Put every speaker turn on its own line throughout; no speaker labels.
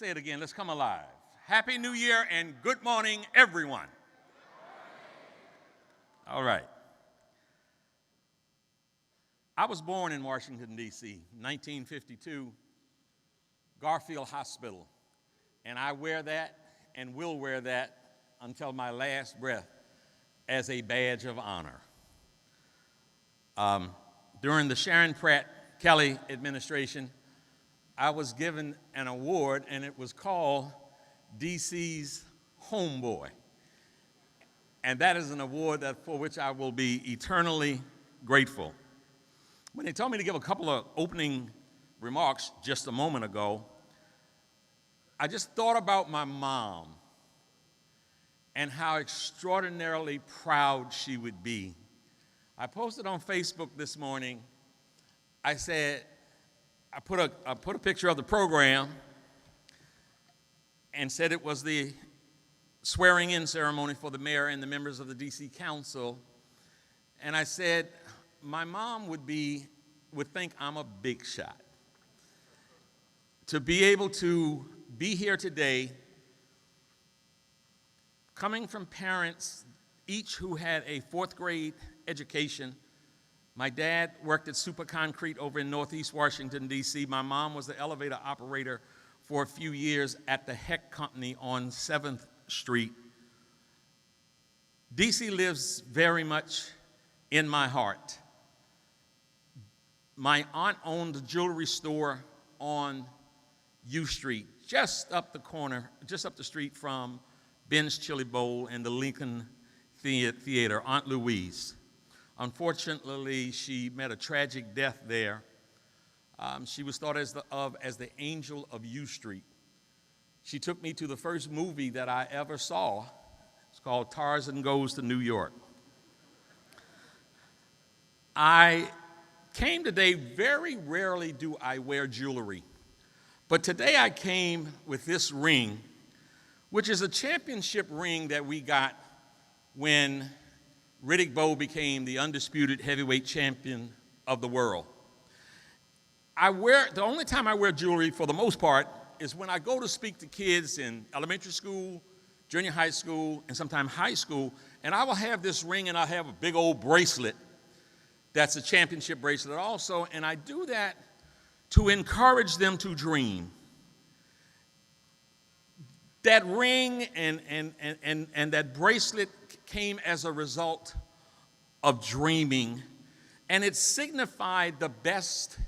say it again. Let's come alive. Happy New Year and good morning, everyone. All right. I was born in Washington, D.C., 1952, Garfield Hospital, and I wear that and will wear that until my last breath as a badge of honor. During the Sharon Pratt Kelly administration, I was given an award, and it was called DC's Homeboy. And that is an award for which I will be eternally grateful. When they told me to give a couple of opening remarks just a moment ago, I just thought about my mom and how extraordinarily proud she would be. I posted on Facebook this morning, I said, I put a picture of the program and said it was the swearing-in ceremony for the mayor and the members of the DC Council. And I said, my mom would think I'm a big shot. To be able to be here today, coming from parents, each who had a fourth grade education. My dad worked at Super Concrete over in Northeast Washington, D.C. My mom was the elevator operator for a few years at the Heck Company on 7th Street. D.C. lives very much in my heart. My aunt owned a jewelry store on U Street, just up the street from Ben's Chili Bowl and the Lincoln Theater, Aunt Louise. Unfortunately, she met a tragic death there. She was thought of as the angel of U Street. She took me to the first movie that I ever saw. It's called Tarzan Goes to New York. I came today, very rarely do I wear jewelry, but today I came with this ring, which is a championship ring that we got when Riddick Bowe became the undisputed heavyweight champion of the world. The only time I wear jewelry, for the most part, is when I go to speak to kids in elementary school, junior high school, and sometimes high school, and I will have this ring and I'll have a big old bracelet that's a championship bracelet also, and I do that to encourage them to dream. That ring and that bracelet came as a result of dreaming, and it signified the best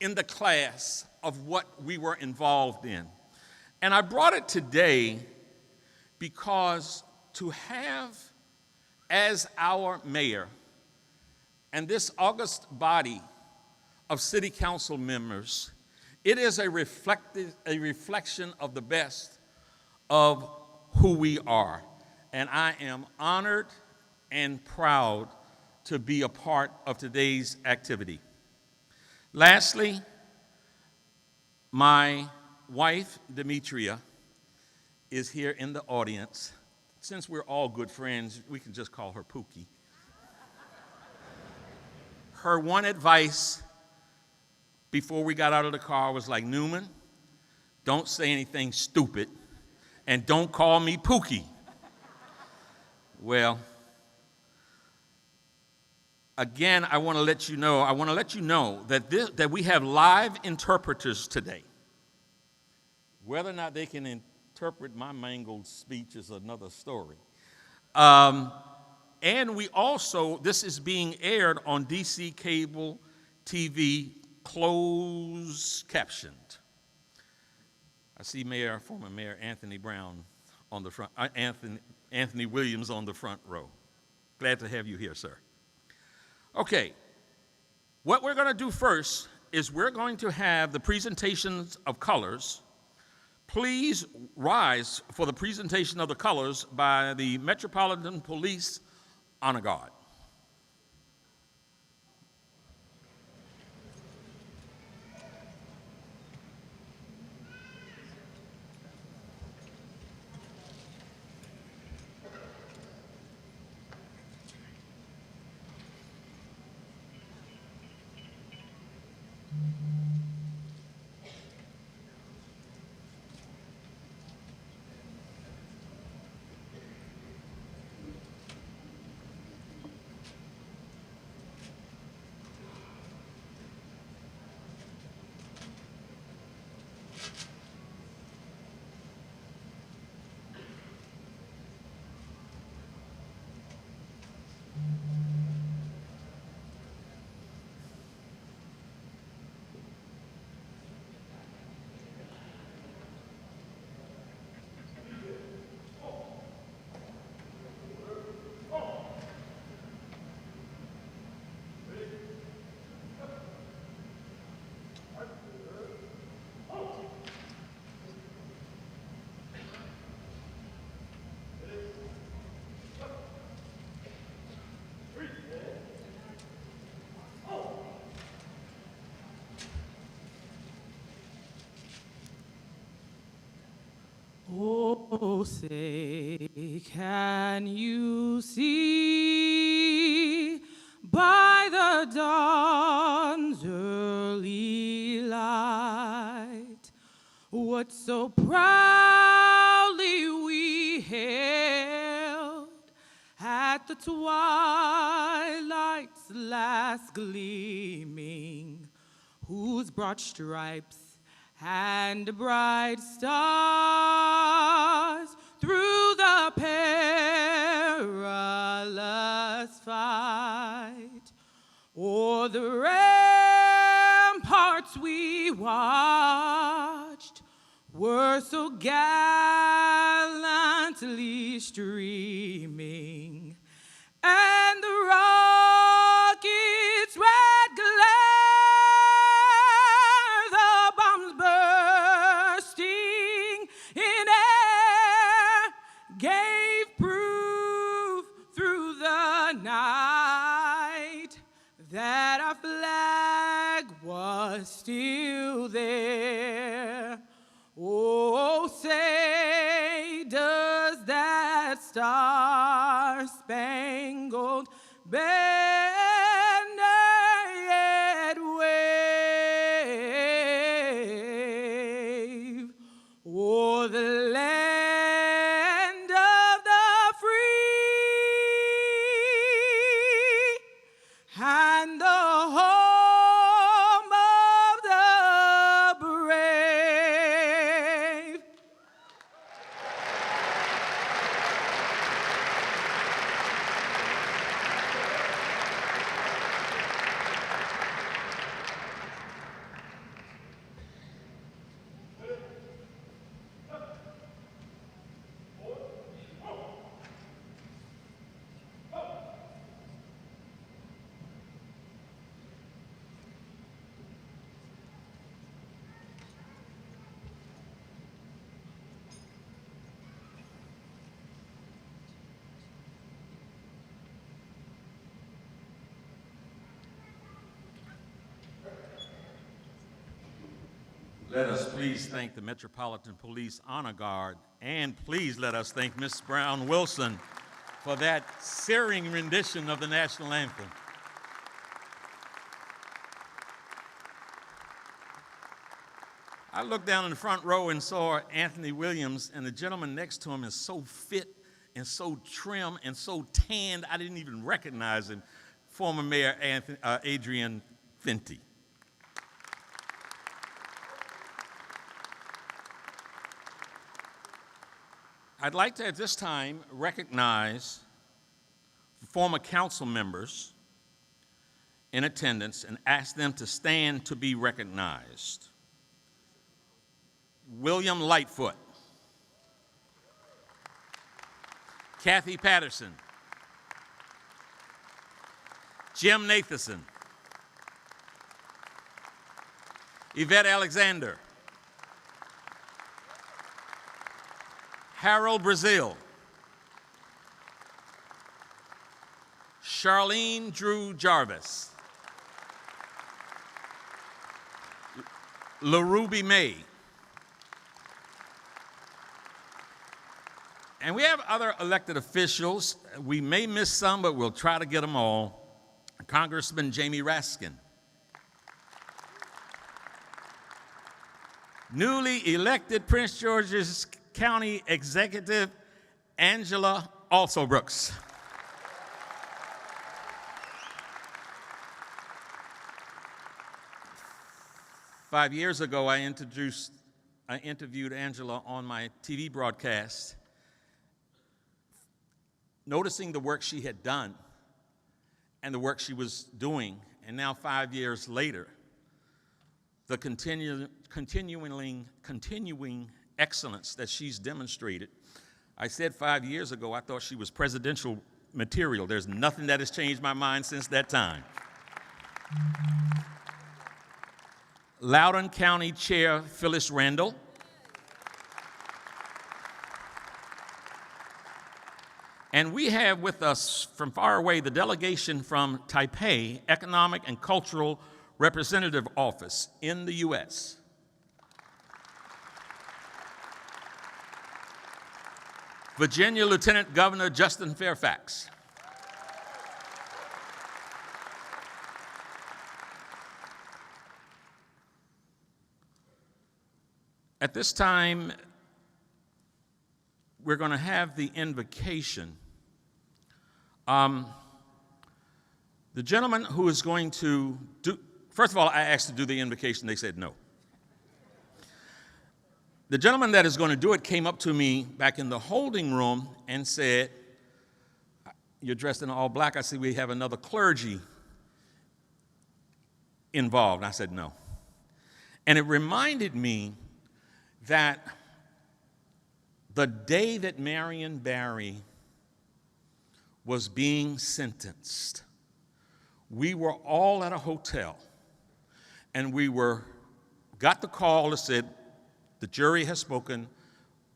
in the class of what we were involved in. And I brought it today because to have as our mayor and this august body of city council members, it is a reflection of the best of who we are. And I am honored and proud to be a part of today's activity. Lastly, my wife, Demetria, is here in the audience. Since we're all good friends, we can just call her Pookie. Her one advice before we got out of the car was like, Newman, don't say anything stupid, and don't call me Pookie. Well, again, I want to let you know that we have live interpreters today. Whether or not they can interpret my mangled speech is another story. And we also, this is being aired on DC cable TV, closed captioned. I see former Mayor Anthony Brown on the front, Anthony Williams on the front row. Glad to have you here, sir. Okay, what we're going to do first is we're going to have the presentations of colors. Please rise for the presentation of the colors by the Metropolitan Police Honor Guard.
Oh, say, can you see by the dawn's early light what so proudly we hailed at the twilight's last gleaming, whose broad stripes and bright stars through the perilous fight o'er the ramparts we watched were so gallantly streaming, and the rocket's red glare, the bombs bursting in air, gave proof through the night that our flag was still there. Oh, say, does that star-spangled banner yet wave o'er the land of the free and the home of the brave?
Let us please thank the Metropolitan Police Honor Guard, and please let us thank Ms. Brown Wilson for that searing rendition of the national anthem. I looked down in the front row and saw Anthony Williams, and the gentleman next to him is so fit and so trim and so tanned, I didn't even recognize him, former Mayor Adrian Fenty. I'd like to, at this time, recognize former council members in attendance and ask them to stand to be recognized. William Lightfoot, Kathy Patterson, Jim Nathanson, Yvette Alexander, Harold Brazil, Charlene Drew Jarvis, LaRuby May, and we have other elected officials. We may miss some, but we'll try to get them all. Congressman Jamie Raskin, newly elected Prince George's County Executive Angela Alsobrooks, Five years ago, I interviewed Angela on my TV broadcast, noticing the work she had done and the work she was doing, and now 5 years later, the continuing excellence that she's demonstrated. I said 5 years ago I thought she was presidential material. There's nothing that has changed my mind since that time. Loudoun County Chair Phyllis Randall, and we have with us from far away the delegation from Taipei Economic and Cultural Representative Office in the U.S. Virginia Lieutenant Governor Justin Fairfax. At this time, we're going to have the invocation. The gentleman who is going to do, first of all, I asked to do the invocation. They said no. The gentleman that is going to do it came up to me back in the holding room and said, "You're dressed in all black. I see we have another clergy involved." And I said, "No." And it reminded me that the day that Marion Barry was being sentenced, we were all at a hotel, and got the call that said, "The jury has spoken,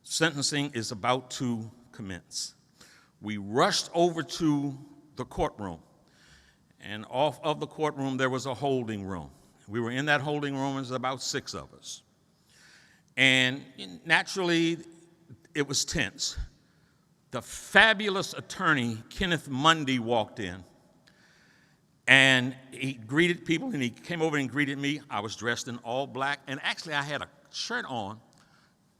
sentencing is about to commence." We rushed over to the courtroom, and off of the courtroom there was a holding room. We were in that holding room, and there was about 6 of us. And naturally, it was tense. The fabulous attorney, Kenneth Mundy, walked in, and he greeted people, and he came over and greeted me. I was dressed in all black, and actually I had a shirt on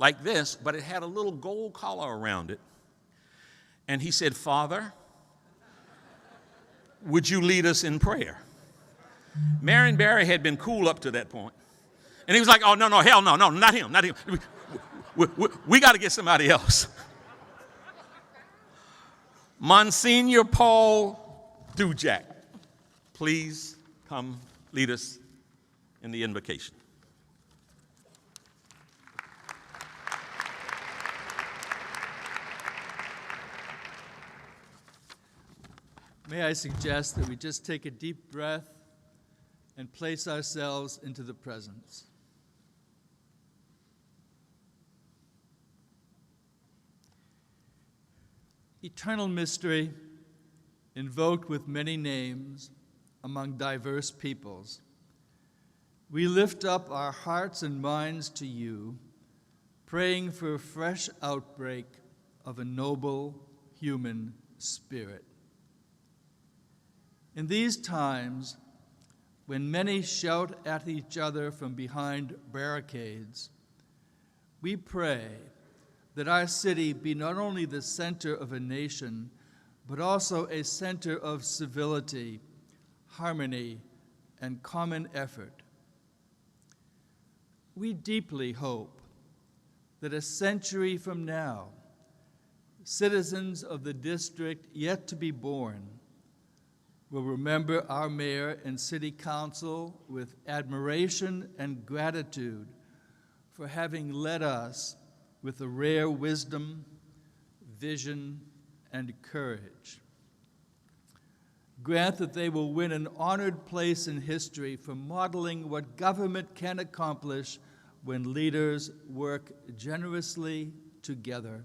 like this, but it had a little gold collar around it. And he said, "Father, would you lead us in prayer?" Marion Barry had been cool up to that point. And he was like, "Oh, no, hell no, not him. We got to get somebody else." Monsignor Paul Dujack, please come lead us in the invocation.
May I suggest that we just take a deep breath and place ourselves into the presence. Eternal mystery, invoked with many names among diverse peoples, we lift up our hearts and minds to you, praying for a fresh outbreak of a noble human spirit. In these times, when many shout at each other from behind barricades, we pray that our city be not only the center of a nation, but also a center of civility, harmony, and common effort. We deeply hope that a century from now, citizens of the district yet to be born will remember our mayor and city council with admiration and gratitude for having led us with a rare wisdom, vision, and courage. Grant that they will win an honored place in history for modeling what government can accomplish when leaders work generously together.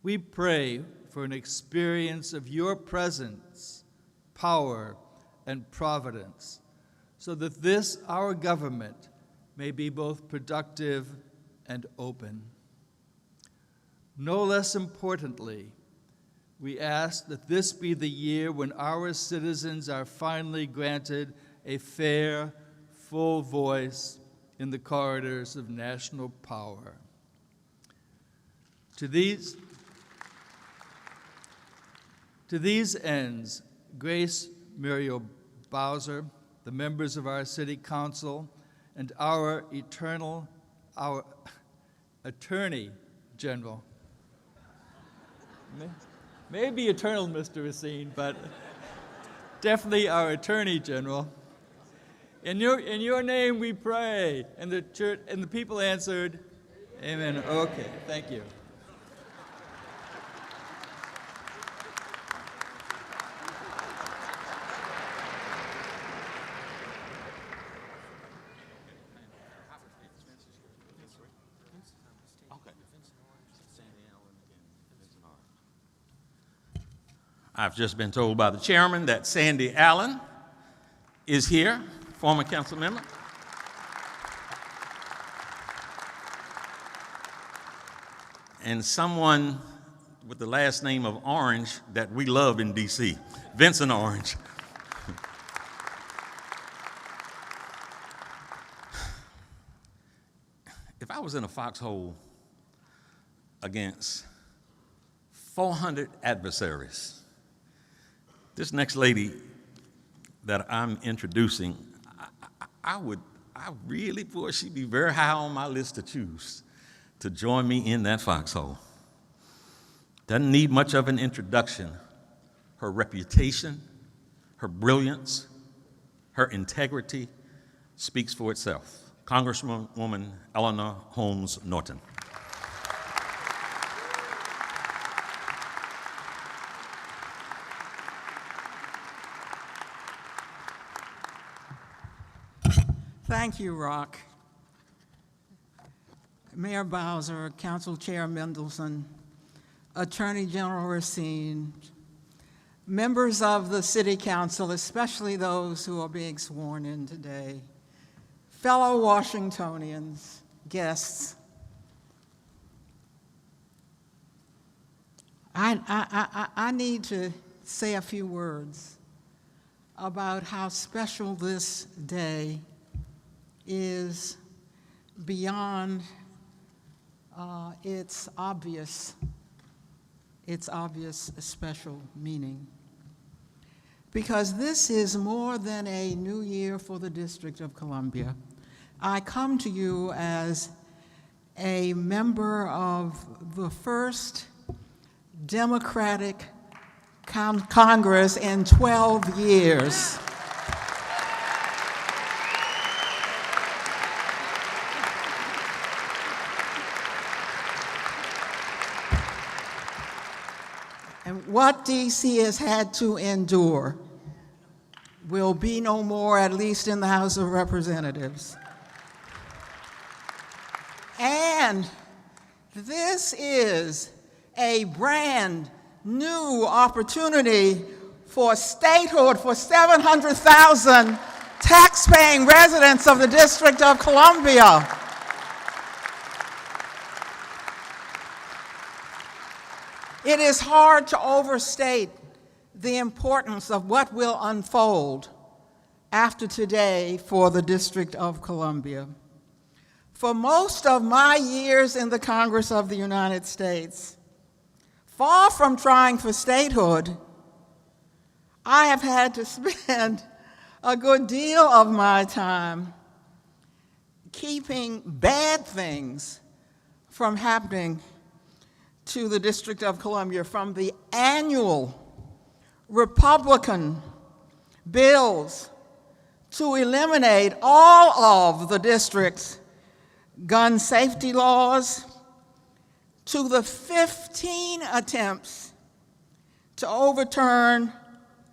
We pray for an experience of your presence, power, and providence, so that this, our government, may be both productive and open. No less importantly, we ask that this be the year when our citizens are finally granted a fair, full voice in the corridors of national power. To these ends, Grace Muriel Bowser, the members of our city council, and our Attorney General. Maybe Eternal, Mr. Racine, but definitely our Attorney General. In your name we pray. And the church and the people answered, Amen. Okay, thank you.
I've just been told by the chairman that Sandy Allen is here, former council member. and someone with the last name of Orange that we love in D.C., Vincent Orange. If I was in a foxhole against 400 adversaries, this next lady that I'm introducing, I really, boy, she'd be very high on my list to choose to join me in that foxhole. Doesn't need much of an introduction. Her reputation, her brilliance, her integrity speaks for itself. Congresswoman Eleanor Holmes Norton.
Thank you, Rock. Mayor Bowser, Council Chair Mendelson, Attorney General Racine, members of the City Council, especially those who are being sworn in today, fellow Washingtonians, guests, I need to say a few words about how special this day is beyond its obvious special meaning. Because this is more than a new year for the District of Columbia. I come to you as a member of the first Democratic Congress in 12 years. And what D.C. has had to endure will be no more, at least in the House of Representatives. And this is a brand new opportunity for statehood for 700,000 tax-paying residents of the District of Columbia. It is hard to overstate the importance of what will unfold after today for the District of Columbia. For most of my years in the Congress of the United States, far from trying for statehood, I have had to spend a good deal of my time keeping bad things from happening to the District of Columbia, from the annual Republican bills to eliminate all of the district's gun safety laws, to the 15 attempts to overturn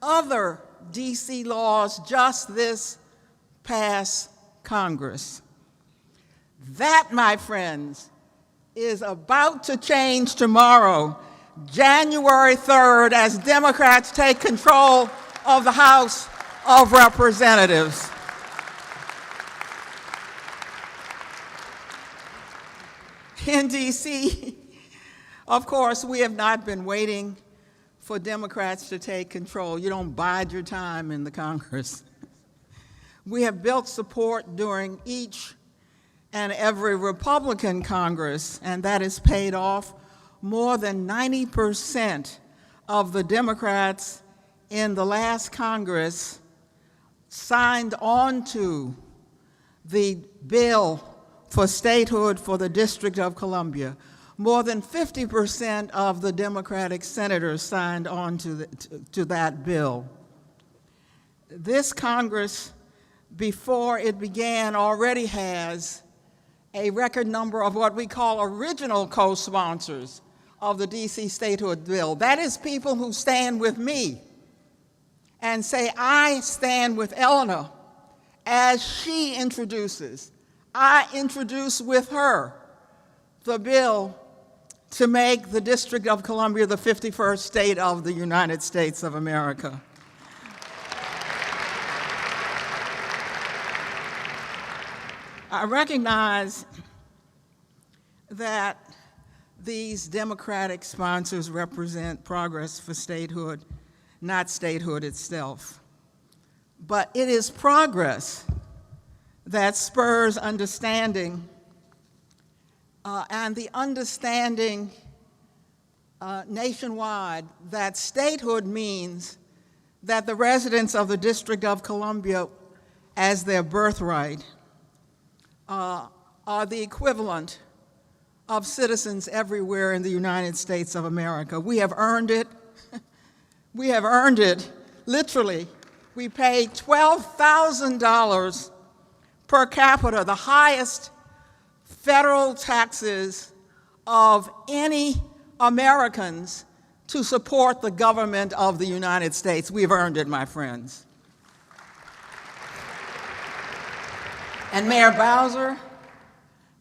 other D.C. laws just this past Congress. That, my friends, is about to change tomorrow, January 3rd, as Democrats take control of the House of Representatives. In D.C., of course, we have not been waiting for Democrats to take control. You don't bide your time in the Congress. We have built support during each and every Republican Congress, and that has paid off. More than 90% of the Democrats in the last Congress signed on to the bill for statehood for the District of Columbia. More than 50% of the Democratic senators signed on to that bill. This Congress, before it began, already has a record number of what we call original co-sponsors of the D.C. statehood bill. That is people who stand with me and say, I stand with Eleanor as she introduces. I introduce with her the bill to make the District of Columbia the 51st state of the United States of America. I recognize that these Democratic sponsors represent progress for statehood, not statehood itself. But it is progress that spurs understanding, and the understanding nationwide that statehood means that the residents of the District of Columbia, as their birthright, are the equivalent of citizens everywhere in the United States of America. We have earned it. We have earned it, literally. We pay $12,000 per capita, the highest federal taxes of any Americans, to support the government of the United States. We've earned it, my friends. And Mayor Bowser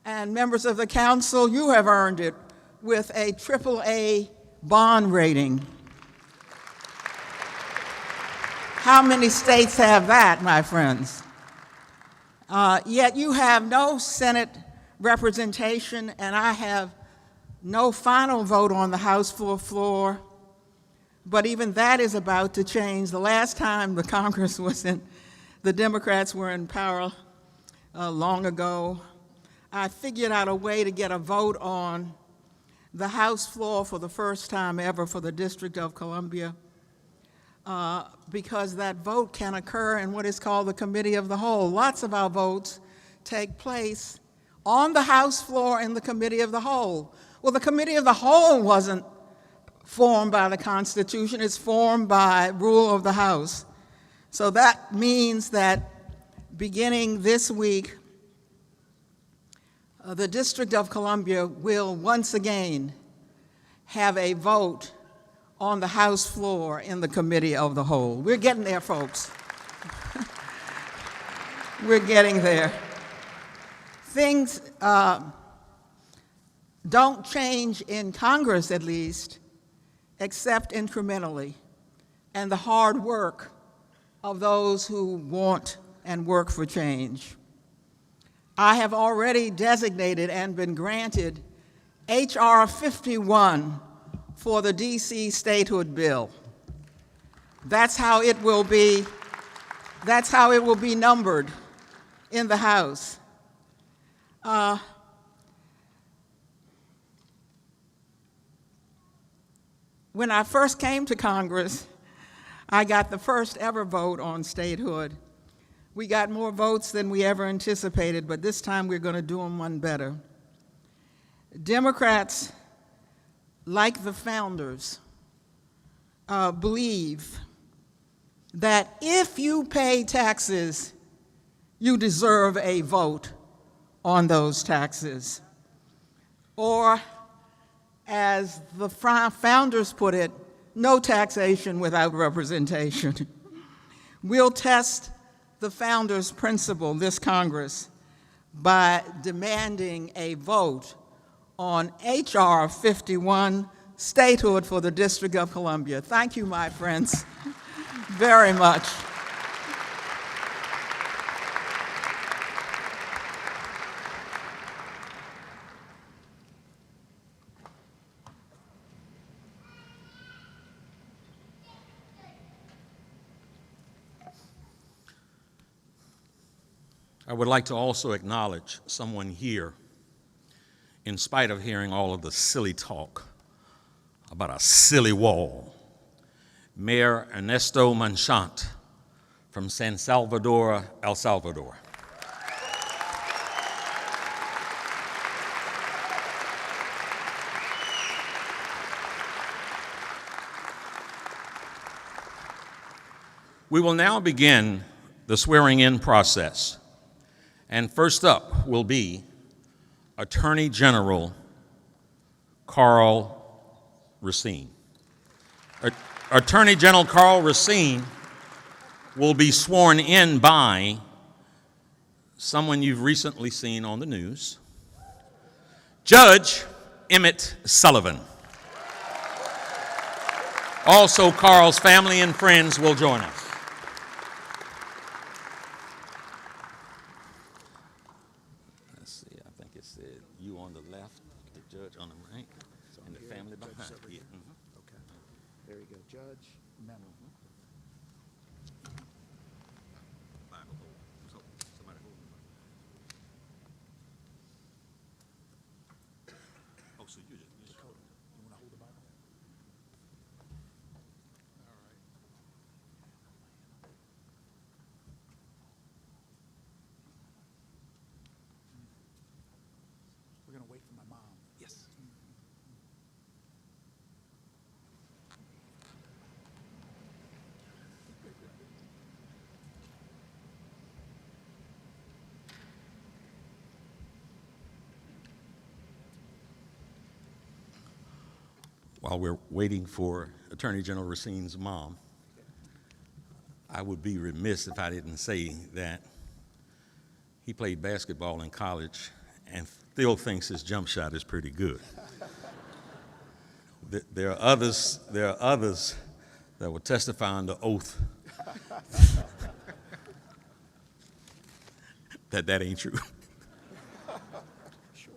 and members of the council, you have earned it with a AAA bond rating. How many states have that, my friends? Yet you have no Senate representation, and I have no final vote on the House floor, but even that is about to change. The last time the Congress was in, the Democrats were in power long ago, I figured out a way to get a vote on the House floor for the first time ever for the District of Columbia, because that vote can occur in what is called the Committee of the Whole. Lots of our votes take place on the House floor in the Committee of the Whole. Well, the Committee of the Whole wasn't formed by the Constitution, it's formed by rule of the House. So that means that beginning this week, the District of Columbia will once again have a vote on the House floor in the Committee of the Whole. We're getting there, folks. We're getting there. Things don't change in Congress, at least, except incrementally, and the hard work of those who want and work for change. I have already designated and been granted H.R. 51 for the D.C. statehood bill. That's how it will be numbered in the House. When I first came to Congress, I got the first ever vote on statehood. We got more votes than we ever anticipated, but this time we're going to do them one better. Democrats, like the founders, believe that if you pay taxes, you deserve a vote on those taxes. Or, as the founders put it, no taxation without representation. We'll test the founders' principle, this Congress, by demanding a vote on H.R. 51, statehood for the District of Columbia. Thank you, my friends, very much.
I would like to also acknowledge someone here, in spite of hearing all of the silly talk about a silly wall. Mayor Ernesto Manchant from San Salvador, El Salvador. We will now begin the swearing-in process. And first up will be Attorney General Karl Racine. Attorney General Karl Racine will be sworn in by someone you've recently seen on the news, Judge Emmett Sullivan. Also, Karl's family and friends will join us. Let's see, I think it said you on the left, the judge on the right. And the
here,
family
judge is
behind
over
you.
here. Okay. There you go, Judge, member.
Bible hold. So, somebody hold the Bible. Oh, so you just hold it.
You want to hold the Bible? All right. We're going to wait for my mom.
Yes. While we're waiting for Attorney General Racine's mom, I would be remiss if I didn't say that he played basketball in college and still thinks his jump shot is pretty good. There are others that will testify under oath that ain't true.
Sure.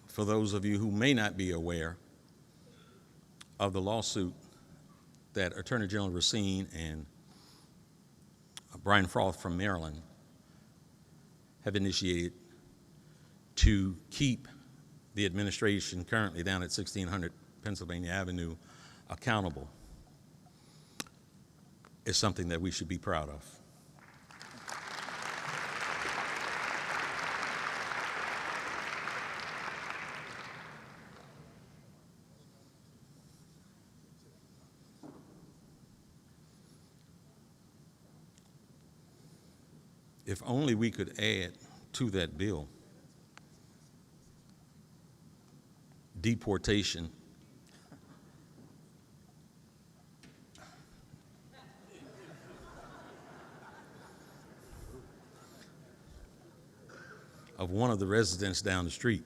For those of you who may not be aware of the lawsuit that Attorney General Racine and Brian Froth from Maryland have initiated to keep the administration currently down at 1600 Pennsylvania Avenue accountable, is something that we should be proud of. If only we could add to that bill deportation of one of the residents down the street.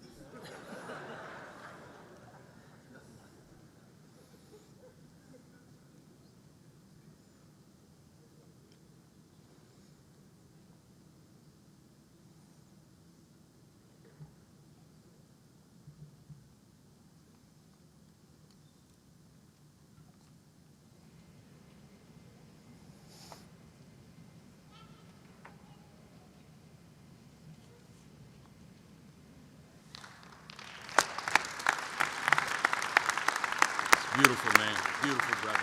Beautiful, man. Beautiful, brother.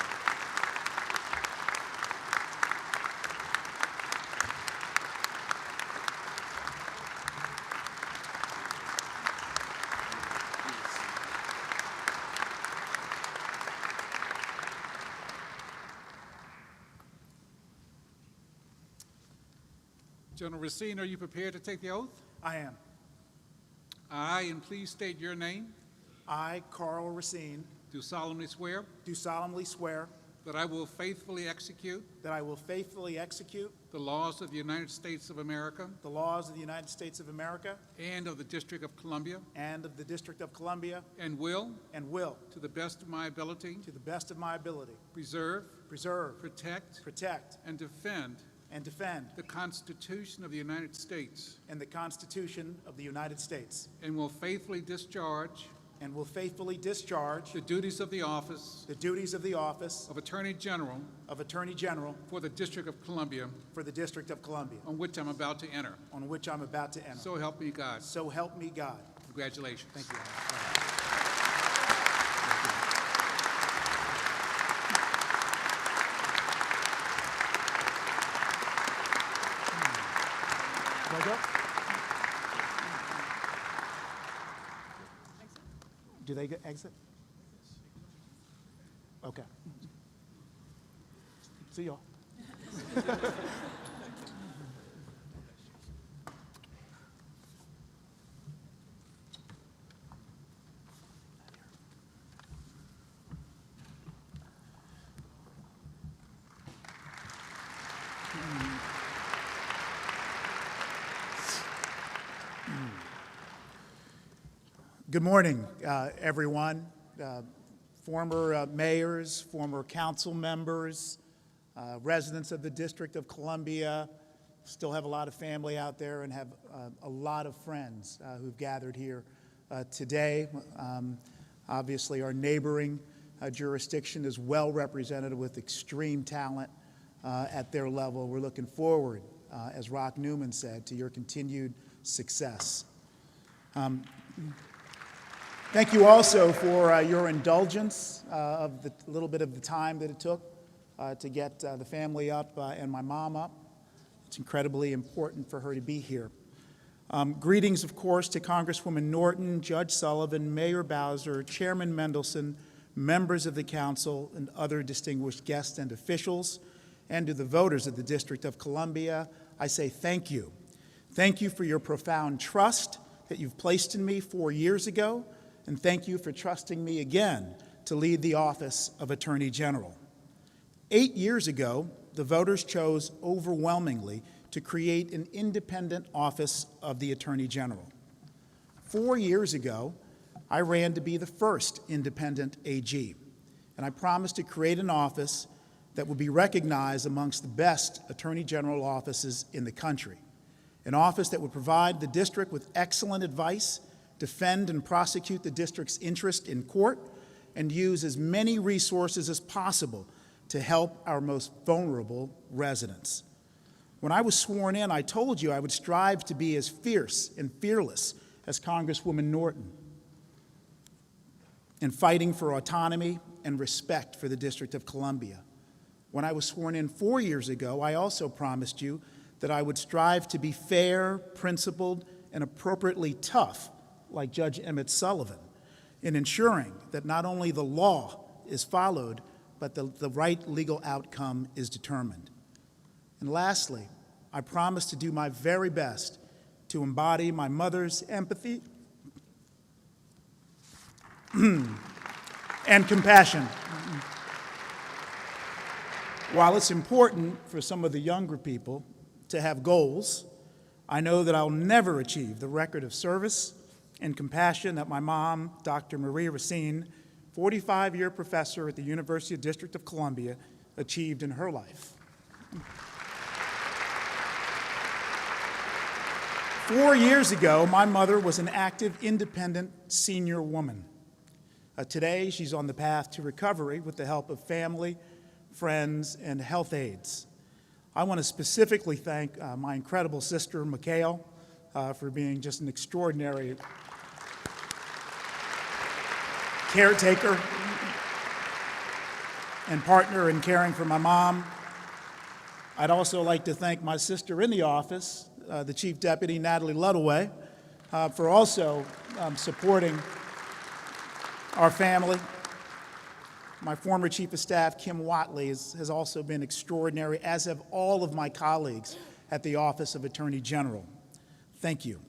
General Racine, are you prepared to take the oath?
I am.
I, and please state your name,
I, Carl Racine,
do solemnly swear
do solemnly swear
that I will faithfully execute
that I will faithfully execute
the laws of the United States of America
the laws of the United States of America
and of the District of Columbia,
and of the District of Columbia,
and will,
and will,
to the best of my ability,
to the best of my ability,
preserve,
preserve,
protect,
protect,
and defend
and defend
the Constitution of the United States,
and the Constitution of the United States,
and will faithfully discharge
and will faithfully discharge
the duties of the office
the duties of the office
of Attorney General
of Attorney General
for the District of Columbia,
for the District of Columbia,
on which I'm about to enter.
on which I'm about to enter.
So help me God.
So help me God.
Congratulations.
Thank you. Do I go? Do they get exit? Okay. See y'all. Good morning, everyone. Former mayors, former council members, residents of the District of Columbia, still have a lot of family out there and have a lot of friends who've gathered here today. Obviously, our neighboring jurisdiction is well represented with extreme talent at their level. We're looking forward, as Rock Newman said, to your continued success. Thank you also for your indulgence of the little bit of the time that it took to get the family up and my mom up. It's incredibly important for her to be here. Greetings, of course, to Congresswoman Norton, Judge Sullivan, Mayor Bowser, Chairman Mendelson, members of the council, and other distinguished guests and officials, and to the voters of the District of Columbia. I say thank you. Thank you for your profound trust that you've placed in me 4 years ago, and thank you for trusting me again to lead the office of Attorney General. 8 years ago, the voters chose overwhelmingly to create an independent office of the Attorney General. 4 years ago, I ran to be the first independent AG, and I promised to create an office that would be recognized amongst the best Attorney General offices in the country, an office that would provide the district with excellent advice, defend and prosecute the district's interest in court, and use as many resources as possible to help our most vulnerable residents. When I was sworn in, I told you I would strive to be as fierce and fearless as Congresswoman Norton in fighting for autonomy and respect for the District of Columbia. When I was sworn in 4 years ago, I also promised you that I would strive to be fair, principled, and appropriately tough, like Judge Emmett Sullivan, in ensuring that not only the law is followed, but the right legal outcome is determined. And lastly, I promise to do my very best to embody my mother's empathy and compassion. While it's important for some of the younger people to have goals, I know that I'll never achieve the record of service and compassion that my mom, Dr. Marie Racine, 45-year professor at the University of District of Columbia, achieved in her life. 4 years ago, my mother was an active, independent senior woman. Today, she's on the path to recovery with the help of family, friends, and health aides. I want to specifically thank my incredible sister, Mikhail, for being just an extraordinary caretaker and partner in caring for my mom. I'd also like to thank my sister in the office, the Chief Deputy, Natalie Ludaway, for also supporting our family. My former Chief of Staff, Kim Watley, has also been extraordinary, as have all of my colleagues at the Office of Attorney General. Thank you.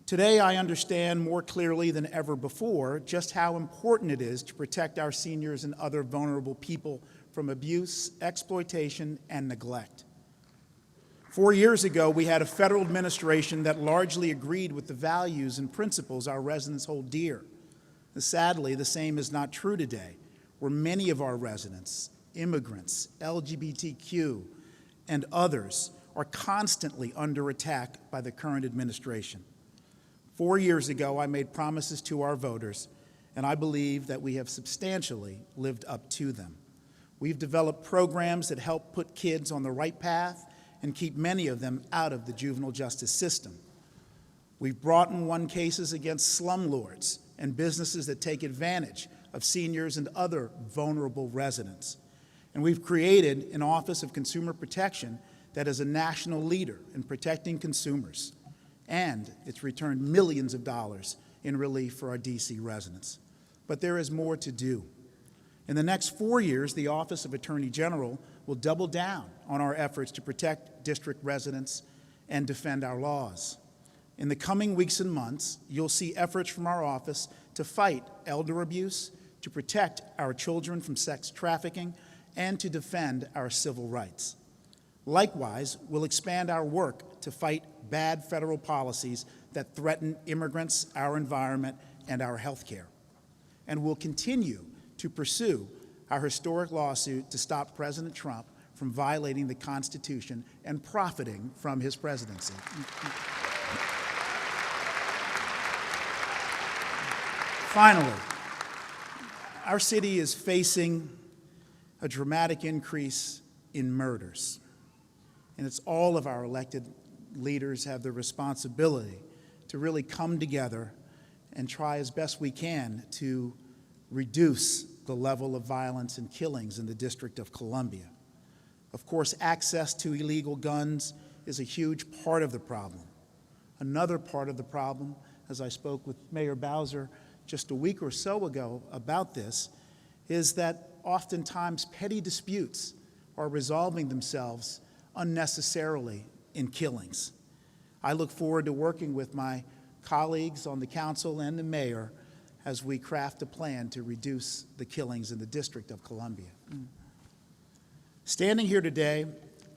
Today, I understand more clearly than ever before just how important it is to protect our seniors and other vulnerable people from abuse, exploitation, and neglect. 4 years ago, we had a federal administration that largely agreed with the values and principles our residents hold dear. Sadly, the same is not true today, where many of our residents, immigrants, LGBTQ, and others are constantly under attack by the current administration. 4 years ago, I made promises to our voters, and I believe that we have substantially lived up to them. We've developed programs that help put kids on the right path and keep many of them out of the juvenile justice system. We've brought and won cases against slumlords and businesses that take advantage of seniors and other vulnerable residents. And we've created an Office of Consumer Protection that is a national leader in protecting consumers. And it's returned millions of dollars in relief for our DC residents. But there is more to do. In the next 4 years, the Office of Attorney General will double down on our efforts to protect district residents and defend our laws. In the coming weeks and months, you'll see efforts from our office to fight elder abuse, to protect our children from sex trafficking, and to defend our civil rights. Likewise, we'll expand our work to fight bad federal policies that threaten immigrants, our environment, and our health care. And we'll continue to pursue our historic lawsuit to stop President Trump from violating the Constitution and profiting from his presidency. Finally, our city is facing a dramatic increase in murders, and it's all of our elected leaders have the responsibility to really come together and try as best we can to reduce the level of violence and killings in the District of Columbia. Of course, access to illegal guns is a huge part of the problem. Another part of the problem, as I spoke with Mayor Bowser just a week or so ago about this, is that oftentimes petty disputes are resolving themselves unnecessarily in killings. I look forward to working with my colleagues on the council and the mayor as we craft a plan to reduce the killings in the District of Columbia. Standing here today,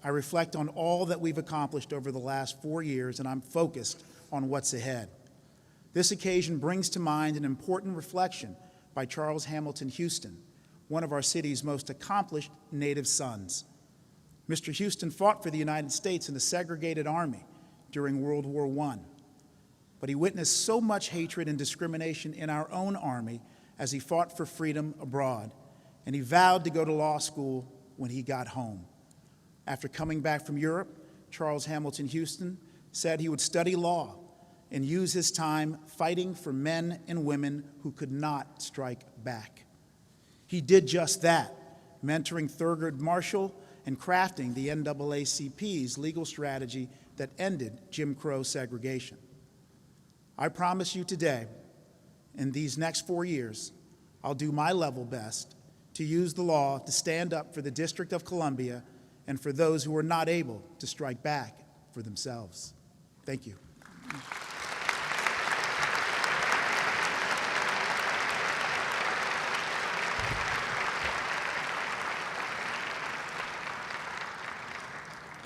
I reflect on all that we've accomplished over the last 4 years, and I'm focused on what's ahead. This occasion brings to mind an important reflection by Charles Hamilton Houston, one of our city's most accomplished native sons. Mr. Houston fought for the United States in the segregated army during World War I, but he witnessed so much hatred and discrimination in our own army as he fought for freedom abroad, and he vowed to go to law school when he got home. After coming back from Europe, Charles Hamilton Houston said he would study law and use his time fighting for men and women who could not strike back. He did just that, mentoring Thurgood Marshall and crafting the NAACP's legal strategy that ended Jim Crow segregation. I promise you today, in these next 4 years, I'll do my level best to use the law to stand up for the District of Columbia and for those who are not able to strike back for themselves. Thank you.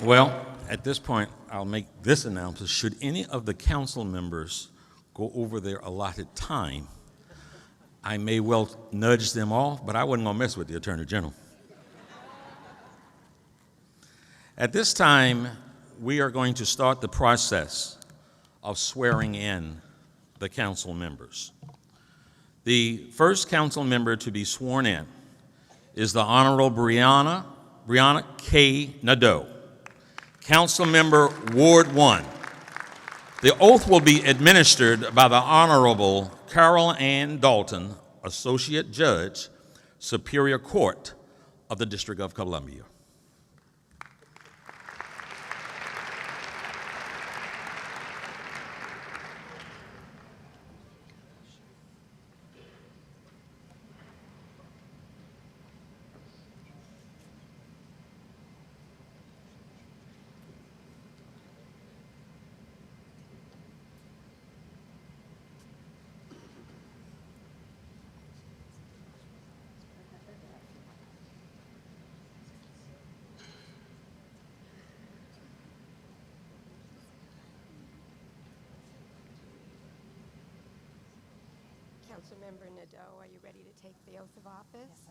Well, at this point, I'll make this announcement. Should any of the council members go over their allotted time, I may well nudge them off, but I wasn't going to mess with the Attorney General. At this time, we are going to start the process of swearing in the council members. The first council member to be sworn in is the Honorable Brianna K. Nadeau, Council Member Ward 1. The oath will be administered by the Honorable Carol Ann Dalton, Associate Judge, Superior Court of the District of Columbia.
Councilmember Nadeau, are you ready to take the oath of office?
Yes,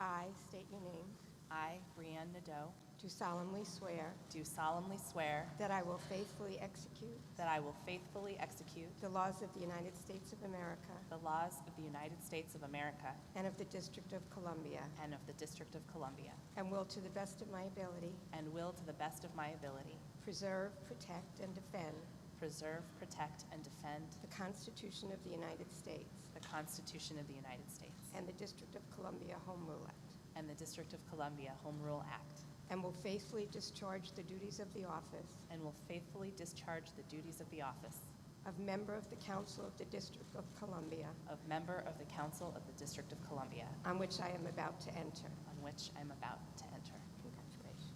I am.
I state your name.
I, Brianne Nadeau,
Do solemnly swear
do solemnly swear
that I will faithfully execute
that I will faithfully execute
the laws of the United States of America
the laws of the United States of America
and of the District of Columbia,
and of the District of Columbia,
and will, to the best of my ability,
and will, to the best of my ability,
preserve, protect, and defend
preserve, protect, and defend
the Constitution of the United States
the Constitution of the United States
and the District of Columbia Home Rule Act,
and the District of Columbia Home Rule Act,
and will faithfully discharge the duties of the office
and will faithfully discharge the duties of the office
of member of the Council of the District of Columbia,
of member of the Council of the District of Columbia,
on which I am about to enter.
on which I'm about to enter.
Congratulations.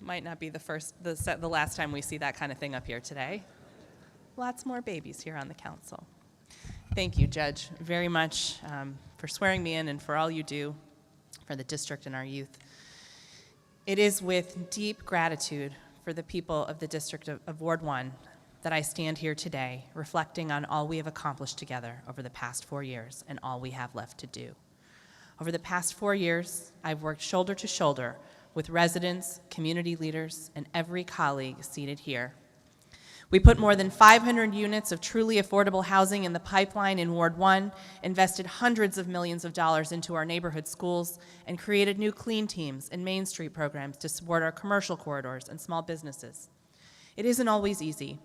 Might not be the last time we see that kind of thing up here today. Lots more babies here on the council. Thank you, Judge, very much for swearing me in and for all you do for the district and our youth. It is with deep gratitude for the people of the District of Ward 1 that I stand here today, reflecting on all we have accomplished together over the past 4 years and all we have left to do. Over the past 4 years, I've worked shoulder to shoulder with residents, community leaders, and every colleague seated here. We put more than 500 units of truly affordable housing in the pipeline in Ward 1, invested hundreds of millions of dollars into our neighborhood schools, and created new clean teams and Main Street programs to support our commercial corridors and small businesses. It isn't always easy.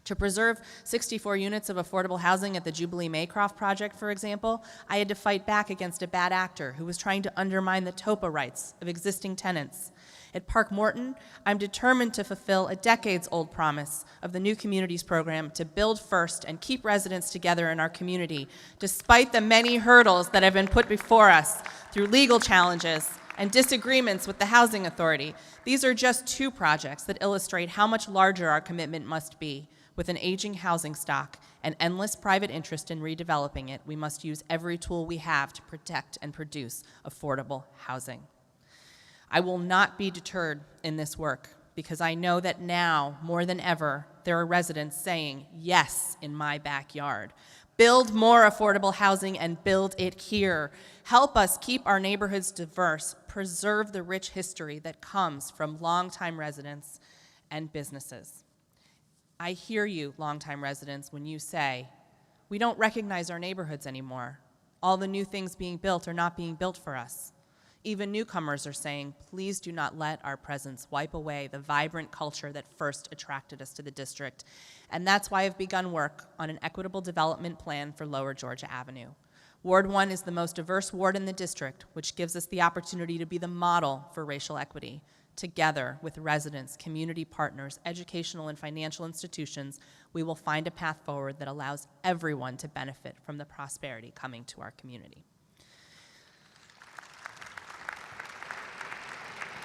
To preserve 64 units of affordable housing at the Jubilee Maycroft project, for example, I had to fight back against a bad actor who was trying to undermine the TOPA rights of existing tenants. At Park Morton, I'm determined to fulfill a decades-old promise of the New Communities program to build first and keep residents together in our community, despite the many hurdles that have been put before us through legal challenges and disagreements with the Housing Authority. These are just 2 projects that illustrate how much larger our commitment must be. With an aging housing stock and endless private interest in redeveloping it, we must use every tool we have to protect and produce affordable housing. I will not be deterred in this work because I know that now, more than ever, there are residents saying, yes, in my backyard. Build more affordable housing and build it here. Help us keep our neighborhoods diverse, preserve the rich history that comes from longtime residents and businesses. I hear you, longtime residents, when you say, we don't recognize our neighborhoods anymore. All the new things being built are not being built for us. Even newcomers are saying, please do not let our presence wipe away the vibrant culture that first attracted us to the district. And that's why I've begun work on an equitable development plan for Lower Georgia Avenue. Ward 1 is the most diverse ward in the district, which gives us the opportunity to be the model for racial equity. Together with residents, community partners, educational and financial institutions, we will find a path forward that allows everyone to benefit from the prosperity coming to our community.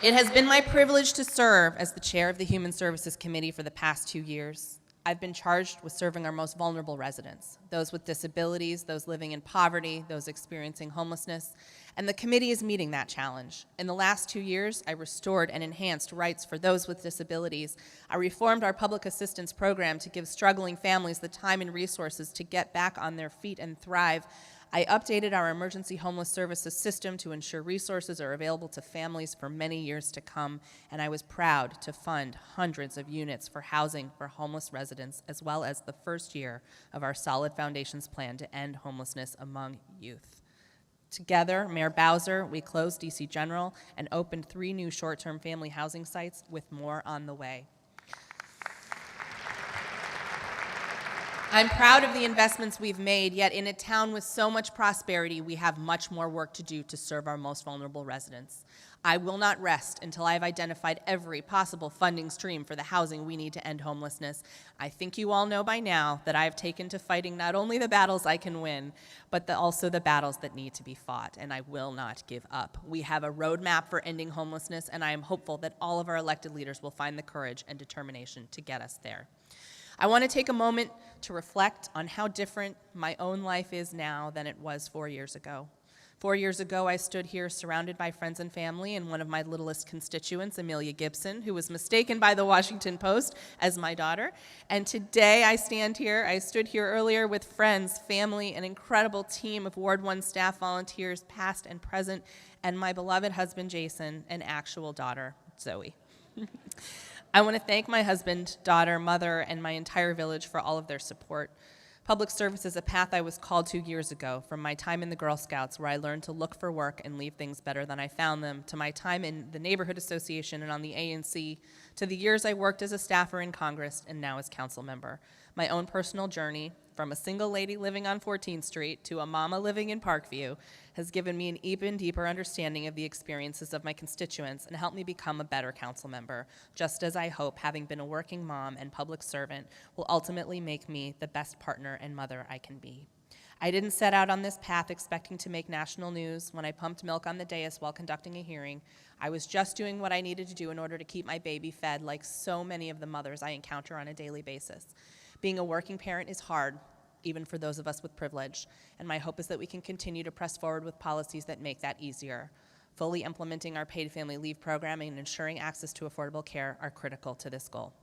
It has been my privilege to serve as the chair of the Human Services Committee for the past 2 years. I've been charged with serving our most vulnerable residents, those with disabilities, those living in poverty, those experiencing homelessness, and the committee is meeting that challenge. In the last 2 years, I restored and enhanced rights for those with disabilities. I reformed our public assistance program to give struggling families the time and resources to get back on their feet and thrive. I updated our emergency homeless services system to ensure resources are available to families for many years to come, and I was proud to fund hundreds of units for housing for homeless residents, as well as the first year of our Solid Foundations plan to end homelessness among youth. Together, Mayor Bowser, we closed DC General and opened 3 new short-term family housing sites with more on the way. I'm proud of the investments we've made, yet in a town with so much prosperity, we have much more work to do to serve our most vulnerable residents. I will not rest until I've identified every possible funding stream for the housing we need to end homelessness. I think you all know by now that I have taken to fighting not only the battles I can win, but also the battles that need to be fought, and I will not give up. We have a roadmap for ending homelessness, and I am hopeful that all of our elected leaders will find the courage and determination to get us there. I want to take a moment to reflect on how different my own life is now than it was 4 years ago. 4 years ago, I stood here surrounded by friends and family and one of my littlest constituents, Amelia Gibson, who was mistaken by the Washington Post as my daughter. And today I stood here earlier with friends, family, an incredible team of Ward 1 staff volunteers, past and present, and my beloved husband, Jason, and actual daughter, Zoe. I want to thank my husband, daughter, mother, and my entire village for all of their support. Public service is a path I was called 2 years ago, from my time in the Girl Scouts, where I learned to look for work and leave things better than I found them, to my time in the Neighborhood Association and on the ANC, to the years I worked as a staffer in Congress and now as council member. My own personal journey, from a single lady living on 14th Street to a mama living in Parkview, has given me an even deeper understanding of the experiences of my constituents and helped me become a better council member, just as I hope having been a working mom and public servant will ultimately make me the best partner and mother I can be. I didn't set out on this path expecting to make national news when I pumped milk on the dais while conducting a hearing. I was just doing what I needed to do in order to keep my baby fed, like so many of the mothers I encounter on a daily basis. Being a working parent is hard, even for those of us with privilege, and my hope is that we can continue to press forward with policies that make that easier. Fully implementing our paid family leave program and ensuring access to affordable care are critical to this goal.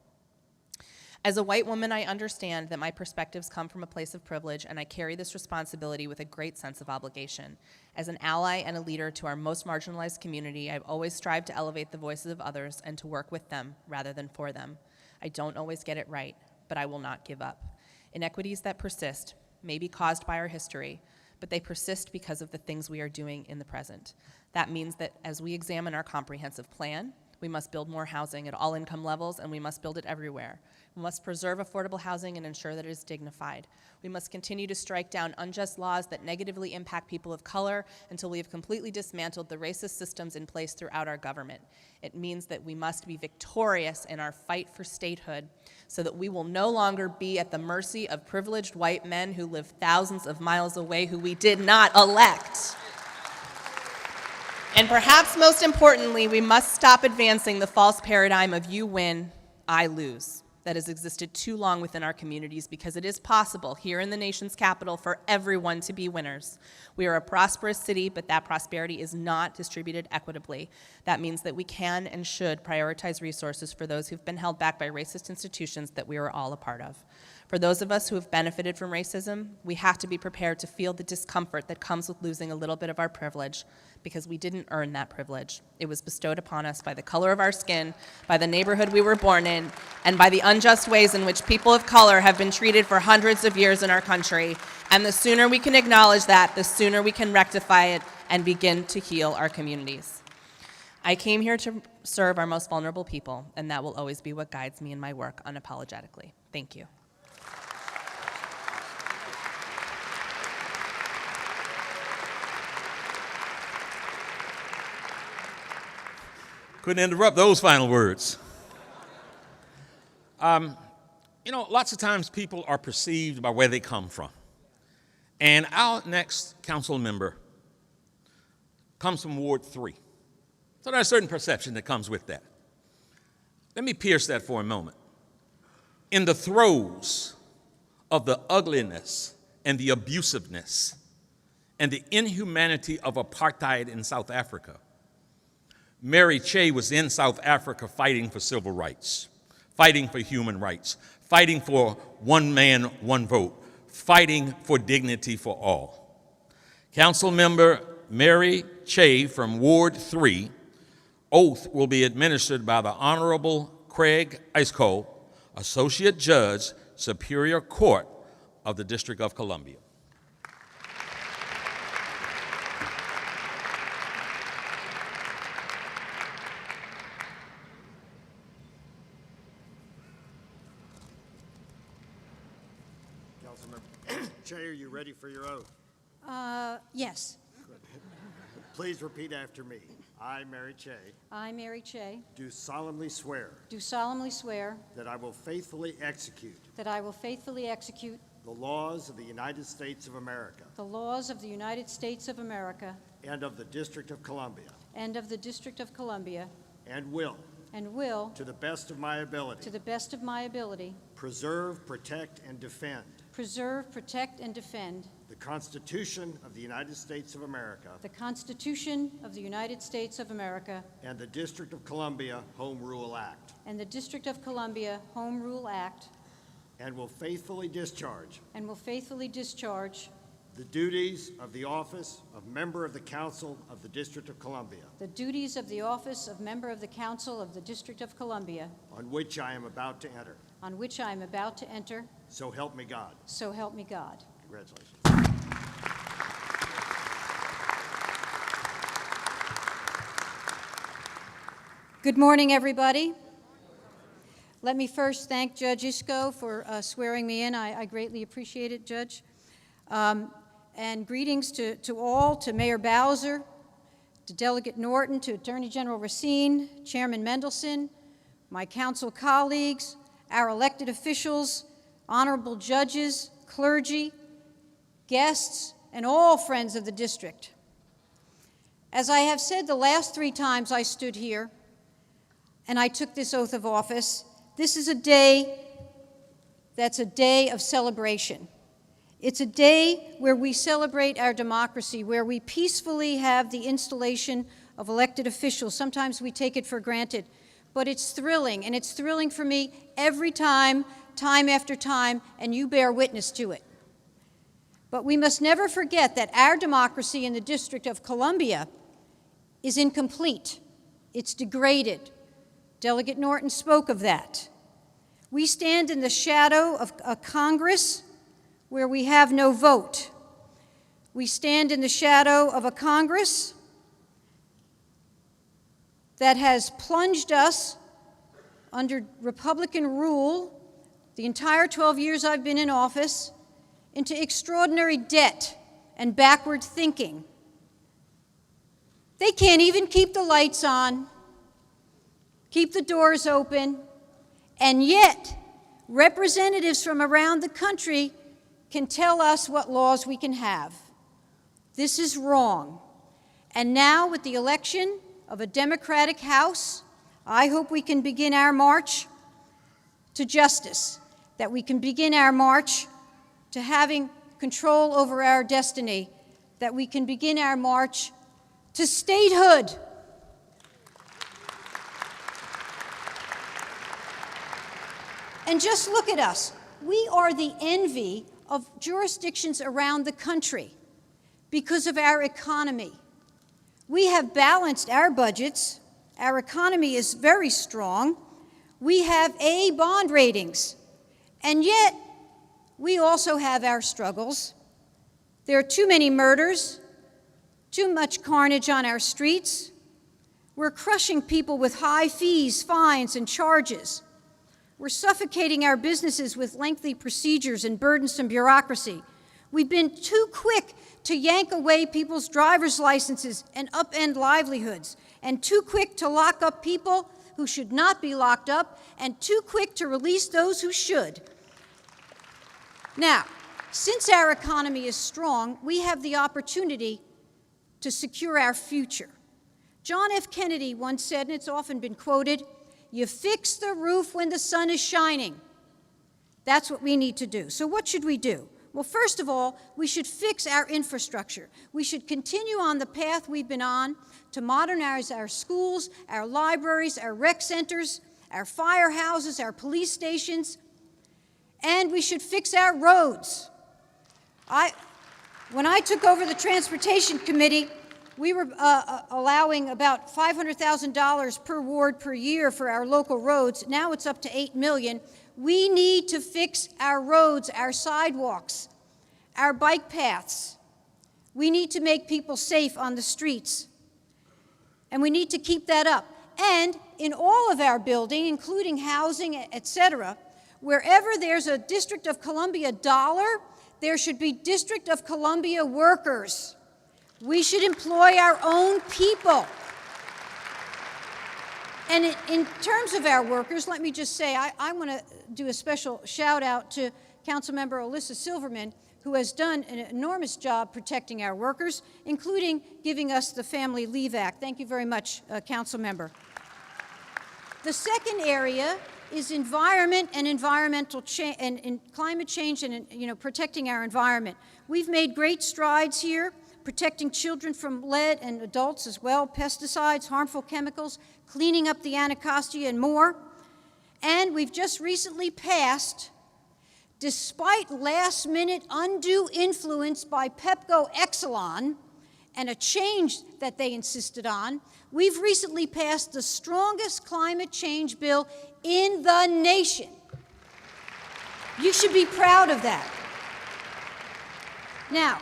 As a white woman, I understand that my perspectives come from a place of privilege, and I carry this responsibility with a great sense of obligation. As an ally and a leader to our most marginalized community, I've always strived to elevate the voices of others and to work with them rather than for them. I don't always get it right, but I will not give up. Inequities that persist may be caused by our history, but they persist because of the things we are doing in the present. That means that as we examine our comprehensive plan, we must build more housing at all income levels, and we must build it everywhere. We must preserve affordable housing and ensure that it is dignified. We must continue to strike down unjust laws that negatively impact people of color until we have completely dismantled the racist systems in place throughout our government. It means that we must be victorious in our fight for statehood so that we will no longer be at the mercy of privileged white men who live thousands of miles away who we did not elect. And perhaps most importantly, we must stop advancing the false paradigm of you win, I lose, that has existed too long within our communities, because it is possible here in the nation's capital for everyone to be winners. We are a prosperous city, but that prosperity is not distributed equitably. That means that we can and should prioritize resources for those who've been held back by racist institutions that we are all a part of. For those of us who have benefited from racism, we have to be prepared to feel the discomfort that comes with losing a little bit of our privilege, because we didn't earn that privilege. It was bestowed upon us by the color of our skin, by the neighborhood we were born in, and by the unjust ways in which people of color have been treated for hundreds of years in our country. And the sooner we can acknowledge that, the sooner we can rectify it and begin to heal our communities. I came here to serve our most vulnerable people, and that will always be what guides me in my work unapologetically. Thank you.
Couldn't interrupt those final words. Lots of times people are perceived by where they come from. And our next council member comes from Ward 3. So there's a certain perception that comes with that. Let me pierce that for a moment. In the throes of the ugliness and the abusiveness and the inhumanity of apartheid in South Africa, Mary Che was in South Africa fighting for civil rights, fighting for human rights, fighting for one man, one vote, fighting for dignity for all. Councilmember Mary Che from Ward 3, oath will be administered by the Honorable Craig Isco, Associate Judge, Superior Court of the District of Columbia.
Che, are you ready for your oath?
Yes.
Please repeat after me. I, Mary Che,
I, Mary Che,
do solemnly swear
do solemnly swear
that I will faithfully execute
that I will faithfully execute
the laws of the United States of America
the laws of the United States of America
and of the District of Columbia,
and of the District of Columbia,
and will,
to
the best of my ability,
the best of my ability,
preserve, protect, and defend
preserve, protect, and defend
the Constitution of the United States of America
the Constitution of the United States of America
and the District of Columbia Home Rule Act,
and the District of Columbia Home Rule Act,
and will faithfully discharge the duties of the office of Member of the Council of the District of Columbia,
the duties of the office of Member of the Council of the District of Columbia,
on which I am about to enter.
on which I am about to enter,
So help me God.
so help me God.
Congratulations.
Good morning, everybody. Let me first thank Judge Isco for swearing me in. I greatly appreciate it, Judge. And greetings to all, to Mayor Bowser, to Delegate Norton, to Attorney General Racine, Chairman Mendelson, my council colleagues, our elected officials, honorable judges, clergy, guests, and all friends of the district. As I have said the last 3 times I stood here and I took this oath of office, this is a day that's a day of celebration. It's a day where we celebrate our democracy, where we peacefully have the installation of elected officials. Sometimes we take it for granted, but it's thrilling, and it's thrilling for me every time, time after time, and you bear witness to it. But we must never forget that our democracy in the District of Columbia is incomplete. It's degraded. Delegate Norton spoke of that. We stand in the shadow of a Congress where we have no vote. We stand in the shadow of a Congress that has plunged us under Republican rule the entire 12 years I've been in office into extraordinary debt and backward thinking. They can't even keep the lights on, keep the doors open, and yet representatives from around the country can tell us what laws we can have. This is wrong. And now, with the election of a Democratic House, I hope we can begin our march to justice, that we can begin our march to having control over our destiny, that we can begin our march to statehood. And just look at us. We are the envy of jurisdictions around the country because of our economy. We have balanced our budgets. Our economy is very strong. We have A bond ratings. And yet, we also have our struggles. There are too many murders, too much carnage on our streets. We're crushing people with high fees, fines, and charges. We're suffocating our businesses with lengthy procedures and burdensome bureaucracy. We've been too quick to yank away people's driver's licenses and upend livelihoods, and too quick to lock up people who should not be locked up, and too quick to release those who should. Now, since our economy is strong, we have the opportunity to secure our future. John F. Kennedy once said, and it's often been quoted, "You fix the roof when the sun is shining." That's what we need to do. So what should we do? Well, first of all, we should fix our infrastructure. We should continue on the path we've been on to modernize our schools, our libraries, our rec centers, our firehouses, our police stations, and we should fix our roads. When I took over the Transportation Committee, we were allowing about $500,000 per ward per year for our local roads. Now it's up to $8 million. We need to fix our roads, our sidewalks, our bike paths. We need to make people safe on the streets. And we need to keep that up. And in all of our building, including housing, et cetera, wherever there's a District of Columbia dollar, there should be District of Columbia workers. We should employ our own people. And in terms of our workers, let me just say, I want to do a special shout out to Councilmember Alyssa Silverman, who has done an enormous job protecting our workers, including giving us the Family Leave Act. Thank you very much, Councilmember. The second area is environment and environmental change and climate change and protecting our environment. We've made great strides here, protecting children from lead and adults as well, pesticides, harmful chemicals, cleaning up the Anacostia and more. And we've just recently passed, despite last-minute undue influence by Pepco Exelon and a change that they insisted on, we've recently passed the strongest climate change bill in the nation. You should be proud of that. Now,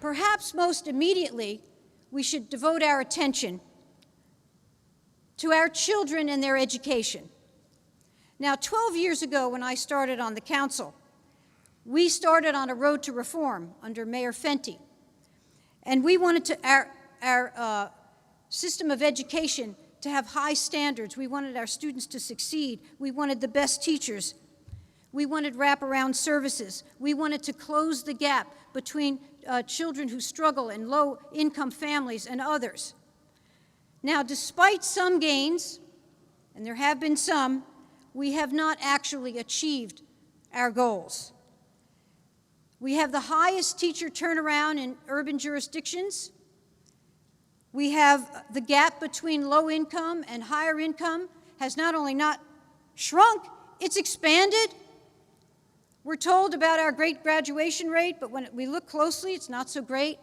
perhaps most immediately, we should devote our attention to our children and their education. Now, 12 years ago, when I started on the council, we started on a road to reform under Mayor Fenty. And we wanted our system of education to have high standards. We wanted our students to succeed. We wanted the best teachers. We wanted wraparound services. We wanted to close the gap between children who struggle in low-income families and others. Now, despite some gains, and there have been some, we have not actually achieved our goals. We have the highest teacher turnaround in urban jurisdictions. We have the gap between low income and higher income has not only not shrunk, it's expanded. We're told about our great graduation rate, but when we look closely, it's not so great.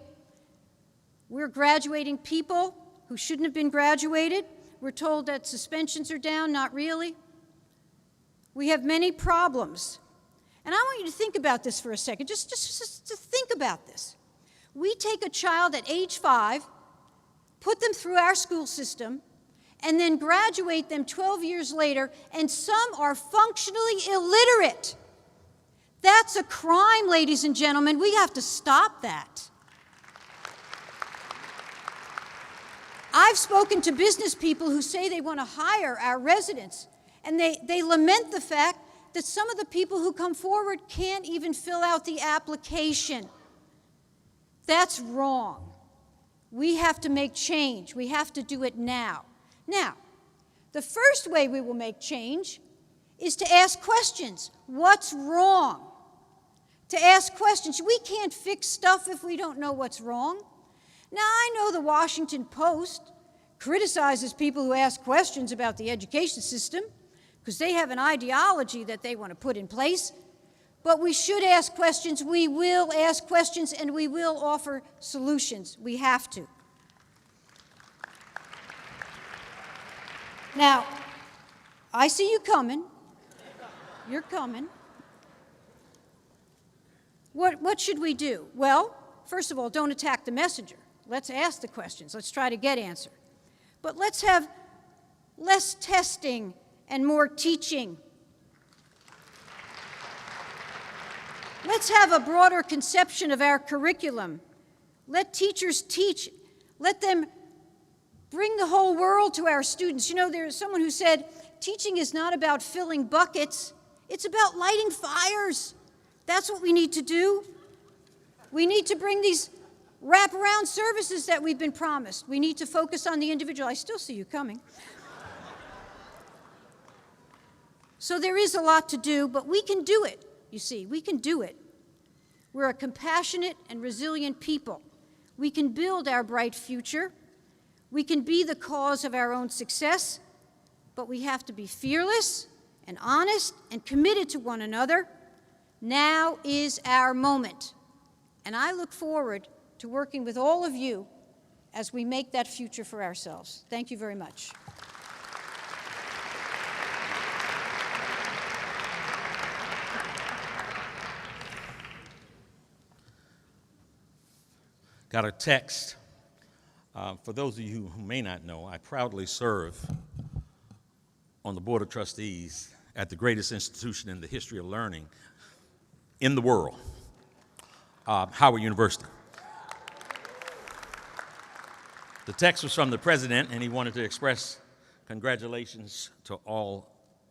We're graduating people who shouldn't have been graduated. We're told that suspensions are down, not really. We have many problems. And I want you to think about this for a second, just to think about this. We take a child at age 5, put them through our school system, and then graduate them 12 years later, and some are functionally illiterate. That's a crime, ladies and gentlemen. We have to stop that. I've spoken to business people who say they want to hire our residents, and they lament the fact that some of the people who come forward can't even fill out the application. That's wrong. We have to make change. We have to do it now. Now, the first way we will make change is to ask questions. What's wrong? To ask questions. We can't fix stuff if we don't know what's wrong. Now, I know the Washington Post criticizes people who ask questions about the education system because they have an ideology that they want to put in place. But we should ask questions. We will ask questions, and we will offer solutions. We have to. Now, I see you coming. You're coming. What should we do? Well, first of all, don't attack the messenger. Let's ask the questions. Let's try to get answer. But let's have less testing and more teaching. Let's have a broader conception of our curriculum. Let teachers teach. Let them bring the whole world to our students. You know, there's someone who said, teaching is not about filling buckets. It's about lighting fires. That's what we need to do. We need to bring these wraparound services that we've been promised. We need to focus on the individual. I still see you coming. So there is a lot to do, but we can do it, you see. We can do it. We're a compassionate and resilient people. We can build our bright future. We can be the cause of our own success, but we have to be fearless and honest and committed to one another. Now is our moment, and I look forward to working with all of you as we make that future for ourselves. Thank you very much.
Got a text. For those of you who may not know, I proudly serve on the Board of Trustees at the greatest institution in the history of learning in the world, Howard University. The text was from the president, and he wanted to express congratulations to all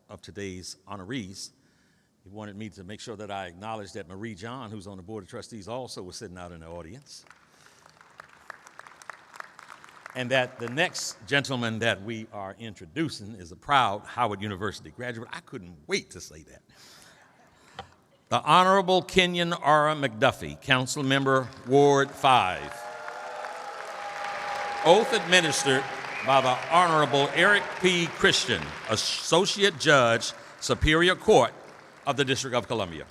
of today's honorees. He wanted me to make sure that I acknowledge that Marie John, who's on the Board of Trustees, also was sitting out in the audience. And that the next gentleman that we are introducing is a proud Howard University graduate. I couldn't wait to say that. The Honorable Kenyon R. McDuffie, Council Member, Ward 5. Oath administered by the Honorable Eric P. Christian, Associate Judge, Superior Court of the District of Columbia.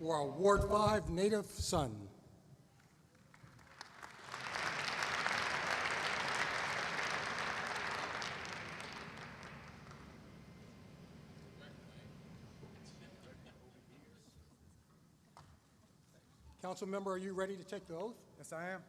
for our Ward 5 native son. Council member, are you ready to take the oath?
Yes, I am.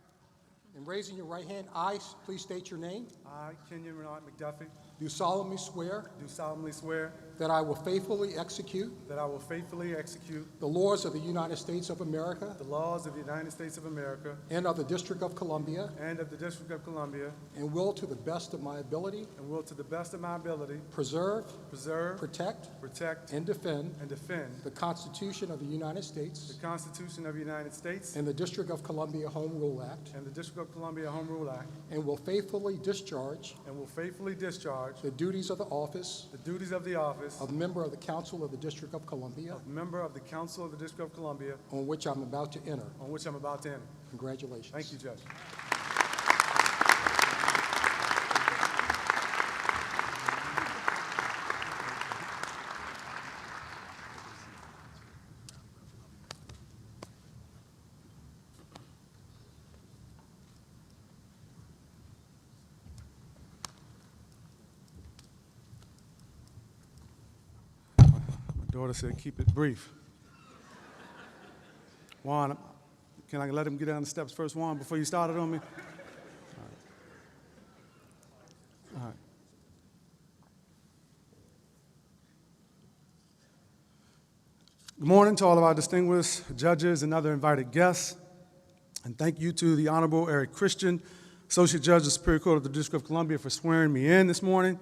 And raising your right hand, I, please state your name.
I, Kenyon Renard McDuffie,
Do solemnly swear
do solemnly swear
that I will faithfully execute
that I will faithfully execute
the laws of the United States of America
the laws of the United States of America
and of the District of Columbia,
and of the District of Columbia,
and will, to the best of my ability,
and will to the best of my ability
preserve,
preserve,
protect,
protect,
and defend
and defend
the Constitution of the United States
the Constitution of the United States
and the District of Columbia Home Rule Act,
and the District of Columbia Home Rule Act,
and will faithfully discharge
and will faithfully discharge
the duties of the office
the duties of the office
of member of the Council of the District of Columbia,
of member of the Council of the District of Columbia,
on which I'm about to enter.
on which I'm about to enter.
Congratulations.
Thank you, Judge. My daughter said, keep it brief. Juan, can I let him get down the steps first, Juan, before you started on me? All right. Good morning to all of our distinguished judges and other invited guests. And thank you to the Honorable Eric Christian, Associate Judge of the Superior Court of the District of Columbia, for swearing me in this morning.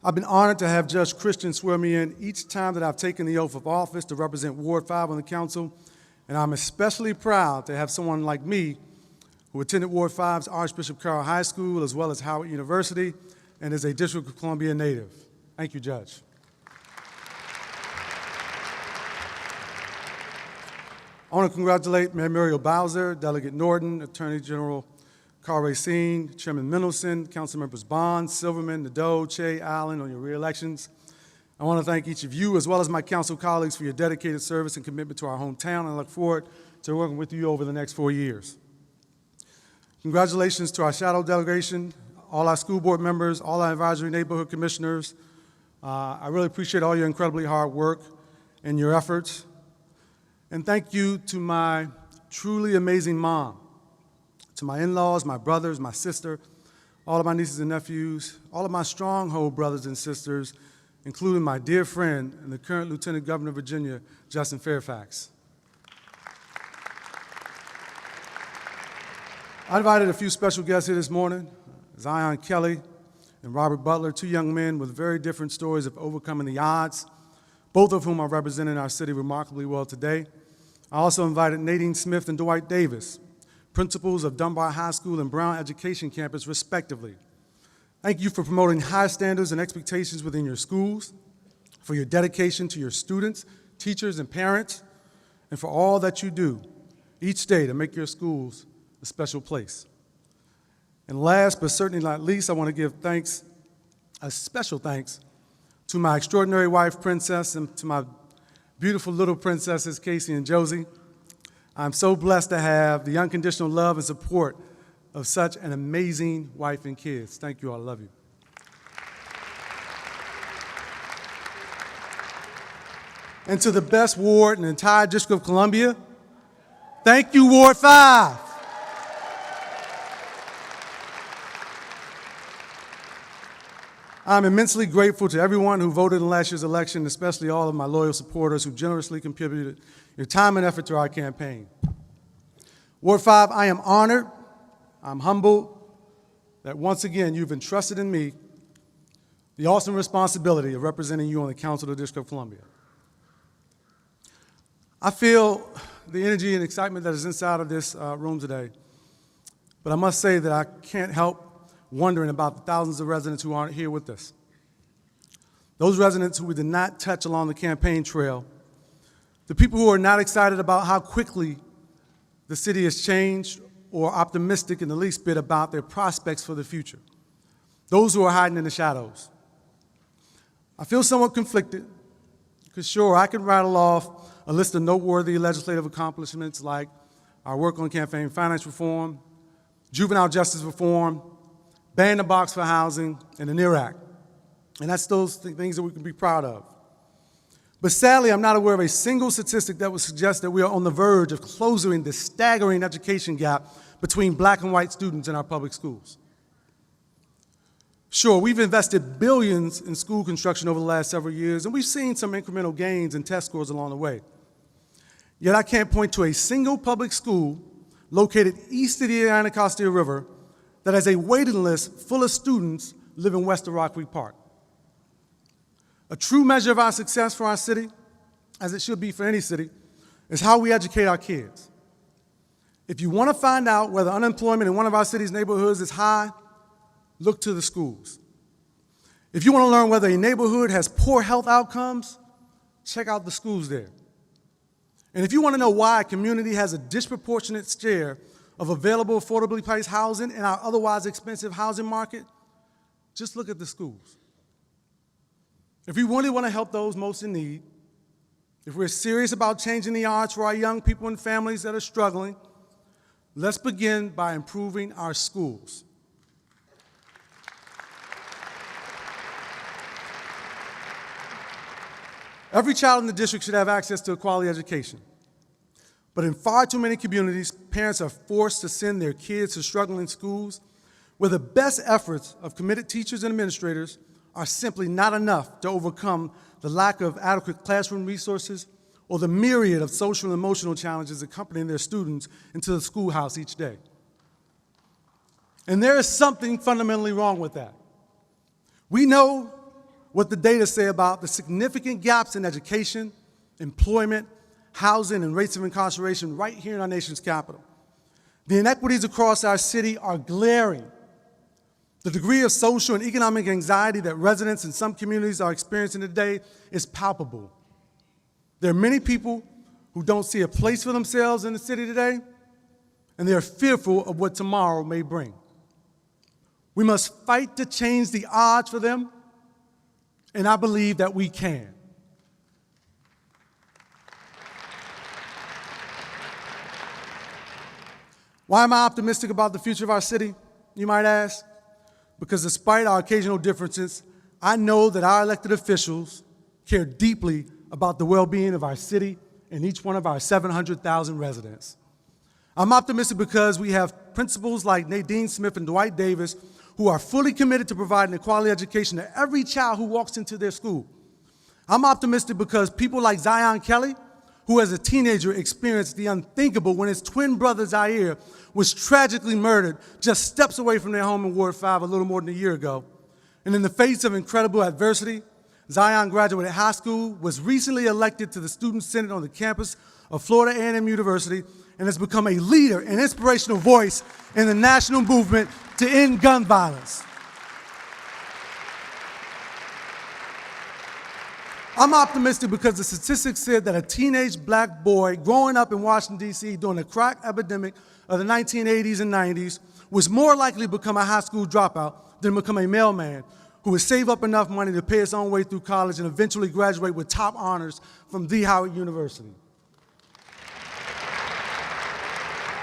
I've been honored to have Judge Christian swear me in each time that I've taken the oath of office to represent Ward 5 on the council, and I'm especially proud to have someone like me who attended Ward 5's Archbishop Carroll High School as well as Howard University and is a District of Columbia native. Thank you, Judge. I want to congratulate Mayor Muriel Bowser, Delegate Norton, Attorney General Carl Racine, Chairman Mendelson, Council Members Bond, Silverman, Nadeau, Che, Allen on your re-elections. I want to thank each of you as well as my council colleagues for your dedicated service and commitment to our hometown, and I look forward to working with you over the next 4 years. Congratulations to our shadow delegation, all our school board members, all our advisory neighborhood commissioners. I really appreciate all your incredibly hard work and your efforts. And thank you to my truly amazing mom, to my in-laws, my brothers, my sister, all of my nieces and nephews, all of my stronghold brothers and sisters, including my dear friend and the current Lieutenant Governor of Virginia, Justin Fairfax. I invited a few special guests here this morning, Zion Kelly and Robert Butler, two young men with very different stories of overcoming the odds, both of whom are representing our city remarkably well today. I also invited Nadine Smith and Dwight Davis, principals of Dunbar High School and Brown Education Campus, respectively. Thank you for promoting high standards and expectations within your schools, for your dedication to your students, teachers, and parents, and for all that you do each day to make your schools a special place. And last but certainly not least, I want to give thanks, a special thanks, to my extraordinary wife, Princess, and to my beautiful little princesses, Casey and Josie. I'm so blessed to have the unconditional love and support of such an amazing wife and kids. Thank you all. I love you. And to the best ward in the entire District of Columbia, thank you, Ward 5. I'm immensely grateful to everyone who voted in last year's election, especially all of my loyal supporters who generously contributed your time and effort to our campaign. Ward 5, I am honored, I'm humbled that once again you've entrusted in me the awesome responsibility of representing you on the Council of the District of Columbia. I feel the energy and excitement that is inside of this room today, but I must say that I can't help wondering about the thousands of residents who aren't here with us. Those residents who we did not touch along the campaign trail, the people who are not excited about how quickly the city has changed or optimistic in the least bit about their prospects for the future, those who are hiding in the shadows. I feel somewhat conflicted Because sure, I can rattle off a list of noteworthy legislative accomplishments like our work on campaign finance reform, juvenile justice reform, ban the box for housing, and the NEAR Act. And that's those things that we can be proud of. But sadly, I'm not aware of a single statistic that would suggest that we are on the verge of closing the staggering education gap between black and white students in our public schools. Sure, we've invested billions in school construction over the last several years, and we've seen some incremental gains in test scores along the way. Yet I can't point to a single public school located east of the Anacostia River that has a waiting list full of students living west of Rock Creek Park. A true measure of our success for our city, as it should be for any city, is how we educate our kids. If you want to find out whether unemployment in one of our city's neighborhoods is high, look to the schools. If you want to learn whether a neighborhood has poor health outcomes, check out the schools there. And if you want to know why a community has a disproportionate share of available affordably priced housing in our otherwise expensive housing market, just look at the schools. If we really want to help those most in need, if we're serious about changing the odds for our young people and families that are struggling, let's begin by improving our schools. Every child in the district should have access to a quality education. But in far too many communities, parents are forced to send their kids to struggling schools where the best efforts of committed teachers and administrators are simply not enough to overcome the lack of adequate classroom resources or the myriad of social and emotional challenges accompanying their students into the schoolhouse each day. And there is something fundamentally wrong with that. We know what the data say about the significant gaps in education, employment, housing, and rates of incarceration right here in our nation's capital. The inequities across our city are glaring. The degree of social and economic anxiety that residents in some communities are experiencing today is palpable. There are many people who don't see a place for themselves in the city today, and they are fearful of what tomorrow may bring. We must fight to change the odds for them, and I believe that we can. Why am I optimistic about the future of our city, you might ask? Because despite our occasional differences, I know that our elected officials care deeply about the well-being of our city and each one of our 700,000 residents. I'm optimistic because we have principals like Nadine Smith and Dwight Davis who are fully committed to providing a quality education to every child who walks into their school. I'm optimistic because people like Zion Kelly, who as a teenager experienced the unthinkable when his twin brother Zaire was tragically murdered just steps away from their home in Ward 5 a little more than a year ago. And in the face of incredible adversity, Zion graduated high school, was recently elected to the Student Senate on the campus of Florida A&M University, and has become a leader and inspirational voice in the national movement to end gun violence. I'm optimistic because the statistics said that a teenage black boy growing up in Washington, D.C. during the crack epidemic of the 1980s and 90s was more likely to become a high school dropout than become a mailman who would save up enough money to pay his own way through college and eventually graduate with top honors from the Howard University.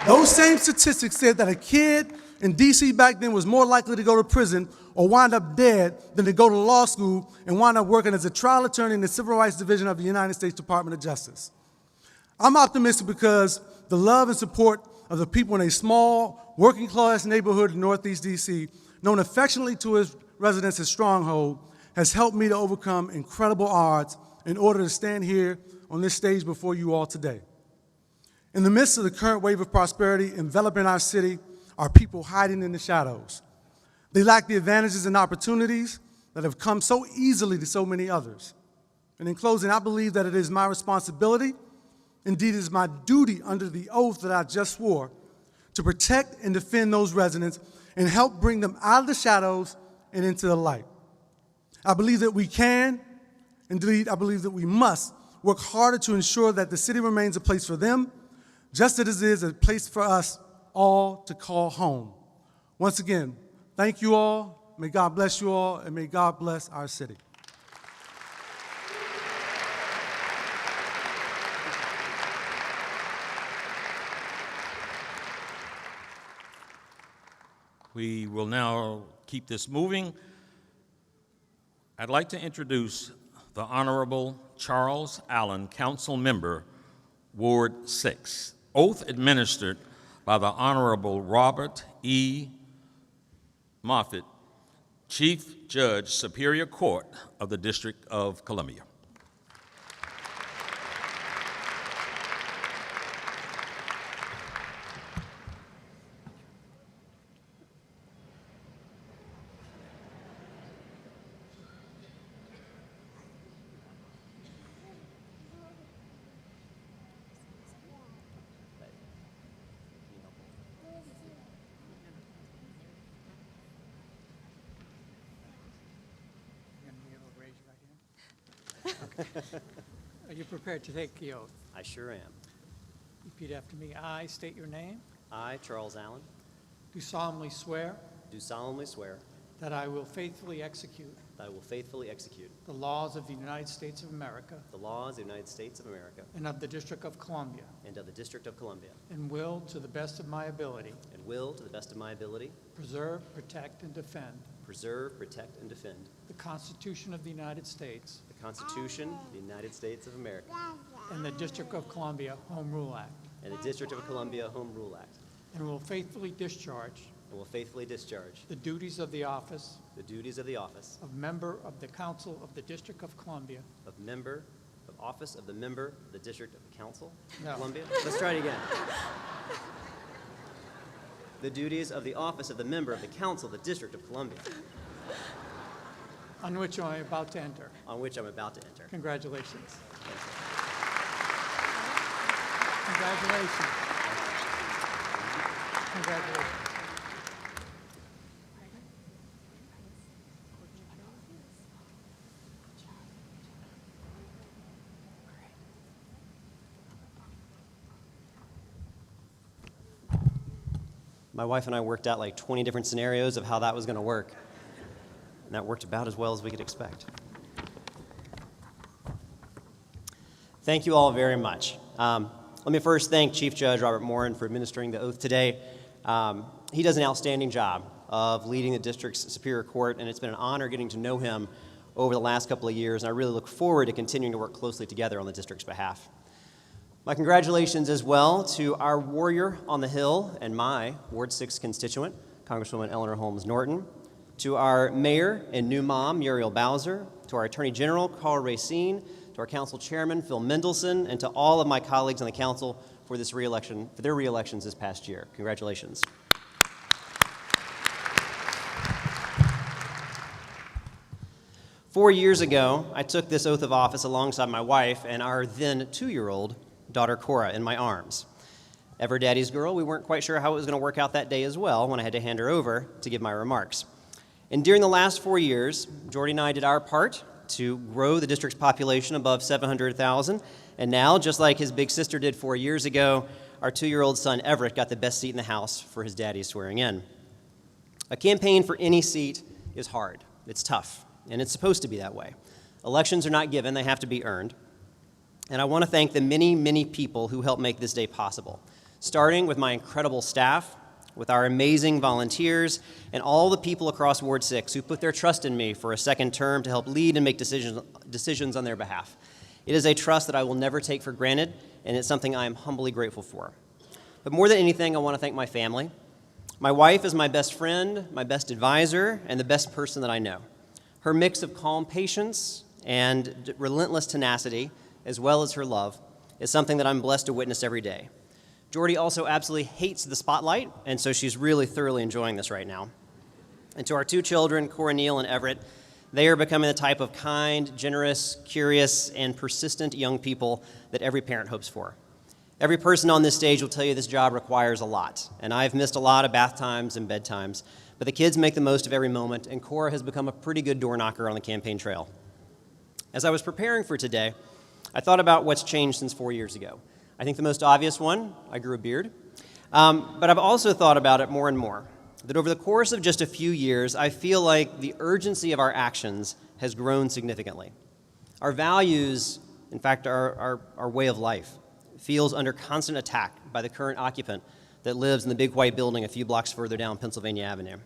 Those same statistics said that a kid in D.C. back then was more likely to go to prison or wind up dead than to go to law school and wind up working as a trial attorney in the Civil Rights Division of the United States Department of Justice. I'm optimistic because the love and support of the people in a small, working-class neighborhood in Northeast D.C., known affectionately to its residents as Stronghold, has helped me to overcome incredible odds in order to stand here on this stage before you all today. In the midst of the current wave of prosperity enveloping our city are people hiding in the shadows. They lack the advantages and opportunities that have come so easily to so many others. And in closing, I believe that it is my responsibility, indeed it is my duty under the oath that I just swore, to protect and defend those residents and help bring them out of the shadows and into the light. I believe that we can, indeed I believe that we must, work harder to ensure that the city remains a place for them, just as it is a place for us all to call home. Once again, thank you all, may God bless you all, and may God bless our city.
We will now keep this moving. I'd like to introduce the Honorable Charles Allen, Council Member, Ward 6. Oath administered by the Honorable Robert E. Moffitt, Chief Judge, Superior Court of the District of Columbia.
Are you prepared to take the oath?
I sure am.
Repeat after me. I state your name.
I, Charles Allen,
Do solemnly swear
do solemnly swear
that I will faithfully execute
that I will faithfully execute
the laws of the United States of America
the laws of the United States of America
and of the District of Columbia,
and of the District of Columbia,
and will, to the best of my ability,
and will, to the best of my ability,
preserve, protect, and defend
preserve, protect, and defend
the Constitution of the United States
the Constitution of the United States of America
and the District of Columbia Home Rule Act,
and the District of Columbia Home Rule Act,
and will faithfully discharge
and will faithfully discharge
the duties of the office
the duties of the office
of member of the Council of the District of Columbia.
of member of office of the member of the District of Council
No.
of Columbia. Let's try it again. The duties of the office of the member of the Council of the District of Columbia,
On which I am about to enter.
on which I'm about to enter.
Congratulations. Congratulations. Congratulations.
My wife and I worked out like 20 different scenarios of how that was going to work. And that worked about as well as we could expect. Thank you all very much. Let me first thank Chief Judge Robert Morin for administering the oath today. He does an outstanding job of leading the district's Superior Court, and it's been an honor getting to know him over the last couple of years, and I really look forward to continuing to work closely together on the district's behalf. My congratulations as well to our warrior on the Hill and my Ward 6 constituent, Congresswoman Eleanor Holmes Norton, to our mayor and new mom, Muriel Bowser, to our Attorney General, Carl Racine, to our council chairman, Phil Mendelson, and to all of my colleagues on the council for their re-elections this past year. Congratulations. Four years ago, I took this oath of office alongside my wife and our then 2-year-old daughter Cora in my arms. Ever daddy's girl, we weren't quite sure how it was going to work out that day as well when I had to hand her over to give my remarks. And during the last 4 years, Jordy and I did our part to grow the district's population above 700,000. And now, just like his big sister did 4 years ago, our 2-year-old son Everett got the best seat in the House for his daddy's swearing in. A campaign for any seat is hard. It's tough, and it's supposed to be that way. Elections are not given, they have to be earned. And I want to thank the many, many people who helped make this day possible, starting with my incredible staff, with our amazing volunteers, and all the people across Ward 6 who put their trust in me for a second term to help lead and make decisions on their behalf. It is a trust that I will never take for granted, and it's something I am humbly grateful for. But more than anything, I want to thank my family. My wife is my best friend, my best advisor, and the best person that I know. Her mix of calm patience and relentless tenacity, as well as her love, is something that I'm blessed to witness every day. Jordy also absolutely hates the spotlight, and so she's really thoroughly enjoying this right now. And to our 2 children, Cora Neal and Everett, they are becoming the type of kind, generous, curious, and persistent young people that every parent hopes for. Every person on this stage will tell you this job requires a lot, and I've missed a lot of bath times and bedtimes, but the kids make the most of every moment, and Cora has become a pretty good door knocker on the campaign trail. As I was preparing for today, I thought about what's changed since 4 years ago. I think the most obvious one, I grew a beard. But I've also thought about it more and more, that over the course of just a few years, I feel like the urgency of our actions has grown significantly. Our values, in fact, our way of life, feels under constant attack by the current occupant that lives in the big white building a few blocks further down Pennsylvania Avenue.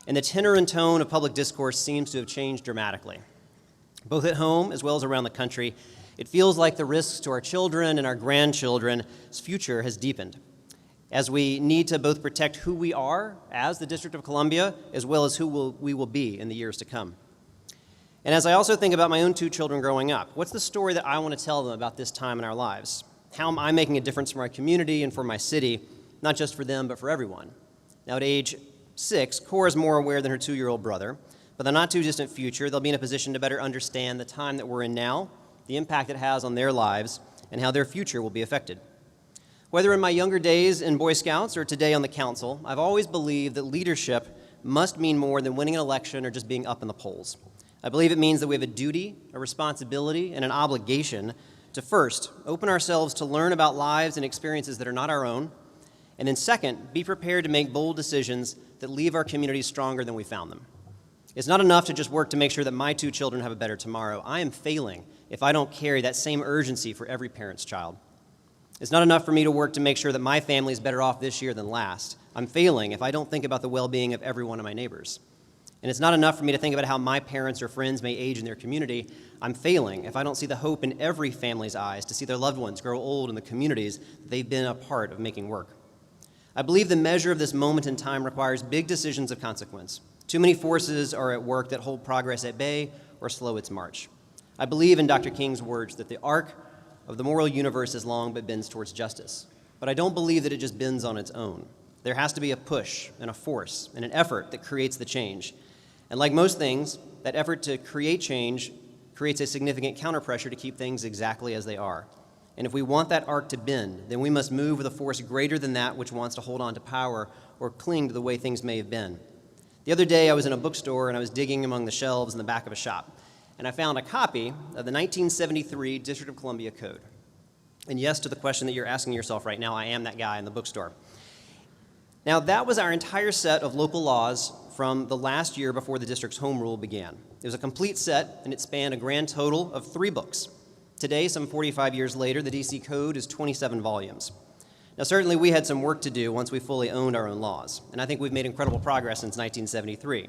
And the tenor and tone of public discourse seems to have changed dramatically. Both at home as well as around the country, it feels like the risks to our children and our grandchildren's future has deepened, as we need to both protect who we are as the District of Columbia, as well as who we will be in the years to come. And as I also think about my own 2 children growing up, what's the story that I want to tell them about this time in our lives? How am I making a difference for my community and for my city, not just for them, but for everyone? Now, at age 6, Cora is more aware than her 2-year-old brother, but in the not-too-distant future, they'll be in a position to better understand the time that we're in now, the impact it has on their lives, and how their future will be affected. Whether in my younger days in Boy Scouts or today on the council, I've always believed that leadership must mean more than winning an election or just being up in the polls. I believe it means that we have a duty, a responsibility, and an obligation to first, open ourselves to learn about lives and experiences that are not our own, and then second, be prepared to make bold decisions that leave our communities stronger than we found them. It's not enough to just work to make sure that my 2 children have a better tomorrow. I am failing if I don't carry that same urgency for every parent's child. It's not enough for me to work to make sure that my family is better off this year than last. I'm failing if I don't think about the well-being of every one of my neighbors. And it's not enough for me to think about how my parents or friends may age in their community. I'm failing if I don't see the hope in every family's eyes to see their loved ones grow old in the communities that they've been a part of making work. I believe the measure of this moment in time requires big decisions of consequence. Too many forces are at work that hold progress at bay or slow its march. I believe in Dr. King's words that the arc of the moral universe is long but bends towards justice. But I don't believe that it just bends on its own. There has to be a push and a force and an effort that creates the change. And like most things, that effort to create change creates a significant counterpressure to keep things exactly as they are. And if we want that arc to bend, then we must move with a force greater than that which wants to hold on to power or cling to the way things may have been. The other day, I was in a bookstore and I was digging among the shelves in the back of a shop, and I found a copy of the 1973 District of Columbia Code. And yes, to the question that you're asking yourself right now, I am that guy in the bookstore. Now, that was our entire set of local laws from the last year before the district's home rule began. It was a complete set, and it spanned a grand total of 3 books. Today, some 45 years later, the DC Code is 27 volumes. Now, certainly we had some work to do once we fully owned our own laws, and I think we've made incredible progress since 1973.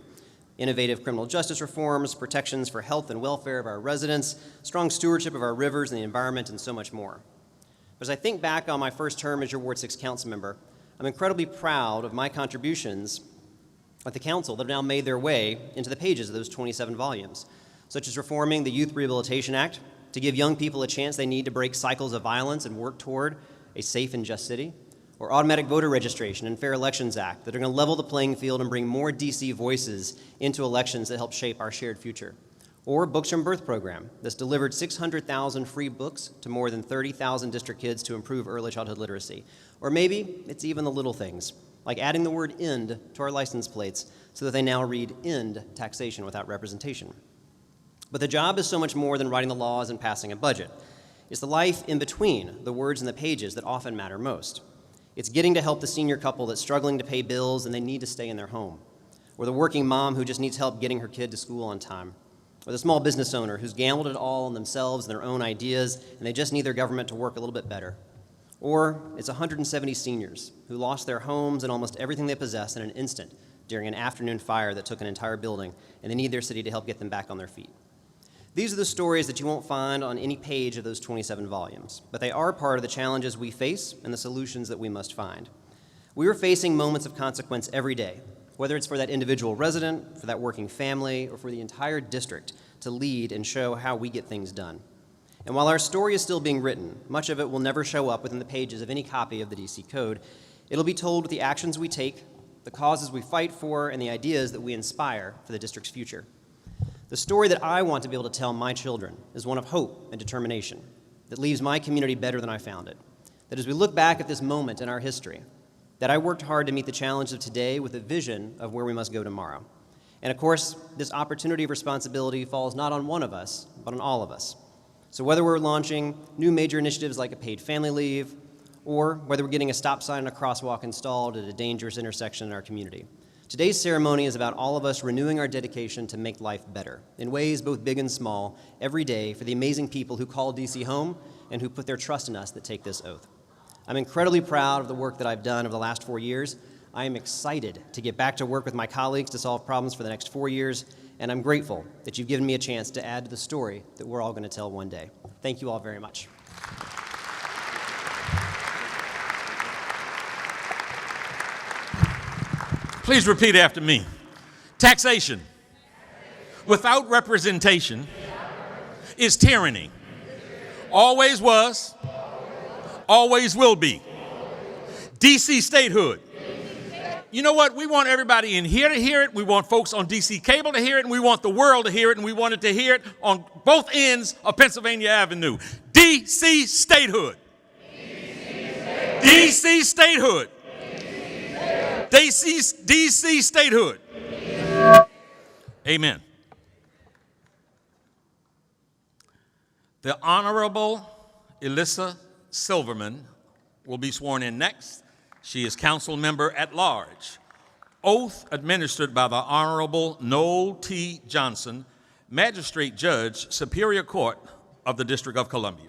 Innovative criminal justice reforms, protections for health and welfare of our residents, strong stewardship of our rivers and the environment, and so much more. But as I think back on my first term as your Ward 6 council member, I'm incredibly proud of my contributions at the council that have now made their way into the pages of those 27 volumes, such as reforming the Youth Rehabilitation Act to give young people a chance they need to break cycles of violence and work toward a safe and just city, or automatic voter registration and Fair Elections Act that are going to level the playing field and bring more DC voices into elections that help shape our shared future, or Books from Birth program that's delivered 600,000 free books to more than 30,000 district kids to improve early childhood literacy. Or maybe it's even the little things, like adding the word "end" to our license plates so that they now read "end taxation" without representation. But the job is so much more than writing the laws and passing a budget. It's the life in between the words and the pages that often matter most. It's getting to help the senior couple that's struggling to pay bills and they need to stay in their home, or the working mom who just needs help getting her kid to school on time, or the small business owner who's gambled it all on themselves and their own ideas and they just need their government to work a little bit better. Or it's 170 seniors who lost their homes and almost everything they possess in an instant during an afternoon fire that took an entire building, and they need their city to help get them back on their feet. These are the stories that you won't find on any page of those 27 volumes, but they are part of the challenges we face and the solutions that we must find. We are facing moments of consequence every day, whether it's for that individual resident, for that working family, or for the entire district to lead and show how we get things done. And while our story is still being written, much of it will never show up within the pages of any copy of the DC Code. It'll be told with the actions we take, the causes we fight for, and the ideas that we inspire for the district's future. The story that I want to be able to tell my children is one of hope and determination that leaves my community better than I found it. That as we look back at this moment in our history, that I worked hard to meet the challenge of today with a vision of where we must go tomorrow. And of course, this opportunity of responsibility falls not on one of us, but on all of us. So whether we're launching new major initiatives like a paid family leave, or whether we're getting a stop sign and a crosswalk installed at a dangerous intersection in our community, today's ceremony is about all of us renewing our dedication to make life better, in ways both big and small, every day for the amazing people who call DC home and who put their trust in us that take this oath. I'm incredibly proud of the work that I've done over the last 4 years. I am excited to get back to work with my colleagues to solve problems for the next 4 years, and I'm grateful that you've given me a chance to add to the story that we're all going to tell one day. Thank you all very much.
Please repeat after me. Taxation without representation is tyranny. Always was, always will be. DC statehood. You know what? We want everybody in here to hear it. We want folks on DC cable to hear it, and we want the world to hear it, and we want it to hear it on both ends of Pennsylvania Avenue. DC statehood. DC statehood. DC statehood. Amen. The Honorable Elissa Silverman will be sworn in next. She is council member at large. Oath administered by the Honorable Noel T. Johnson, Magistrate Judge, Superior Court of the District of Columbia.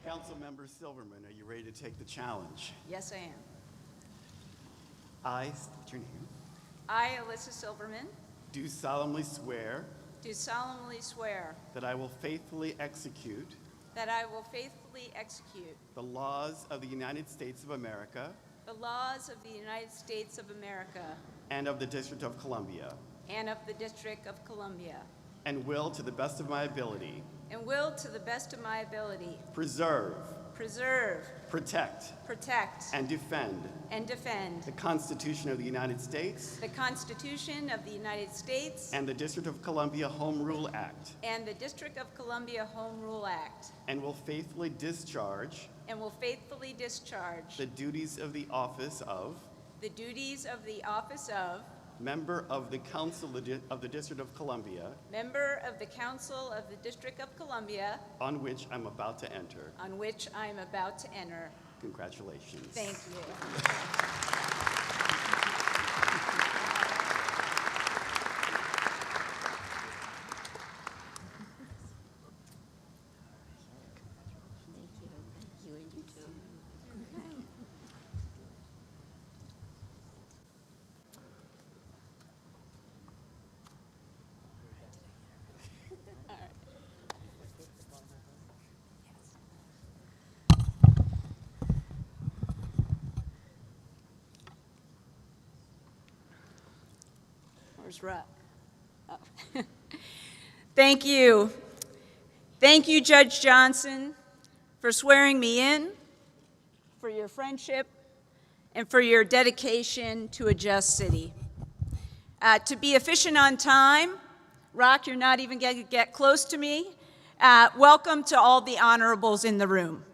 Councilmember Silverman, are you ready to take the challenge?
Yes, I am.
I state your name.
I, Elissa Silverman,
Do solemnly swear
do solemnly swear
that I will faithfully execute
that I will faithfully execute
the laws of the United States of America
the laws of the United States of America
and of the District of Columbia,
and of the District of Columbia,
and will, to the best of my ability,
and will, to the best of my ability,
preserve, protect,
protect,
and defend
defend
the Constitution of the United States
the Constitution of the United States
and the District of Columbia Home Rule Act,
and the District of Columbia Home Rule Act,
and will faithfully discharge
and will faithfully discharge
the duties of the office of Member of the Council of the District of Columbia,
Member of the Council of the District of Columbia,
on which I'm about to enter.
on which I am about to enter.
Congratulations.
Thank you. Where's Ruck? Oh. Thank you. Thank you, Judge Johnson, for swearing me in, for your friendship, and for your dedication to a just city. To be efficient on time, Rock, you're not even going to get close to me. Welcome to all the honorables in the room.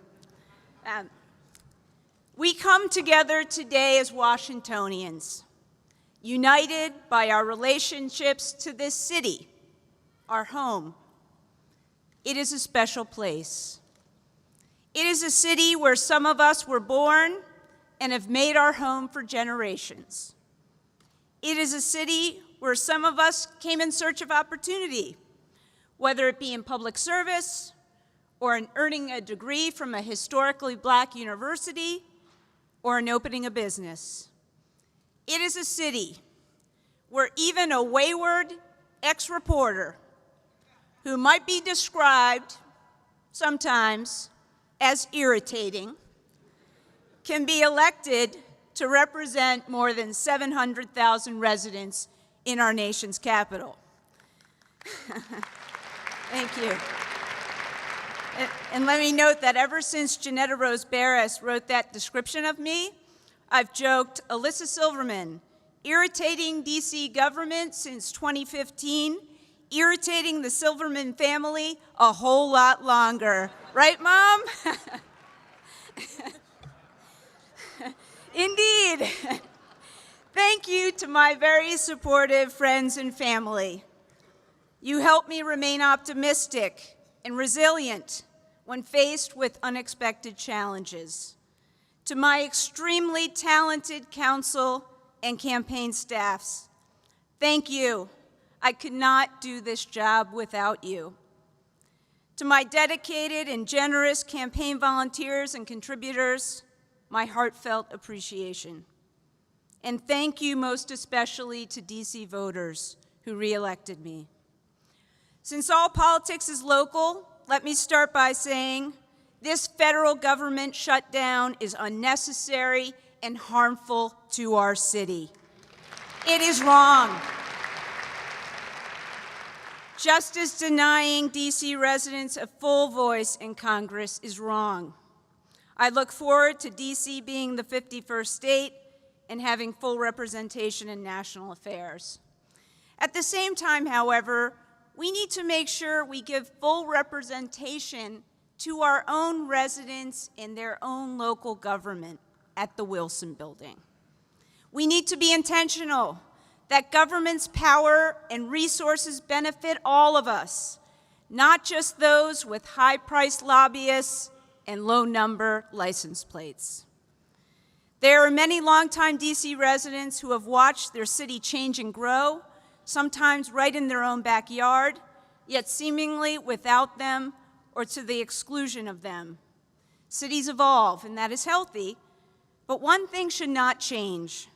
We come together today as Washingtonians, united by our relationships to this city, our home. It is a special place. It is a city where some of us were born and have made our home for generations. It is a city where some of us came in search of opportunity, whether it be in public service or in earning a degree from a historically Black university or in opening a business. It is a city where even a wayward ex-reporter who might be described sometimes as irritating can be elected to represent more than 700,000 residents in our nation's capital. Thank you. And let me note that ever since Janetta Rose Barris wrote that description of me, I've joked, Alyssa Silverman, irritating DC government since 2015, irritating the Silverman family a whole lot longer. Right, Mom? Indeed. Thank you to my very supportive friends and family. You help me remain optimistic and resilient when faced with unexpected challenges. To my extremely talented council and campaign staffs, thank you. I could not do this job without you. To my dedicated and generous campaign volunteers and contributors, my heartfelt appreciation. And thank you most especially to DC voters who re-elected me. Since all politics is local, let me start by saying this federal government shutdown is unnecessary and harmful to our city. It is wrong. Just as denying DC residents a full voice in Congress is wrong. I look forward to DC being the 51st state and having full representation in national affairs. At the same time, however, we need to make sure we give full representation to our own residents in their own local government at the Wilson Building. We need to be intentional that government's power and resources benefit all of us, not just those with high-priced lobbyists and low-number license plates. There are many longtime DC residents who have watched their city change and grow, sometimes right in their own backyard, yet seemingly without them or to the exclusion of them. Cities evolve, and that is healthy, but one thing should not change,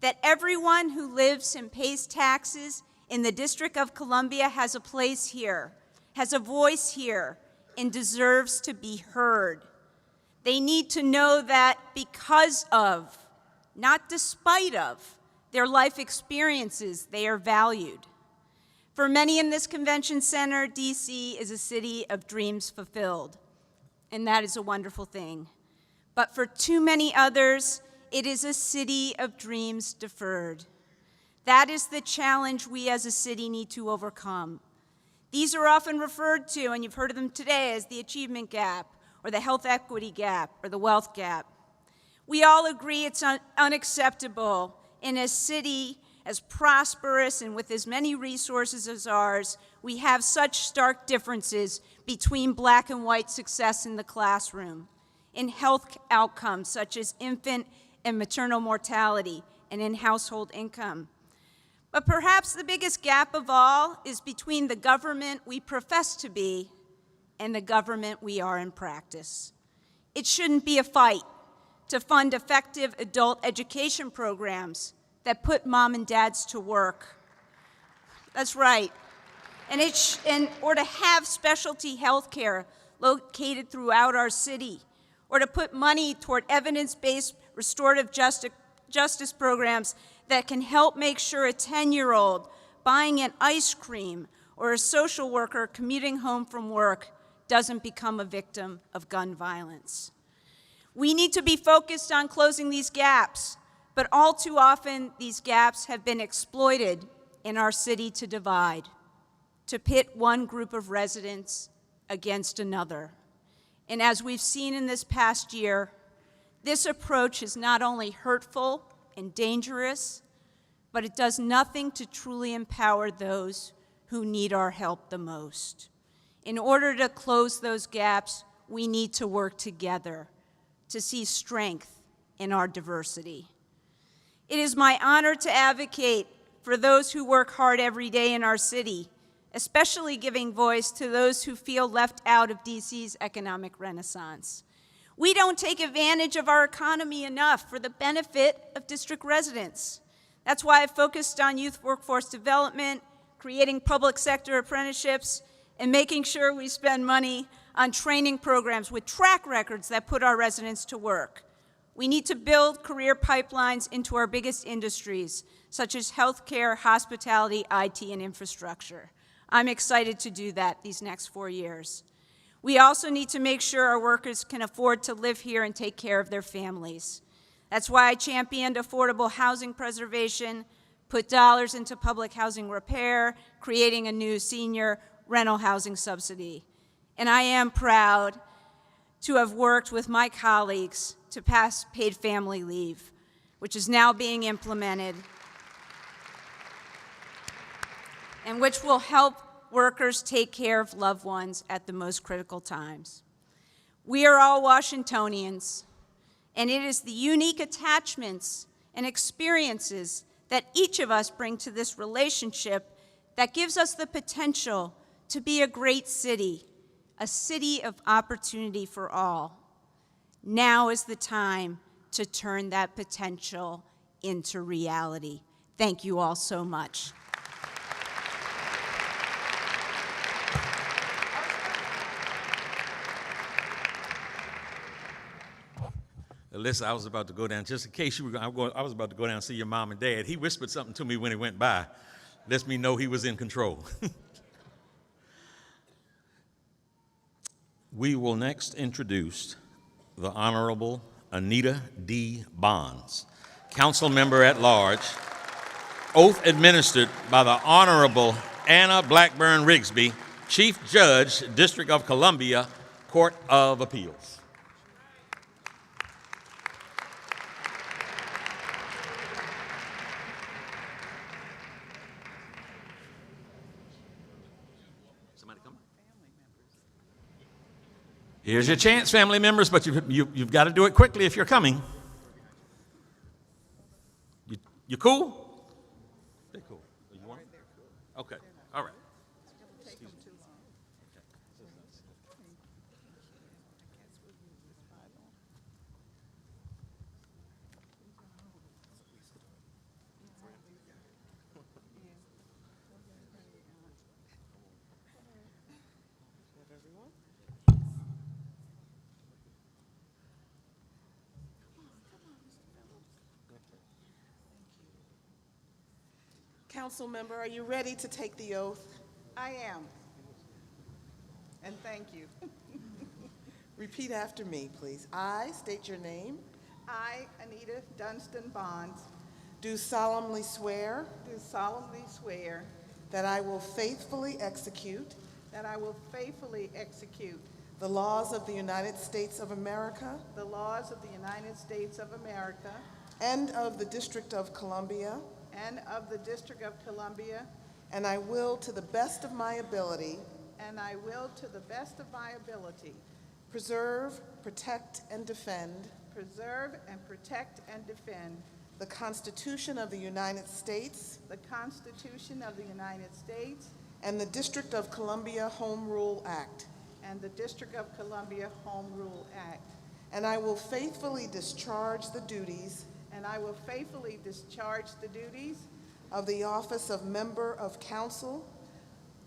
that everyone who lives and pays taxes in the District of Columbia has a place here, has a voice here, and deserves to be heard. They need to know that because of, not despite of, their life experiences, they are valued. For many in this convention center, DC is a city of dreams fulfilled, and that is a wonderful thing. But for too many others, it is a city of dreams deferred. That is the challenge we as a city need to overcome. These are often referred to, and you've heard of them today, as the achievement gap, or the health equity gap, or the wealth gap. We all agree it's unacceptable in a city as prosperous and with as many resources as ours, we have such stark differences between black and white success in the classroom, in health outcomes such as infant and maternal mortality, and in household income. But perhaps the biggest gap of all is between the government we profess to be and the government we are in practice. It shouldn't be a fight to fund effective adult education programs that put mom and dads to work. That's right. Or to have specialty health care located throughout our city, or to put money toward evidence-based restorative justice programs that can help make sure a 10-year-old buying an ice cream or a social worker commuting home from work doesn't become a victim of gun violence. We need to be focused on closing these gaps, but all too often these gaps have been exploited in our city to divide, to pit one group of residents against another. And as we've seen in this past year, this approach is not only hurtful and dangerous, but it does nothing to truly empower those who need our help the most. In order to close those gaps, we need to work together to see strength in our diversity. It is my honor to advocate for those who work hard every day in our city, especially giving voice to those who feel left out of DC's economic renaissance. We don't take advantage of our economy enough for the benefit of district residents. That's why I focused on youth workforce development, creating public sector apprenticeships, and making sure we spend money on training programs with track records that put our residents to work. We need to build career pipelines into our biggest industries, such as healthcare, hospitality, IT, and infrastructure. I'm excited to do that these next 4 years. We also need to make sure our workers can afford to live here and take care of their families. That's why I championed affordable housing preservation, put dollars into public housing repair, creating a new senior rental housing subsidy. And I am proud to have worked with my colleagues to pass paid family leave, which is now being implemented and which will help workers take care of loved ones at the most critical times. We are all Washingtonians, and it is the unique attachments and experiences that each of us bring to this relationship that gives us the potential to be a great city, a city of opportunity for all. Now is the time to turn that potential into reality. Thank you all so much.
Alyssa, I was about to go down, just in case you were going, I was about to go down and see your mom and dad. He whispered something to me when he went by. Lets me know he was in control. We will next introduce the Honorable Anita D. Bonds, Council Member at Large, oath administered by the Honorable Anna Blackburn Rigsby, Chief Judge, District of Columbia, Court of Appeals. Here's your chance, family members, but you've got to do it quickly if you're coming. You cool? They're cool. You want it? Okay. All right.
Council member, are you ready to take the oath?
I am. And thank you.
Repeat after me, please. I state your name.
I, Anita Dunstan Bonds,
Do solemnly swear
do solemnly swear
that I will faithfully execute
that I will faithfully execute
the laws of the United States of America
the laws of the United States of America
and of the District of Columbia,
and of the District of Columbia,
and I will, to the best of my ability,
and I will, to the best of my ability,
preserve, protect, and defend
preserve and protect and defend
the Constitution of the United States
the Constitution of the United States
and the District of Columbia Home Rule Act.
and the District of Columbia Home Rule Act.
And I will faithfully discharge the duties
And I will faithfully discharge the duties
of the office of Member of Council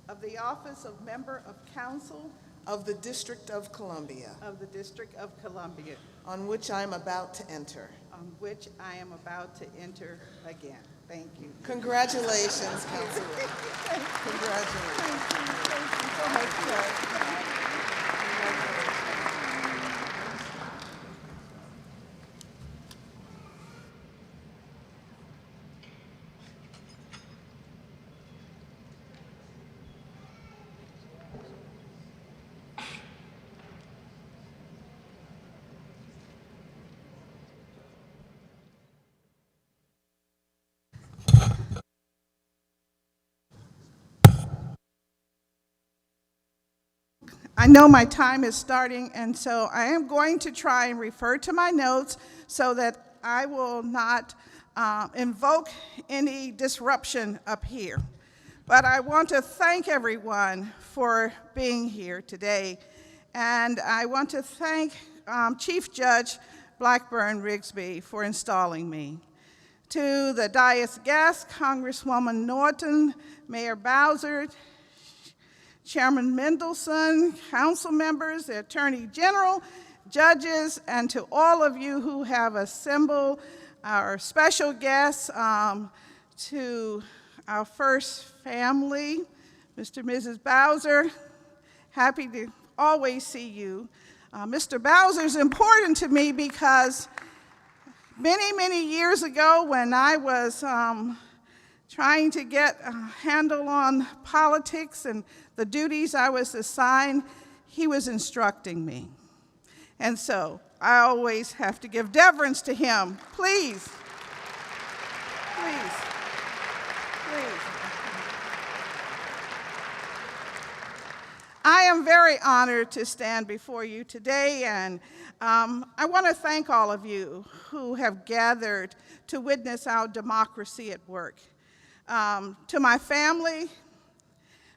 of the office of Member of Council
of the District of Columbia,
of the District of Columbia,
on which I am about to enter.
on which I am about to enter again. Thank you.
Congratulations, Councilor. Congratulations.
I know my time is starting, and so I am going to try and refer to my notes so that I will not invoke any disruption up here. But I want to thank everyone for being here today, and I want to thank Chief Judge Blackburn Rigsby for installing me. To the dais guests, Congresswoman Norton, Mayor Bowser, Chairman Mendelson, council members, the Attorney General,
judges, and to all of you who have assembled, our special guests, to our first family, Mr. and Mrs. Bowser, happy to always see you. Mr. Bowser is important to me because many, many years ago when I was trying to get a handle on politics and the duties I was assigned, he was instructing me. And so I always have to give deference to him. Please, please, please. I am very honored to stand before you today, and I want to thank all of you who have gathered to witness our democracy at work. To my family,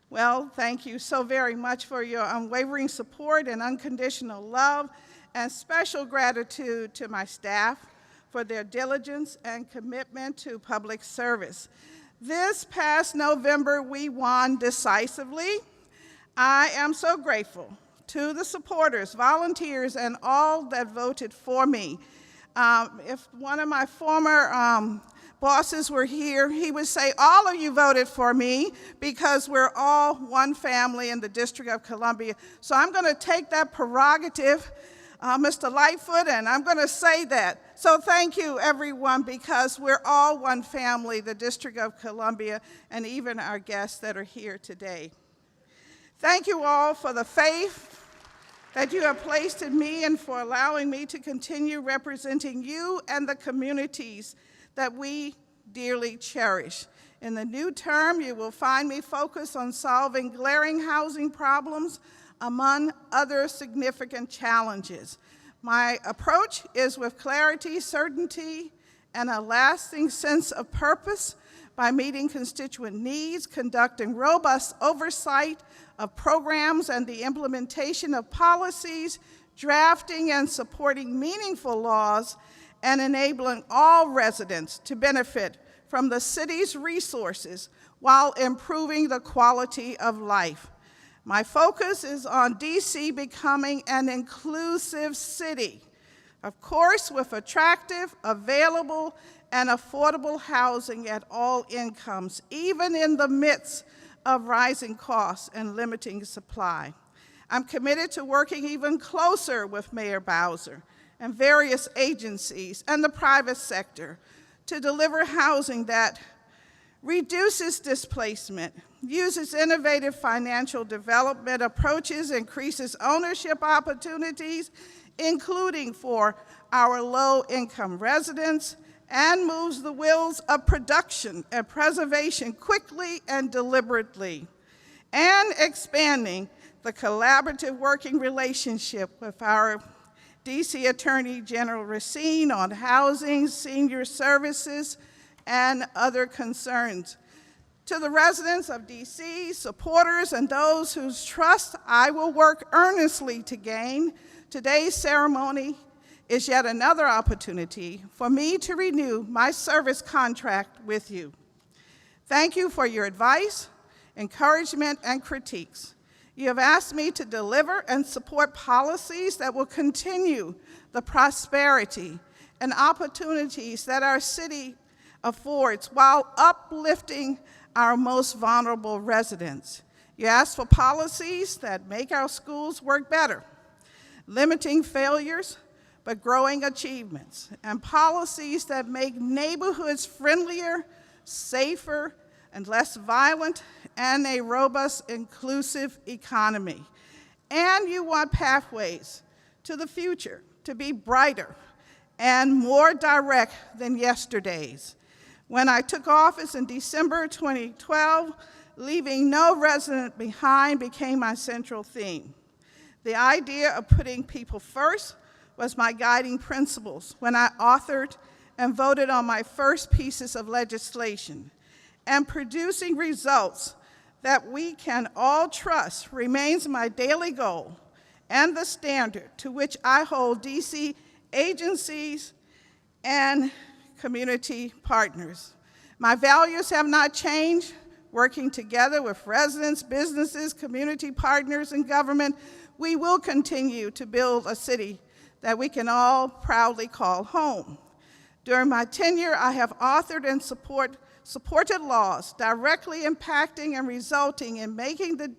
well, thank you so very much for your unwavering support and unconditional love, and special gratitude to my staff for their diligence and commitment to public service. This past November, we won decisively. I am so grateful to the supporters, volunteers, and all that voted for me. If one of my former bosses were here, he would say, all of you voted for me because we're all one family in the District of Columbia. So I'm going to take that prerogative, Mr. Lightfoot, and I'm going to say that. So thank you, everyone, because we're all one family, the District of Columbia, and even our guests that are here today. Thank you all for the faith that you have placed in me and for allowing me to continue representing you and the communities that we dearly cherish. In the new term, you will find me focused on solving glaring housing problems among other significant challenges. My approach is with clarity, certainty, and a lasting sense of purpose by meeting constituent needs, conducting robust oversight of programs and the implementation of policies, drafting and supporting meaningful laws, and enabling all residents to benefit from the city's resources while improving the quality of life. My focus is on DC becoming an inclusive city, of course, with attractive, available, and affordable housing at all incomes, even in the midst of rising costs and limiting supply. I'm committed to working even closer with Mayor Bowser and various agencies and the private sector to deliver housing that reduces displacement, uses innovative financial development approaches, increases ownership opportunities, including for our low-income residents, and moves the wheels of production and preservation quickly and deliberately, and expanding the collaborative working relationship with our DC Attorney General Racine on housing, senior services, and other concerns. To the residents of DC, supporters, and those whose trust I will work earnestly to gain, today's ceremony is yet another opportunity for me to renew my service contract with you. Thank you for your advice, encouragement, and critiques. You have asked me to deliver and support policies that will continue the prosperity and opportunities that our city affords while uplifting our most vulnerable residents. You asked for policies that make our schools work better, limiting failures, but growing achievements, and policies that make neighborhoods friendlier, safer, and less violent, and a robust, inclusive economy. And you want pathways to the future to be brighter and more direct than yesterday's. When I took office in December 2012, leaving no resident behind became my central theme. The idea of putting people first was my guiding principles when I authored and voted on my first pieces of legislation, and producing results that we can all trust remains my daily goal and the standard to which I hold DC agencies and community partners. My values have not changed. Working together with residents, businesses, community partners, and government, we will continue to build a city that we can all proudly call home. During my tenure, I have authored and supported laws directly impacting and resulting in making the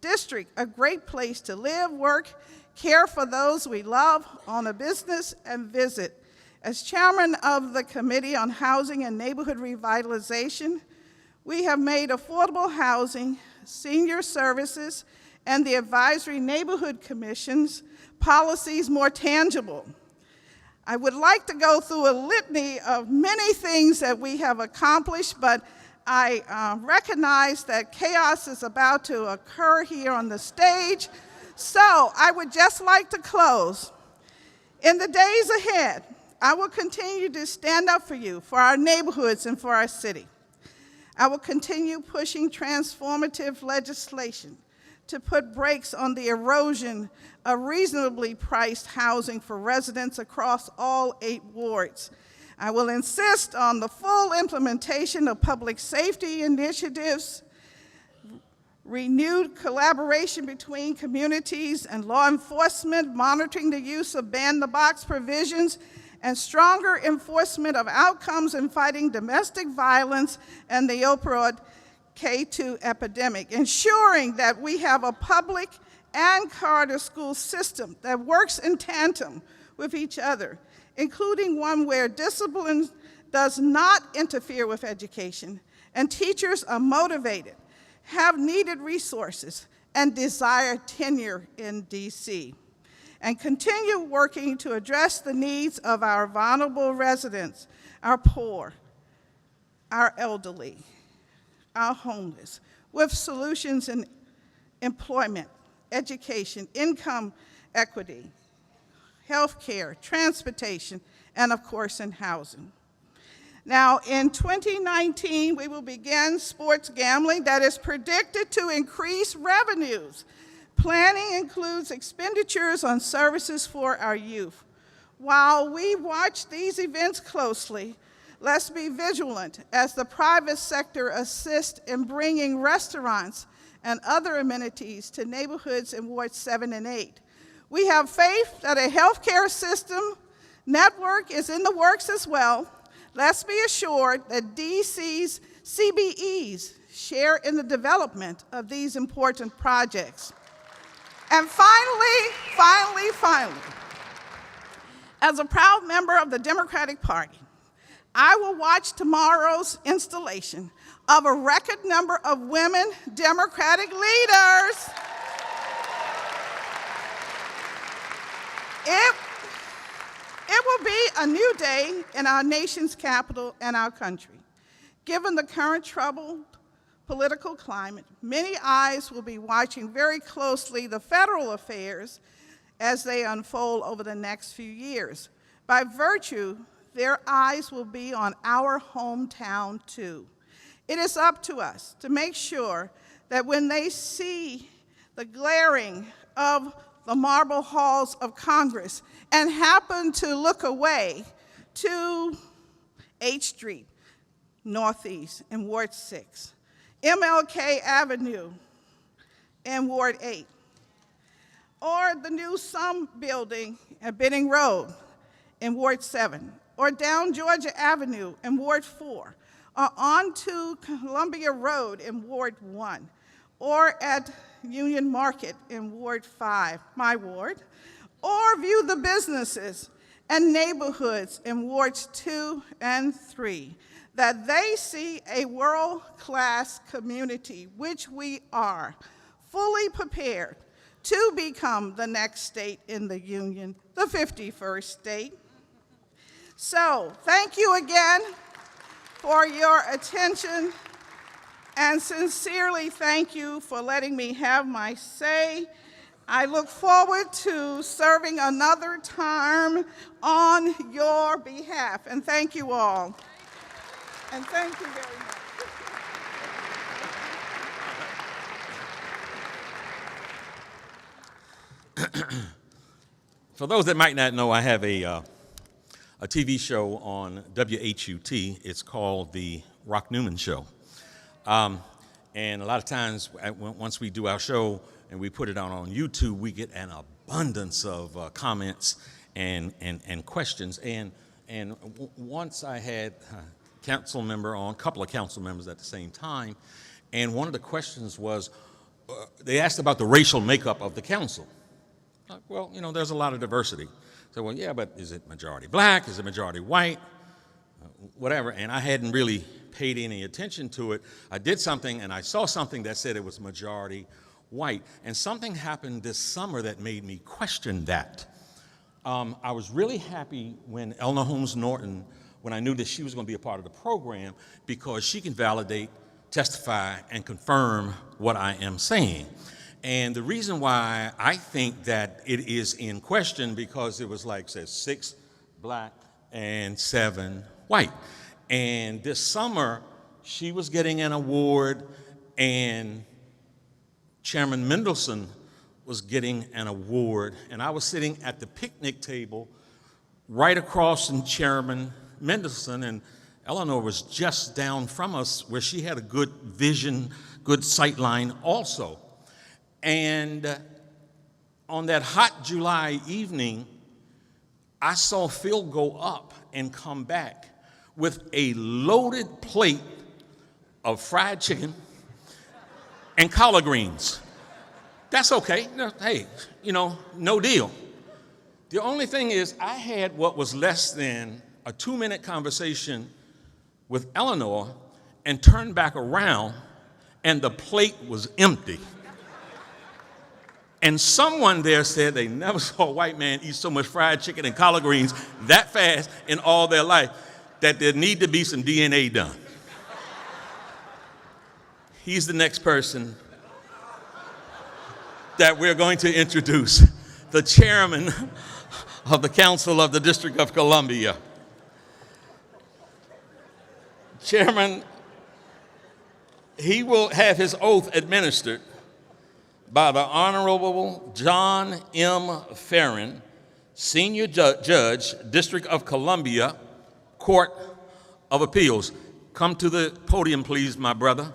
district a great place to live, work, care for those we love, own a business, and visit. As chairman of the Committee on Housing and Neighborhood Revitalization, we have made affordable housing, senior services, and the advisory neighborhood commissions policies more tangible. I would like to go through a litany of many things that we have accomplished, but I recognize that chaos is about to occur here on the stage, so I would just like to close. In the days ahead, I will continue to stand up for you, for our neighborhoods, and for our city. I will continue pushing transformative legislation to put brakes on the erosion of reasonably priced housing for residents across all 8 wards. I will insist on the full implementation of public safety initiatives, renewed collaboration between communities and law enforcement, monitoring the use of ban-the-box provisions, and stronger enforcement of outcomes in fighting domestic violence and the opioid K2 epidemic, ensuring that we have a public and charter school system that works in tandem with each other, including one where discipline does not interfere with education, and teachers are motivated, have needed resources, and desire tenure in DC, and continue working to address the needs of our vulnerable residents, our poor, our elderly, our homeless, with solutions in employment, education, income equity, health care, transportation, and of course in housing. Now, in 2019, we will begin sports gambling that is predicted to increase revenues. Planning includes expenditures on services for our youth. While we watch these events closely, let's be vigilant as the private sector assists in bringing restaurants and other amenities to neighborhoods in Wards 7 and 8. We have faith that a healthcare system network is in the works as well. Let's be assured that DC's CBEs share in the development of these important projects. And finally, as a proud member of the Democratic Party, I will watch tomorrow's installation of a record number of women Democratic leaders. It will be a new day in our nation's capital and our country. Given the current troubled political climate, many eyes will be watching very closely the federal affairs as they unfold over the next few years. By virtue, their eyes will be on our hometown too. It is up to us to make sure that when they see the glaring of the marble halls of Congress and happen to look away to H Street Northeast in Ward 6, MLK Avenue in Ward 8, or the new Sum building at Benning Road in Ward 7, or down Georgia Avenue in Ward 4, or onto Columbia Road in Ward 1, or at Union Market in Ward 5, my ward, or view the businesses and neighborhoods in Wards 2 and 3, that they see a world-class community, which we are, fully prepared to become the next state in the Union, the 51st state. So, thank you again for your attention, and sincerely thank you for letting me have my say. I look forward to serving another term on your behalf, and thank you all. And thank you very
much. For those that might not know, I have a TV show on WHUT. It's called The Rock Newman Show. And a lot of times, once we do our show and we put it out on YouTube, we get an abundance of comments and questions. Once I had a council member on, a couple of council members at the same time, and one of the questions was, they asked about the racial makeup of the council. Well, you know, there's a lot of diversity. So, well, yeah, but is it majority black? Is it majority white? Whatever. And I hadn't really paid any attention to it. I did something, and I saw something that said it was majority white. And something happened this summer that made me question that. I was really happy when Eleanor Holmes Norton, when I knew that she was going to be a part of the program, because she can validate, testify, and confirm what I am saying. And the reason why I think that it is in question, because it was like, says 6 black and 7 white. And this summer, she was getting an award, and Chairman Mendelson was getting an award, and I was sitting at the picnic table right across from Chairman Mendelson, and Eleanor was just down from us where she had a good vision, good sight line also. And on that hot July evening, I saw Phil go up and come back with a loaded plate of fried chicken and collard greens. That's okay. No, hey, you know, no deal. The only thing is, I had what was less than a 2-minute conversation with Eleanor and turned back around, and the plate was empty. And someone there said they never saw a white man eat so much fried chicken and collard greens that fast in all their life, that there need to be some DNA done. He's the next person that we're going to introduce, the chairman of the Council of the District of Columbia. Chairman, he will have his oath administered by the Honorable John M. Farron, Senior Judge, District of Columbia, Court of Appeals. Come to the podium, please, my brother.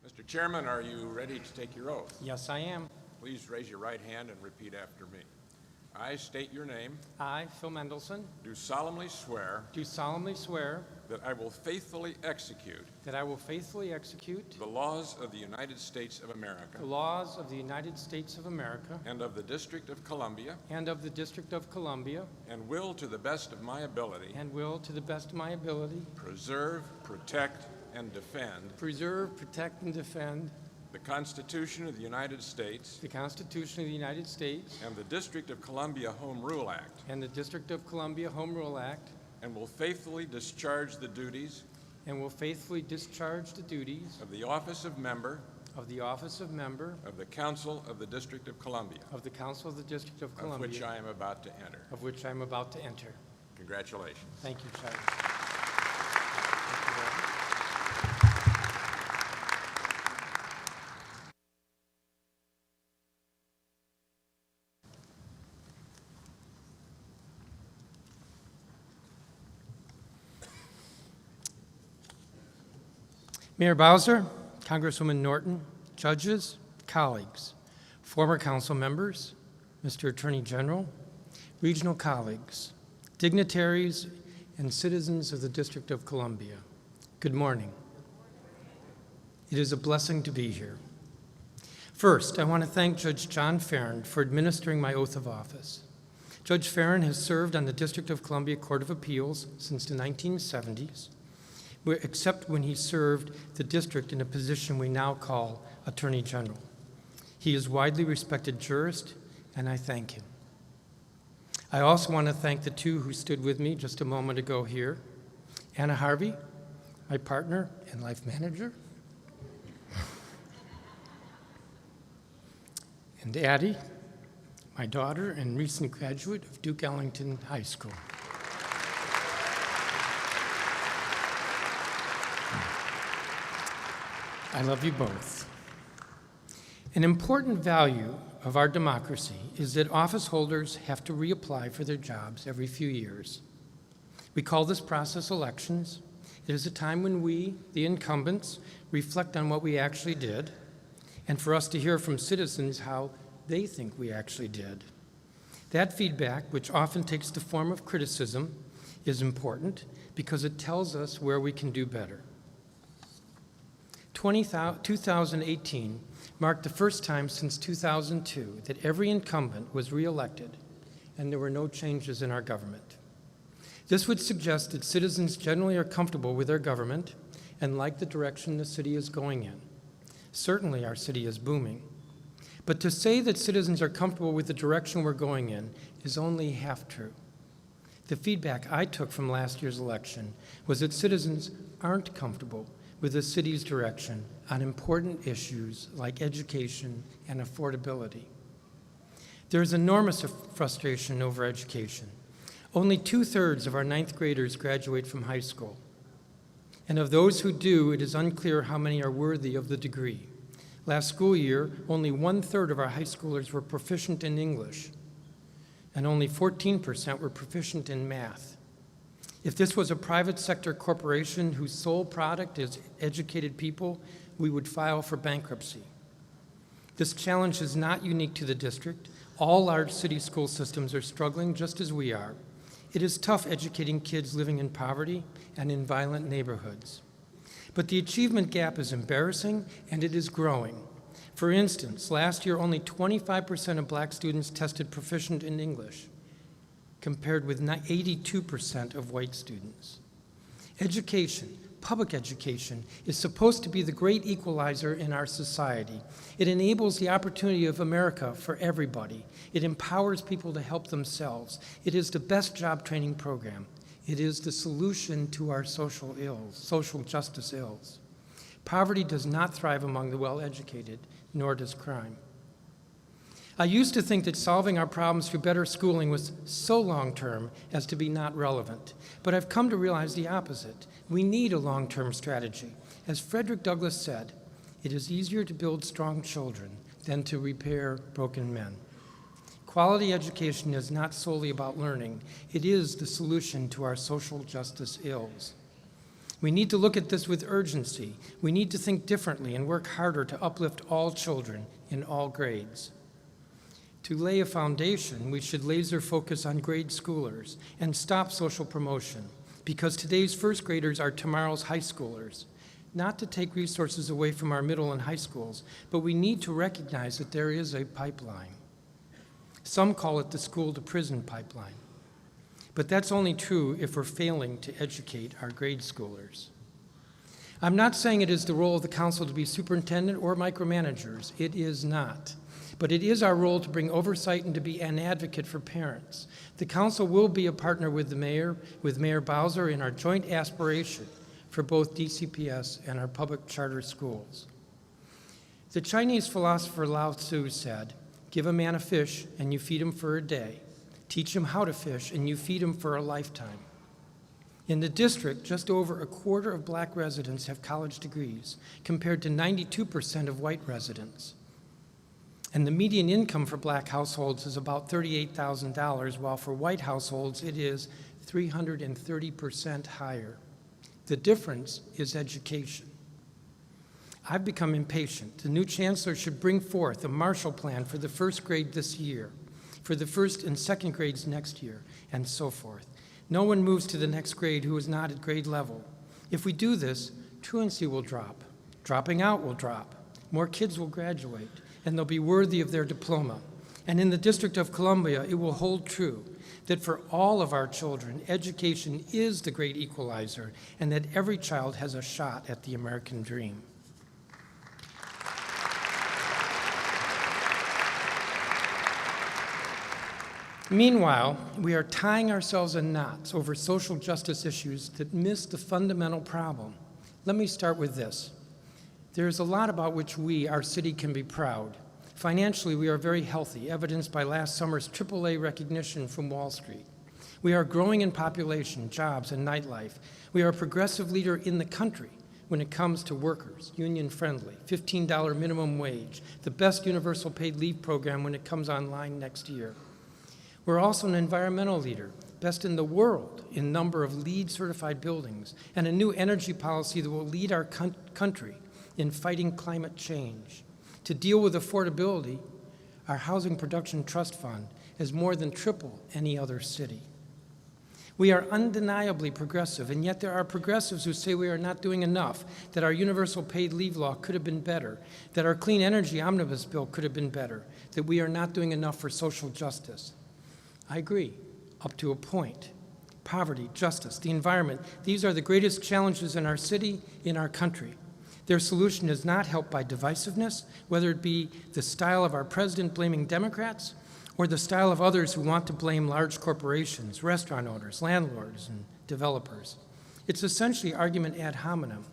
Mr. Chairman, are you ready to take your oath?
Yes, I am.
Please raise your right hand and repeat after me. I state your name.
I, Phil Mendelson,
Do solemnly swear
do solemnly swear
that I will faithfully execute
that I will faithfully execute
the laws of the United States of America
the laws of the United States of America
and of the District of Columbia,
and of the District of Columbia,
and will, to the best of my ability,
and will, to the best of my ability,
preserve, protect, and defend
preserve, protect, and defend
the Constitution of the United States
the Constitution of the United States
and the District of Columbia Home Rule Act,
and the District of Columbia Home Rule Act,
and will faithfully discharge the duties
and will faithfully discharge the duties
of the office of member
of the office of member
of the Council of the District of Columbia,
of the Council of the District of Columbia,
of which I am about to enter.
of which I am about to enter.
Congratulations.
Thank you, Judge. Mayor Bowser, Congresswoman Norton, judges, colleagues, former council members, Mr. Attorney General, regional colleagues, dignitaries, and citizens of the District of Columbia, good morning. It is a blessing to be here. First, I want to thank Judge John Farron for administering my oath of office. Judge Farron has served on the District of Columbia Court of Appeals since the 1970s, except when he served the district in a position we now call Attorney General. He is a widely respected jurist, and I thank him. I also want to thank the two who stood with me just a moment ago here, Anna Harvey, my partner and life manager, and Addie, my daughter and recent graduate of Duke Ellington High School. I love you both. An important value of our democracy is that office holders have to reapply for their jobs every few years. We call this process elections. It is a time when we, the incumbents, reflect on what we actually did, and for us to hear from citizens how they think we actually did. That feedback, which often takes the form of criticism, is important because it tells us where we can do better. 2018 marked the first time since 2002 that every incumbent was reelected and there were no changes in our government. This would suggest that citizens generally are comfortable with their government and like the direction the city is going in. Certainly our city is booming. But to say that citizens are comfortable with the direction we're going in is only half true. The feedback I took from last year's election was that citizens aren't comfortable with the city's direction on important issues like education and affordability. There is enormous frustration over education. Only 2/3 of our 9th graders graduate from high school. And of those who do, it is unclear how many are worthy of the degree. Last school year, only 1/3 of our high schoolers were proficient in English, and only 14% were proficient in math. If this was a private sector corporation whose sole product is educated people, we would file for bankruptcy. This challenge is not unique to the district. All large city school systems are struggling just as we are. It is tough educating kids living in poverty and in violent neighborhoods. But the achievement gap is embarrassing, and it is growing. For instance, last year only 25% of black students tested proficient in English, compared with 82% of white students. Education, public education, is supposed to be the great equalizer in our society. It enables the opportunity of America for everybody. It empowers people to help themselves. It is the best job training program. It is the solution to our social ills, social justice ills. Poverty does not thrive among the well-educated, nor does crime. I used to think that solving our problems through better schooling was so long-term as to be not relevant, but I've come to realize the opposite. We need a long-term strategy. As Frederick Douglass said, it is easier to build strong children than to repair broken men. Quality education is not solely about learning. It is the solution to our social justice ills. We need to look at this with urgency. We need to think differently and work harder to uplift all children in all grades. To lay a foundation, we should laser focus on grade schoolers and stop social promotion, because today's first graders are tomorrow's high schoolers. Not to take resources away from our middle and high schools, but we need to recognize that there is a pipeline. Some call it the school-to-prison pipeline. But that's only true if we're failing to educate our grade schoolers. I'm not saying it is the role of the council to be superintendent or micromanagers. It is not. But it is our role to bring oversight and to be an advocate for parents. The council will be a partner with the mayor, with Mayor Bowser, in our joint aspiration for both DCPS and our public charter schools. The Chinese philosopher Lao Tzu said, "Give a man a fish and you feed him for a day. Teach him how to fish and you feed him for a lifetime." In the district, just over a quarter of black residents have college degrees, compared to 92% of white residents. And the median income for black households is about $38,000, while for white households it is 330% higher. The difference is education. I've become impatient. The new chancellor should bring forth a Marshall Plan for the first grade this year, for the first and second grades next year, and so forth. No one moves to the next grade who is not at grade level. If we do this, truancy will drop. Dropping out will drop. More kids will graduate, and they'll be worthy of their diploma. And in the District of Columbia, it will hold true that for all of our children, education is the great equalizer, and that every child has a shot at the American dream. Meanwhile, we are tying ourselves in knots over social justice issues that miss the fundamental problem. Let me start with this. There is a lot about which we, our city, can be proud. Financially, we are very healthy, evidenced by last summer's AAA recognition from Wall Street. We are growing in population, jobs, and nightlife. We are a progressive leader in the country when it comes to workers, union-friendly, $15 minimum wage, the best universal paid leave program when it comes online next year. We're also an environmental leader, best in the world in number of LEED certified buildings, and a new energy policy that will lead our country in fighting climate change. To deal with affordability, our Housing Production Trust Fund has more than triple any other city. We are undeniably progressive, and yet there are progressives who say we are not doing enough, that our universal paid leave law could have been better, that our clean energy omnibus bill could have been better, that we are not doing enough for social justice. I agree, up to a point. Poverty, justice, the environment, these are the greatest challenges in our city, in our country. Their solution is not helped by divisiveness, whether it be the style of our president blaming Democrats or the style of others who want to blame large corporations, restaurant owners, landlords, and developers. It's essentially argument ad hominem.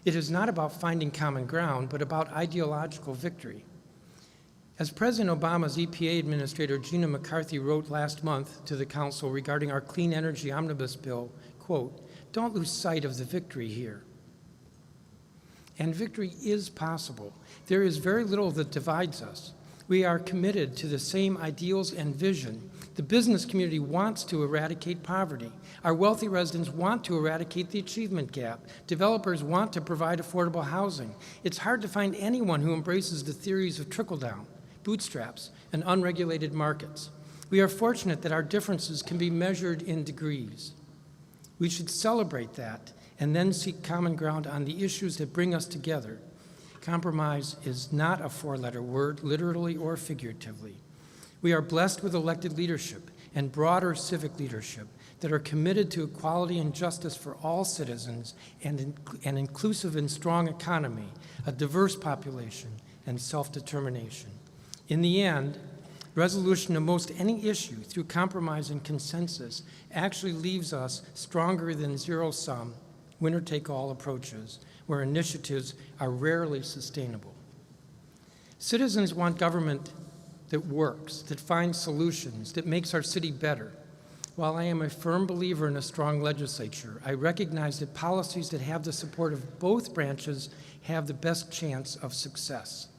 It is not about finding common ground, but about ideological victory. As President Obama's EPA Administrator Gina McCarthy wrote last month to the Council regarding our Clean Energy Omnibus Bill, quote, "Don't lose sight of the victory here." And victory is possible. There is very little that divides us. We are committed to the same ideals and vision. The business community wants to eradicate poverty. Our wealthy residents want to eradicate the achievement gap. Developers want to provide affordable housing. It's hard to find anyone who embraces the theories of trickle-down, bootstraps, and unregulated markets. We are fortunate that our differences can be measured in degrees. We should celebrate that and then seek common ground on the issues that bring us together. Compromise is not a four-letter word, literally or figuratively. We are blessed with elected leadership and broader civic leadership that are committed to equality and justice for all citizens and an inclusive and strong economy, a diverse population, and self-determination. In the end, resolution of most any issue through compromise and consensus actually leaves us stronger than zero-sum, winner-take-all approaches, where initiatives are rarely sustainable. Citizens want government that works, that finds solutions, that makes our city better. While I am a firm believer in a strong legislature, I recognize that policies that have the support of both branches have the best chance of success.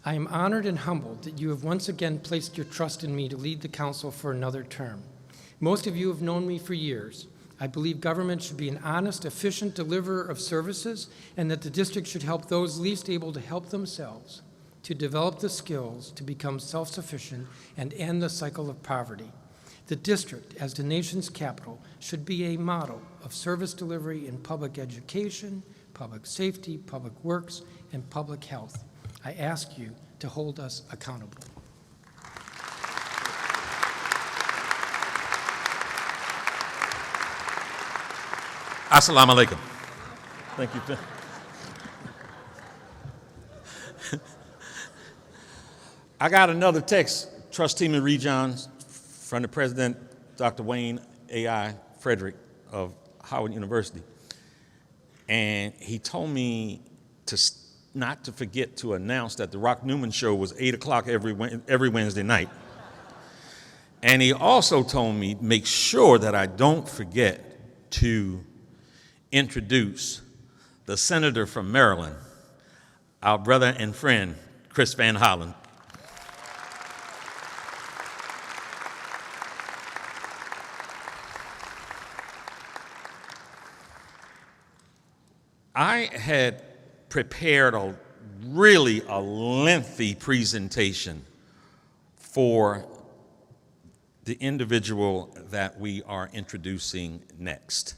I am honored and humbled that you have once again placed your trust in me to lead the council for another term. Most of you have known me for years. I believe government should be an honest, efficient deliverer of services, and that the district should help those least able to help themselves, to develop the skills to become self-sufficient and end the cycle of poverty. The district, as the nation's capital, should be a model of service delivery in public education, public safety, public works, and public health. I ask you to hold us accountable.
Assalamu alaikum. Thank you. I got another text, Trustee Marie Johns, from the President, Dr. Wayne A.I. Frederick of Howard University. And he told me not to forget to announce that the Rock Newman Show was 8 o'clock every Wednesday night. And he also told me make sure that I don't forget to introduce the senator from Maryland, our brother and friend, Chris Van Hollen. I had prepared a lengthy presentation for the individual that we are introducing next.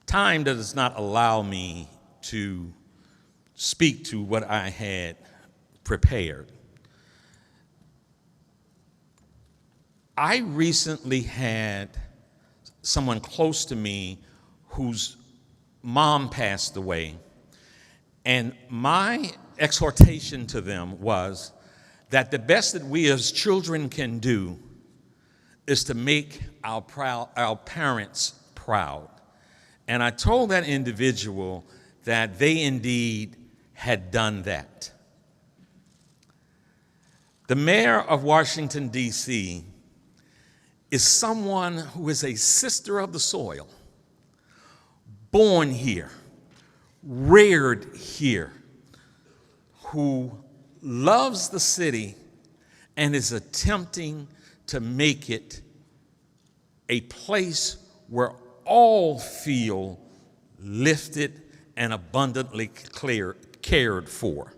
Time does not allow me to speak to what I had prepared. I recently had someone close to me whose mom passed away, and my exhortation to them was that the best that we as children can do is to make our parents proud. And I told that individual that they indeed had done that. The mayor of Washington, D.C. is someone who is a sister of the soil, born here, reared here, who loves the city and is attempting to make it a place where all feel lifted and abundantly cared for.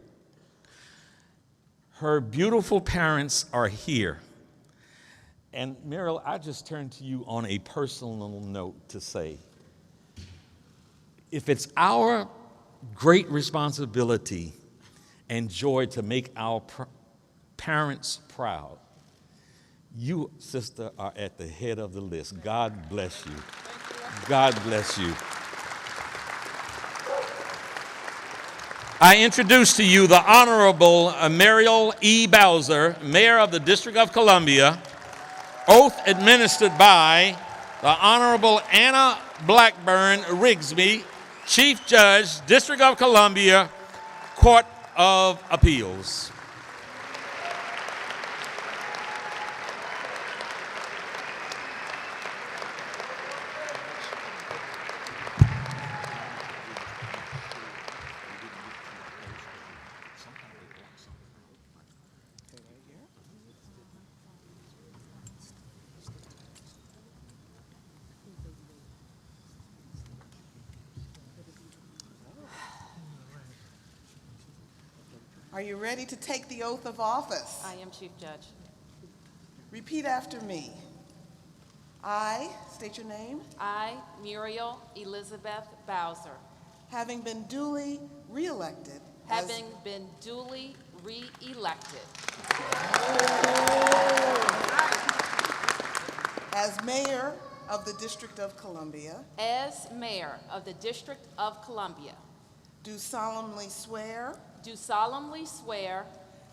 Her beautiful parents are here. And Muriel, I just turn to you on a personal note to say, if it's our great responsibility and joy to make our parents proud, you, sister, are at the head of the list. God bless you. God bless you. I introduce to you the Honorable Muriel E. Bowser, Mayor of the District of Columbia, oath administered by the Honorable Anna Blackburn Rigsby, Chief Judge, District of Columbia, Court of Appeals.
Are you ready to take the oath of office?
I am Chief Judge.
Repeat after me. I, state your name.
I, Muriel Elizabeth Bowser,
Having been duly re-elected.
having been duly re-elected
As mayor of the District of Columbia.
as Mayor of the District of Columbia,
Do solemnly swear.
do solemnly swear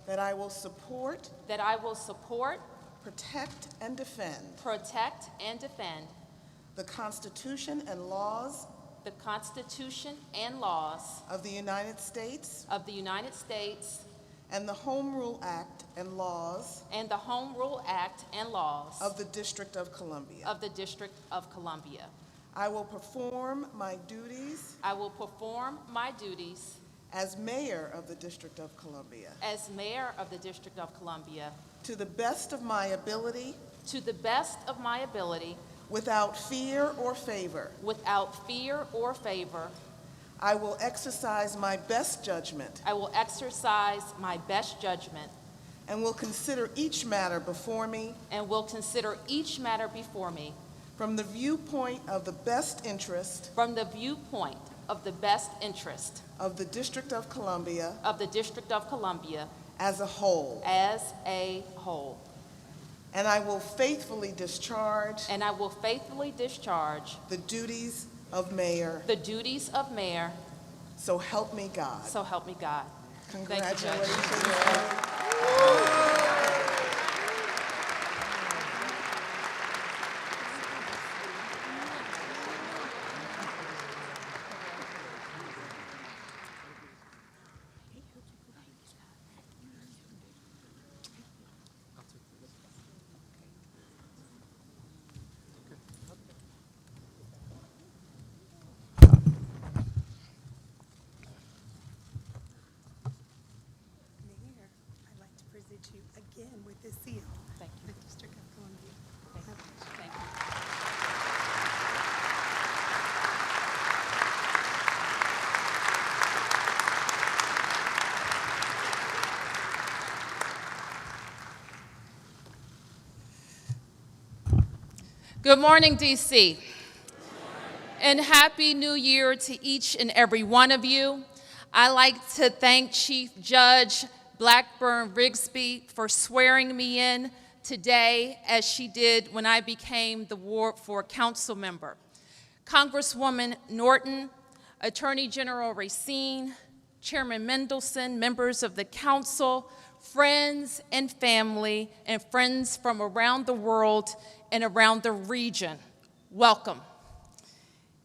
That I will support.
that I will support,
Protect and defend.
protect, and defend
The Constitution and laws.
the Constitution and laws
Of the United States.
of the United States
And the Home Rule Act and laws.
and the Home Rule Act and laws
Of the District of Columbia.
of the District of Columbia.
I will perform my duties.
I will perform my duties
As mayor of the District of Columbia.
as Mayor of the District of Columbia
To the best of my ability.
to the best of my ability,
Without fear or favor.
without fear or favor.
I will exercise my best judgment.
I will exercise my best judgment
And will consider each matter before me.
and will consider each matter before me
From the viewpoint of the best interest.
from the viewpoint of the best interest
Of the District of Columbia.
of the District of Columbia
As a whole.
as a whole.
And I will faithfully discharge.
And I will faithfully discharge
the duties of mayor.
the duties of mayor.
So help me God.
So help me God. Thank you, Judge.
Congratulations.
You again with this seal.
Thank you.
The District of Columbia.
Thank you. Good morning, DC. And Happy New Year to each and every one of you. I'd like to thank Chief Judge Blackburn Rigsby for swearing me in today as she did when I became the Ward 4 council member. Congresswoman Norton, Attorney General Racine, Chairman Mendelson, members of the council, friends and family, and friends from around the world and around the region, welcome.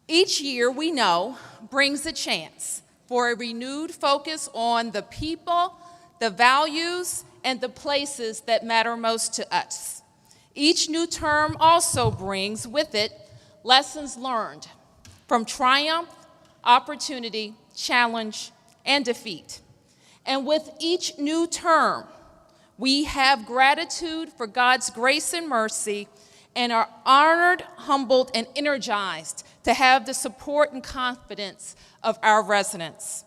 Each year, we know, brings a chance for a renewed focus on the people, the values, and the places that matter most to us. Each new term also brings with it lessons learned from triumph, opportunity,
challenge, and defeat. And with each new term, we have gratitude for God's grace and mercy and are honored, humbled, and energized to have the support and confidence of our residents.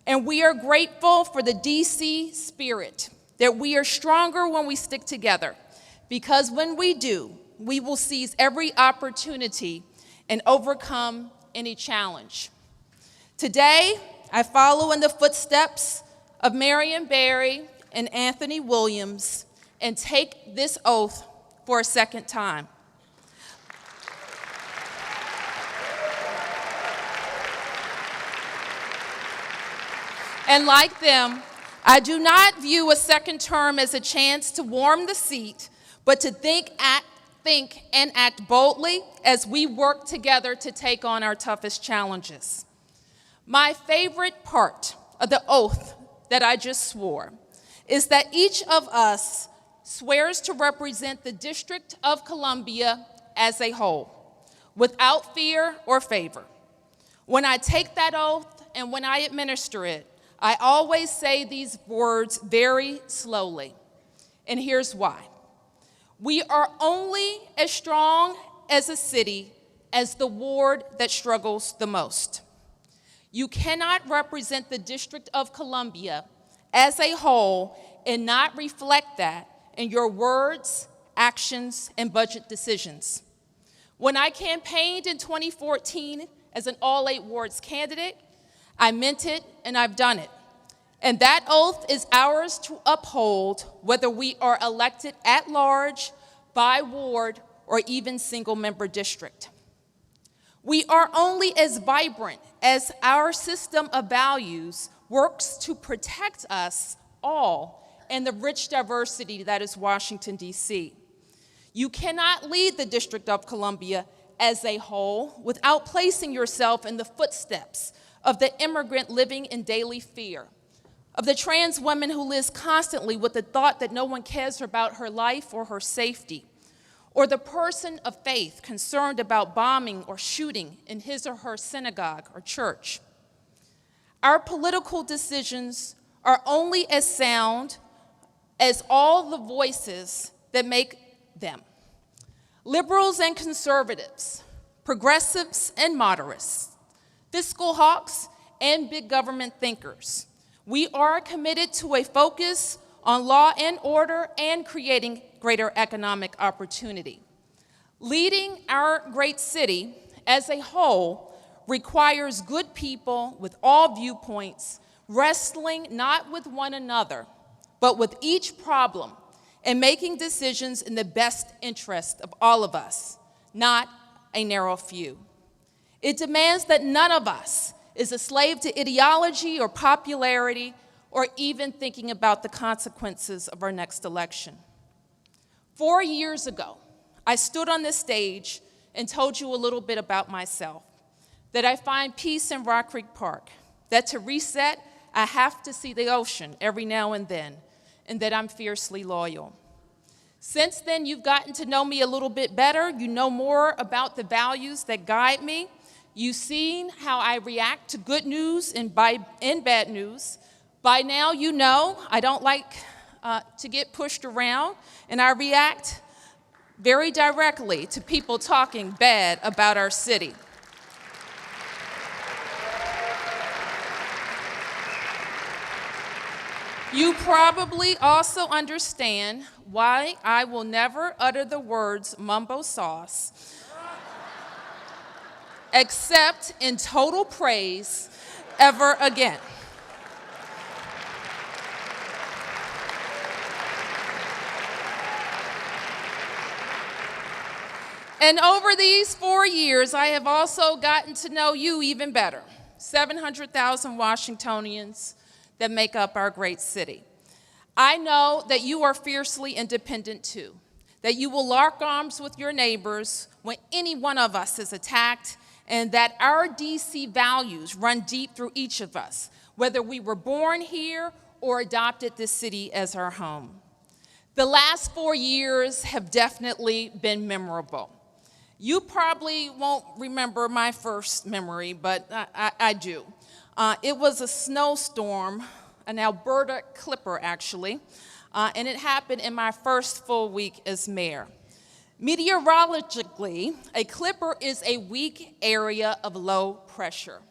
And we are grateful for the DC spirit, that we are stronger when we stick together, because when we do, we will seize every opportunity and overcome any challenge. Today, I follow in the footsteps of Marion Barry and Anthony Williams and take this oath for a second time. And like them, I do not view a second term as a chance to warm the seat, but to think and act boldly as we work together to take on our toughest challenges. My favorite part of the oath that I just swore is that each of us swears to represent the District of Columbia as a whole, without fear or favor. When I take that oath and when I administer it, I always say these words very slowly, and here's why. We are only as strong as a city as the ward that struggles the most. You cannot represent the District of Columbia as a whole and not reflect that in your words, actions, and budget decisions. When I campaigned in 2014 as an all 8 wards candidate, I meant it and I've done it. And that oath is ours to uphold whether we are elected at large, by ward, or even single-member district. We are only as vibrant as our system of values works to protect us all and the rich diversity that is Washington, D.C. You cannot lead the District of Columbia as a whole without placing yourself in the footsteps of the immigrant living in daily fear, of the trans woman who lives constantly with the thought that no one cares about her life or her safety, or the person of faith concerned about bombing or shooting in his or her synagogue or church. Our political decisions are only as sound as all the voices that make them. Liberals and conservatives, progressives and moderates, fiscal hawks and big government thinkers. We are committed to a focus on law and order and creating greater economic opportunity. Leading our great city as a whole requires good people with all viewpoints, wrestling not with one another, but with each problem and making decisions in the best interest of all of us, not a narrow few. It demands that none of us is a slave to ideology or popularity or even thinking about the consequences of our next election. 4 years ago, I stood on this stage and told you a little bit about myself, that I find peace in Rock Creek Park, that to reset, I have to see the ocean every now and then, and that I'm fiercely loyal. Since then, you've gotten to know me a little bit better. You know more about the values that guide me. You've seen how I react to good news and bad news. By now, you know I don't like to get pushed around, and I react very directly to people talking bad about our city. You probably also understand why I will never utter the words mumbo sauce except in total praise ever again. And over these 4 years, I have also gotten to know you even better, 700,000 Washingtonians that make up our great city. I know that you are fiercely independent too, that you will lock arms with your neighbors when any one of us is attacked, and that our DC values run deep through each of us, whether we were born here or adopted this city as our home. The last 4 years have definitely been memorable. You probably won't remember my first memory, but I do. It was a snowstorm, an Alberta clipper actually, and it happened in my first full week as mayor. Meteorologically, a clipper is a weak area of low pressure.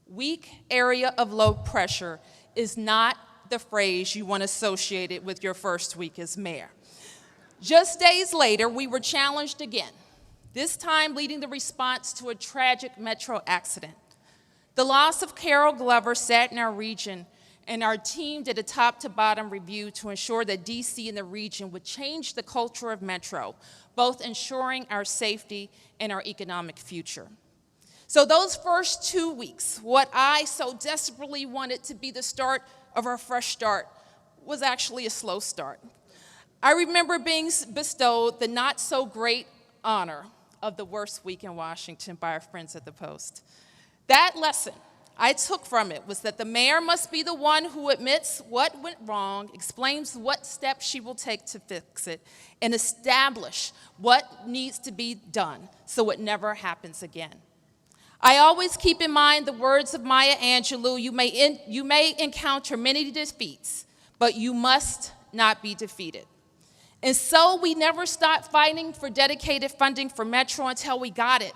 Weak area of low pressure is not the phrase you want associated with your first week as mayor. Just days later, we were challenged again, this time leading the response to a tragic metro accident. The loss of Carol Glover sat in our region, and our team did a top-to-bottom review to ensure that DC and the region would change the culture of Metro, both ensuring our safety and our economic future. So those first 2 weeks, what I so desperately wanted to be the start of our fresh start, was actually a slow start. I remember being bestowed the not-so-great honor of the worst week in Washington by our friends at the Post. That lesson I took from it was that the mayor must be the one who admits what went wrong, explains what steps she will take to fix it, and establish what needs to be done so it never happens again. I always keep in mind the words of Maya Angelou, you may encounter many defeats, but you must not be defeated. And so we never stopped fighting for dedicated funding for Metro until we got it.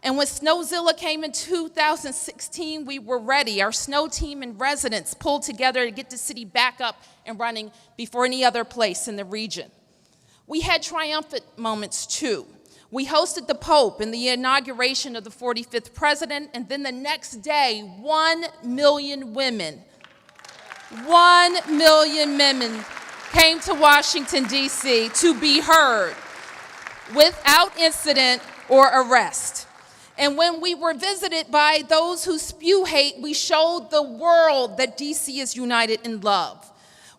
And when Snowzilla came in 2016, we were ready. Our snow team and residents pulled together to get the city back up and running before any other place in the region. We had triumphant moments too. We hosted the Pope and the inauguration of the 45th president, and then the next day, 1 million women came to Washington, D.C. to be heard without incident or arrest. And when we were visited by those who spew hate, we showed the world that D.C. is united in love.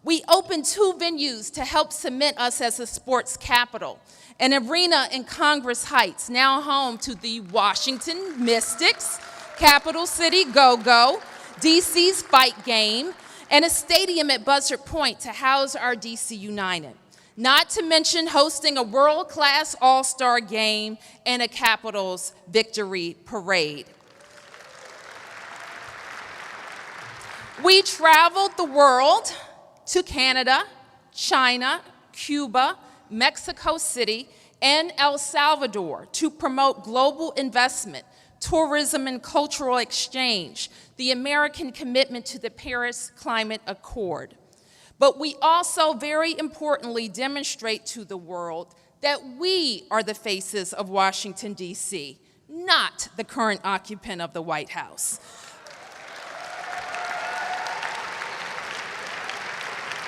We opened 2 venues to help cement us as a sports capital. An arena in Congress Heights, now home to the Washington Mystics, Capital City Go-Go, DC's Fight Game, and a stadium at Buzzard Point to house our DC United. Not to mention hosting a world-class all-star game and a Capitals victory parade. We traveled the world to Canada, China, Cuba, Mexico City, and El Salvador to promote global investment, tourism and cultural exchange, the American commitment to the Paris Climate Accord. But we also, very importantly, demonstrate to the world that we are the faces of Washington, D.C., not the current occupant of the White House.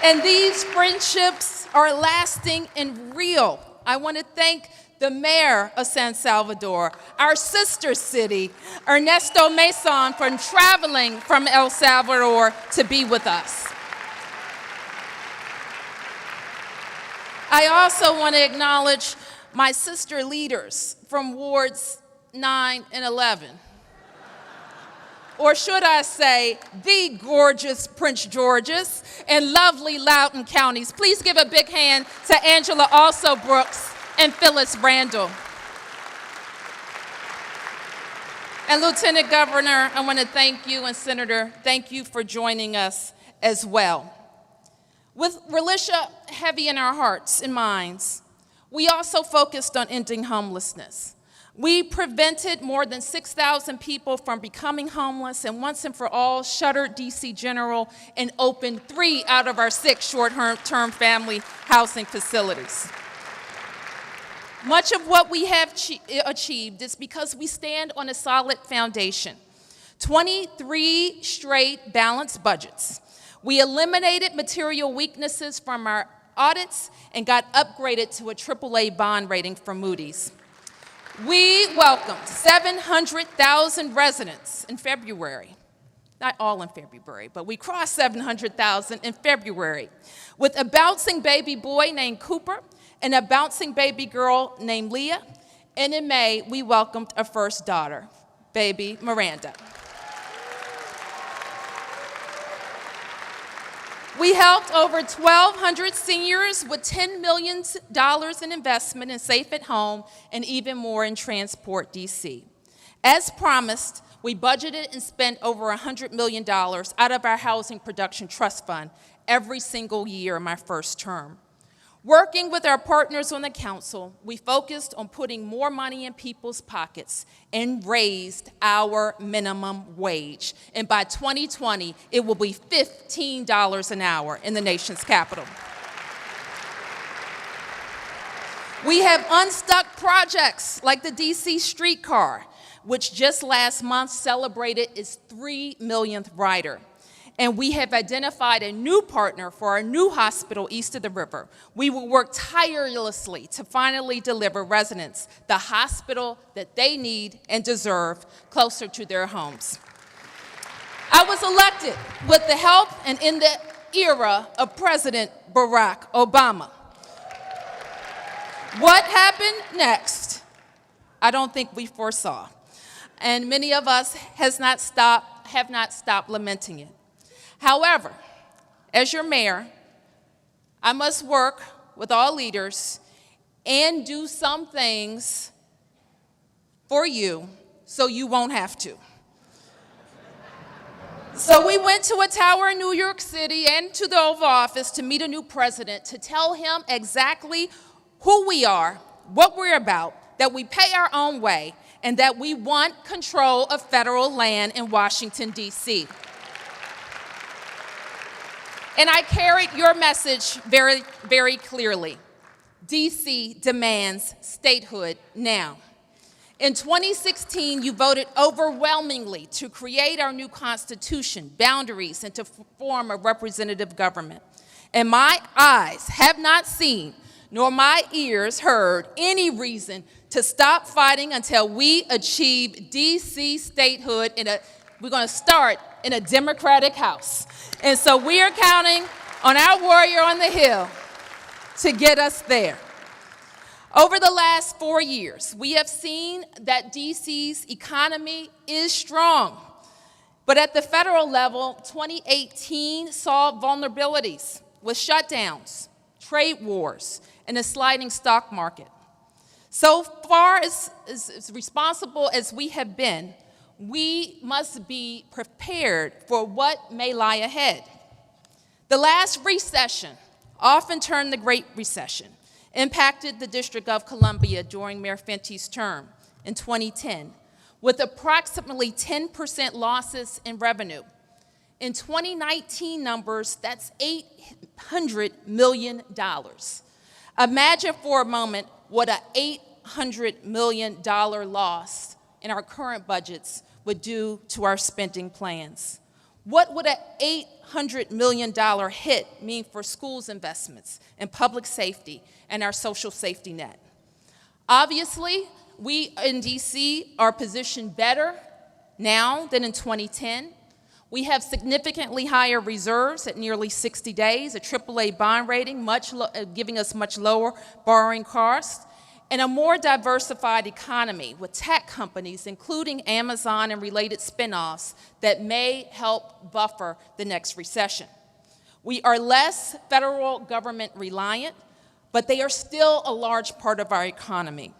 And these friendships are lasting and real. I want to thank the mayor of San Salvador, our sister city, Ernesto Mason, for traveling from El Salvador to be with us. I also want to acknowledge my sister leaders from wards 9 and 11. Or should I say, the gorgeous Prince George's and lovely Loudoun counties. Please give a big hand to Angela Also Brooks and Phyllis Randall. And Lieutenant Governor, I want to thank you, and Senator, thank you for joining us as well. With Relisha heavy in our hearts and minds, we also focused on ending homelessness. We prevented more than 6,000 people from becoming homeless and once and for all shuttered DC General and opened 3 out of our 6 short-term family housing facilities. Much of what we have achieved is because we stand on a solid foundation. 23 straight balanced budgets. We eliminated material weaknesses from our audits and got upgraded to a AAA bond rating from Moody's. We welcomed 700,000 residents in February. Not all in February, but we crossed 700,000 in February with a bouncing baby boy named Cooper and a bouncing baby girl named Leah. And in May, we welcomed our first daughter, baby Miranda. We helped over 1,200 seniors with $10 million in investment in Safe at Home and even more in Transport DC. As promised, We budgeted and spent over $100 million out of our Housing Production Trust Fund every single year in my first term. Working with our partners on the council, we focused on putting more money in people's pockets and raised our minimum wage. And by 2020, it will be $15 an hour in the nation's capital. We have unstuck projects like the DC streetcar, which just last month celebrated its 3 millionth rider. And we have identified a new partner for our new hospital east of the river. We will work tirelessly to finally deliver residents the hospital that they need and deserve closer to their homes. I was elected with the help and in the era of President Barack Obama. What happened next? I don't think we foresaw. And many of us have not stopped lamenting it. However, as your mayor, I must work with all leaders and do some things for you so you won't have to. So we went to a tower in New York City and to the Oval Office to meet a new president to tell him exactly who we are, what we're about, that we pay our own way, and that we want control of federal land in Washington, D.C. And I carried your message very, very clearly. D.C. demands statehood now. In 2016, you voted overwhelmingly to create our new Constitution, boundaries, and to form a representative government. And my eyes have not seen, nor my ears heard, any reason to stop fighting until we achieve D.C. statehood. We're going to start in a Democratic House. And so we are counting on our warrior on the Hill to get us there. Over the last 4 years, we have seen that D.C.'s economy is strong. But at the federal level, 2018 saw vulnerabilities with shutdowns, trade wars, and a sliding stock market. So far as responsible as we have been, we must be prepared for what may lie ahead. The last recession, often termed the Great Recession, impacted the District of Columbia during Mayor Fenty's term in 2010, with approximately 10% losses in revenue. In 2019 numbers, that's $800 million. Imagine for a moment what an $800 million loss in our current budgets would do to our spending plans. What would an $800 million hit mean for schools investments and public safety and our social safety net? Obviously, we in DC are positioned better now than in 2010. We have significantly higher reserves at nearly 60 days, a AAA bond rating, giving us much lower borrowing costs, and a more diversified economy with tech companies, including Amazon and related spinoffs, that may help buffer the next recession. We are less federal government reliant, but they are still a large part of our economy.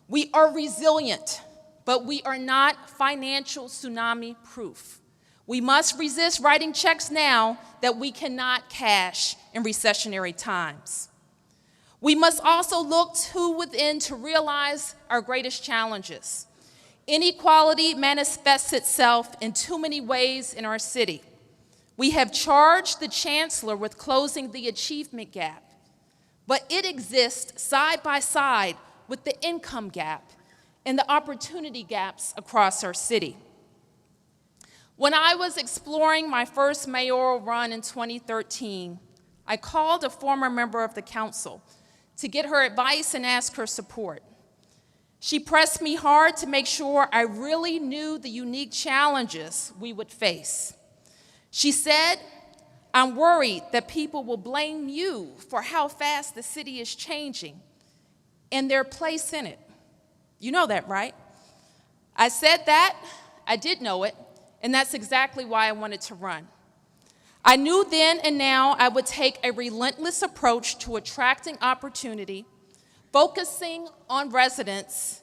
We are resilient, but we are not financial tsunami proof. We must resist writing checks now that we cannot cash in recessionary times. We must also look to within to realize our greatest challenges. Inequality manifests itself in too many ways in our city. We have charged the chancellor with closing the achievement gap, but it exists side by side with the income gap and the opportunity gaps across our city. When I was exploring my first mayoral run in 2013, I called a former member of the council to get her advice and ask her support. She pressed me hard to make sure I really knew the unique challenges we would face. She said, "I'm worried that people will blame you for how fast the city is changing and their place in it. You know that, right?" I said that, I did know it, and that's exactly why I wanted to run. I knew then and now I would take a relentless approach to attracting opportunity, focusing on residents,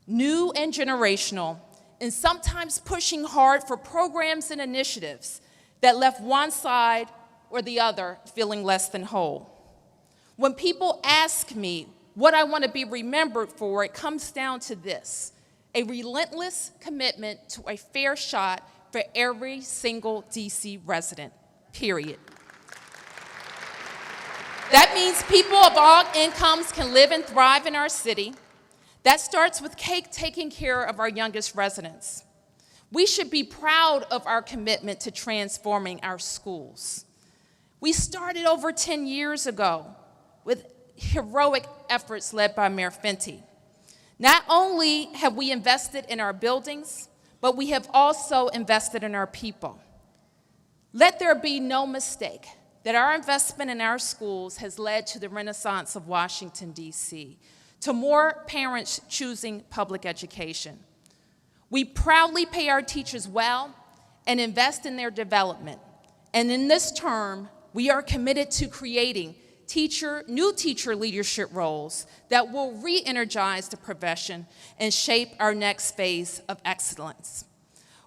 new and generational, and sometimes pushing hard for programs and initiatives that left one side or the other feeling less than whole. When people ask me what I want to be remembered for, it comes down to this: a relentless commitment to a fair shot for every single DC resident, period. That means people of all incomes can live and thrive in our city. That starts with taking care of our youngest residents. We should be proud of our commitment to transforming our schools. We started over 10 years ago with heroic efforts led by Mayor Fenty. Not only have we invested in our buildings, but we have also invested in our people. Let there be no mistake that our investment in our schools has led to the renaissance of Washington, D.C., to more parents choosing public education. We proudly pay our teachers well and invest in their development. And in this term, we are committed to creating new teacher leadership roles that will re-energize the profession and shape our next phase of excellence.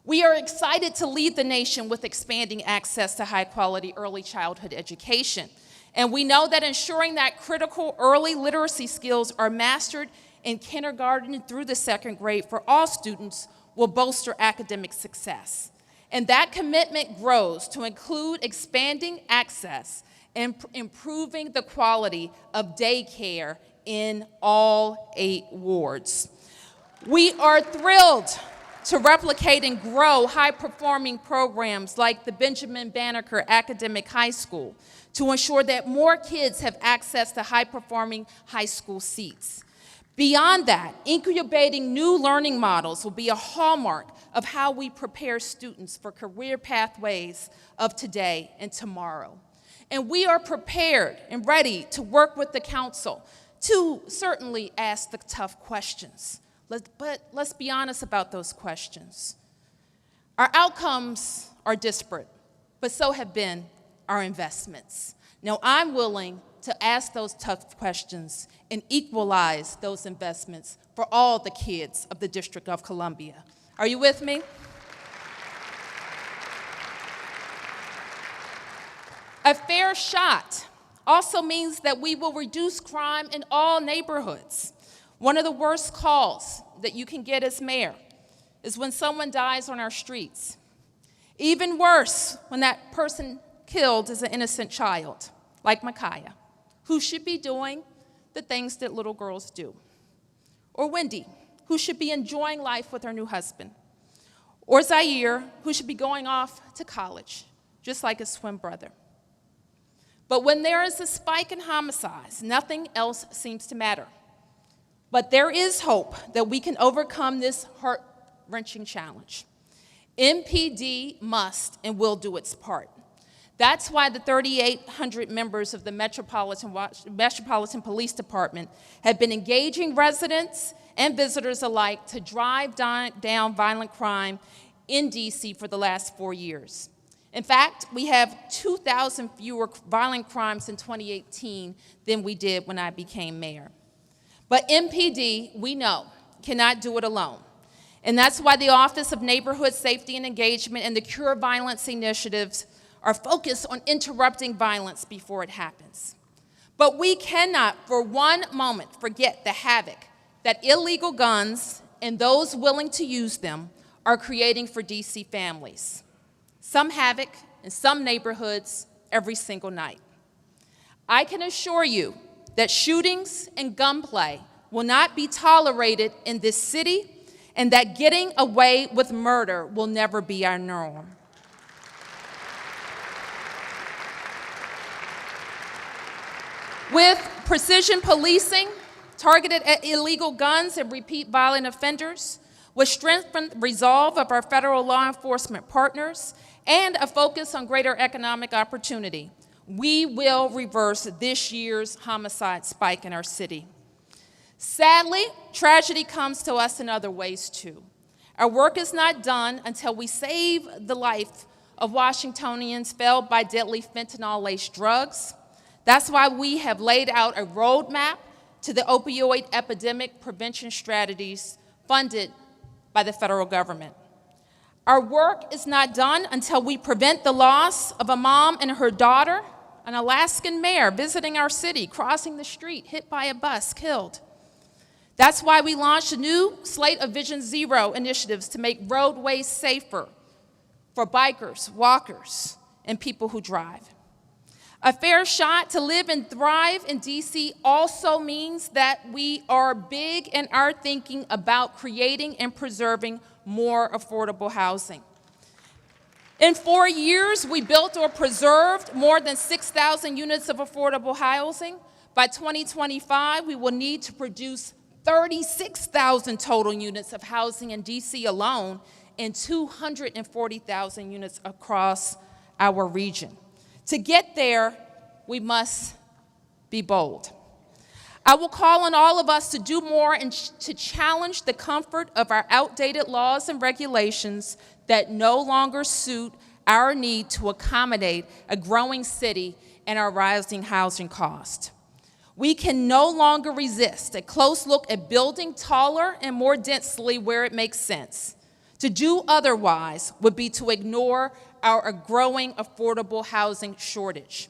We are excited to lead the nation with expanding access to high-quality early childhood education. And we know that ensuring that critical early literacy skills are mastered in kindergarten through the second grade for all students will bolster academic success. And that commitment grows to include expanding access and improving the quality of daycare in all 8 wards. We are thrilled to replicate and grow high-performing programs like the Benjamin Banneker Academic High School to ensure that more kids have access to high-performing high school seats. Beyond that, incubating new learning models will be a hallmark of how we prepare students for career pathways of today and tomorrow. And we are prepared and ready to work with the council to certainly ask the tough questions. But let's be honest about those questions. Our outcomes are disparate, but so have been our investments. Now, I'm willing to ask those tough questions and equalize those investments for all the kids of the District of Columbia. Are you with me? A fair shot also means that we will reduce crime in all neighborhoods. One of the worst calls that you can get as mayor is when someone dies on our streets. Even worse, when that person killed is an innocent child, like Micaiah, who should be doing the things that little girls do. Or Wendy, who should be enjoying life with her new husband. Or Zaire, who should be going off to college, just like his twin brother. But when there is a spike in homicides, nothing else seems to matter. But there is hope that we can overcome this heart-wrenching challenge. MPD must and will do its part. That's why the 3,800 members of the Metropolitan Police Department have been engaging residents and visitors alike to drive down violent crime in DC for the last 4 years. In fact, we have 2,000 fewer violent crimes in 2018 than we did when I became mayor. But MPD, we know, cannot do it alone. And that's why the Office of Neighborhood Safety and Engagement and the Cure Violence initiatives are focused on interrupting violence before it happens. But we cannot for one moment forget the havoc that illegal guns and those willing to use them are creating for DC families. Some havoc in some neighborhoods every single night. I can assure you that shootings and gunplay will not be tolerated in this city, and that getting away with murder will never be our norm. With precision policing targeted at illegal guns and repeat violent offenders, with strengthened resolve of our federal law enforcement partners, and a focus on greater economic opportunity, we will reverse this year's homicide spike in our city. Sadly, tragedy comes to us in other ways too. Our work is not done until we save the life of Washingtonians felled by deadly fentanyl-laced drugs. That's why we have laid out a roadmap to the opioid epidemic prevention strategies funded by the federal government. Our work is not done until we prevent the loss of a mom and her daughter, an Alaskan mayor visiting our city, crossing the street, hit by a bus, killed. That's why we launched a new slate of Vision Zero initiatives to make roadways safer for bikers, walkers, and people who drive. A fair shot to live and thrive in DC also means that we are big in our thinking about creating and preserving more affordable housing. In 4 years, we built or preserved more than 6,000 units of affordable housing. By 2025, we will need to produce 36,000 total units of housing in DC alone and 240,000 units across our region. To get there, we must be bold. I will call on all of us to do more and to challenge the comfort of our outdated laws and regulations that no longer suit our need to accommodate a growing city and our rising housing cost. We can no longer resist a close look at building taller and more densely where it makes sense. To do otherwise would be to ignore our growing affordable housing shortage.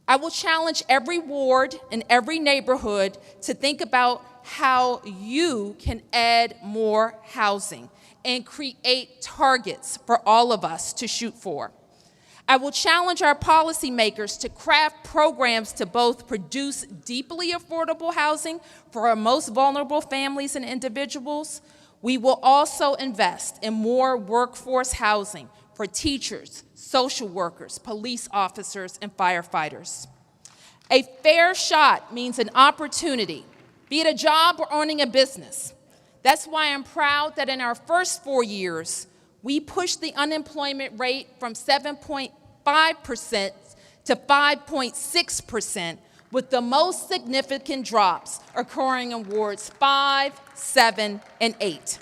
I will challenge every ward and every neighborhood to think about how you can add more housing and create targets for all of us to shoot for. I will challenge our policymakers to craft programs to both produce deeply affordable housing for our most vulnerable families and individuals. We will also invest in more workforce housing for teachers, social workers, police officers, and firefighters. A fair shot means an opportunity, be it a job or owning a business. That's why I'm proud that in our first 4 years, we pushed the unemployment rate from 7.5% to 5.6%, with the most significant drops occurring in wards 5, 7, and 8.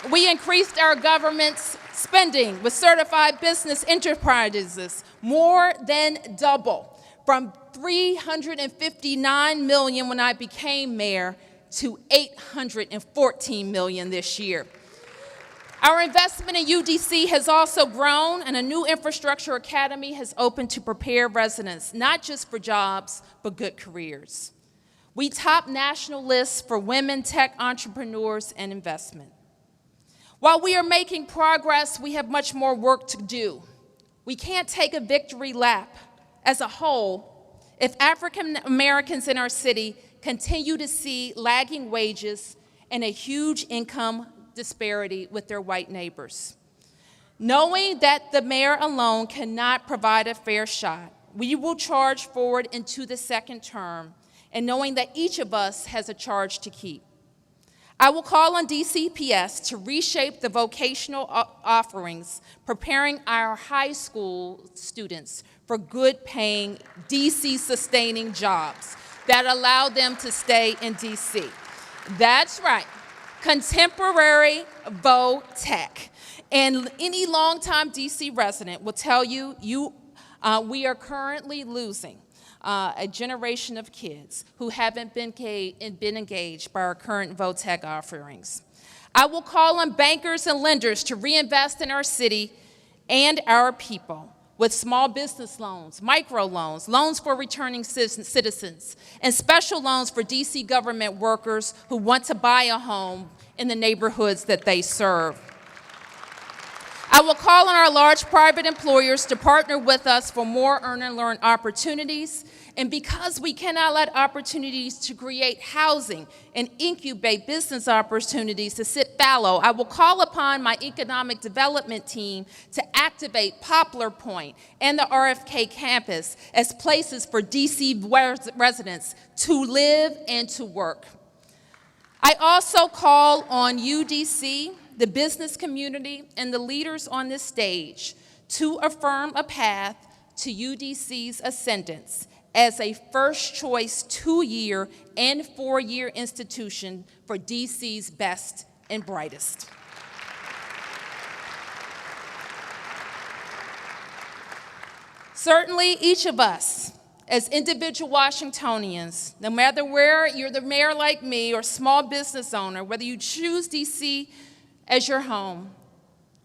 We increased our government's spending with certified business enterprises more than double, from $359 million when I became mayor to $814 million this year. Our investment in UDC has also grown, and a new infrastructure academy has opened to prepare residents, not just for jobs, but good careers. We top national lists for women tech entrepreneurs and investment. While we are making progress, we have much more work to do. We can't take a victory lap as a whole if African Americans in our city continue to see lagging wages and a huge income disparity with their white neighbors. Knowing that the mayor alone cannot provide a fair shot, we will charge forward into the second term, and knowing that each of us has a charge to keep. I will call on DCPS to reshape the vocational offerings, preparing our high school students for good-paying, DC-sustaining jobs that allow them to stay in DC. That's right, contemporary vo-tech. And any longtime DC resident will tell you, we are currently losing a generation of kids who haven't been engaged by our current vo-tech offerings. I will call on bankers and lenders to reinvest in our city and our people with small business loans, microloans, loans for returning citizens, and special loans for DC government workers who want to buy a home in the neighborhoods that they serve. I will call on our large private employers to partner with us for more earn and learn opportunities. And because we cannot let opportunities to create housing and incubate business opportunities to sit fallow, I will call upon my economic development team to activate Poplar Point and the RFK campus as places for DC residents to live and to work. I also call on UDC, the business community, and the leaders on this stage to affirm a path to UDC's ascendance as a first-choice 2-year and 4-year institution for DC's best and brightest. Certainly, each of us as individual Washingtonians, no matter where you're the mayor like me or small business owner, whether you choose DC as your home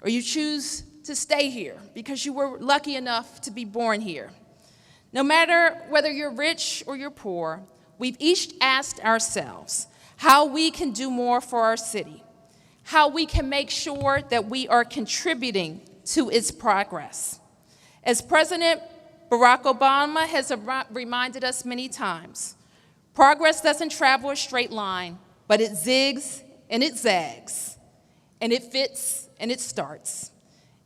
or you choose to stay here because you were lucky enough to be born here, no matter whether you're rich or you're poor, we've each asked ourselves how we can do more for our city, how we can make sure that we are contributing to its progress. As President Barack Obama has reminded us many times, progress doesn't travel a straight line, but it zigs and it zags, and it fits and it starts.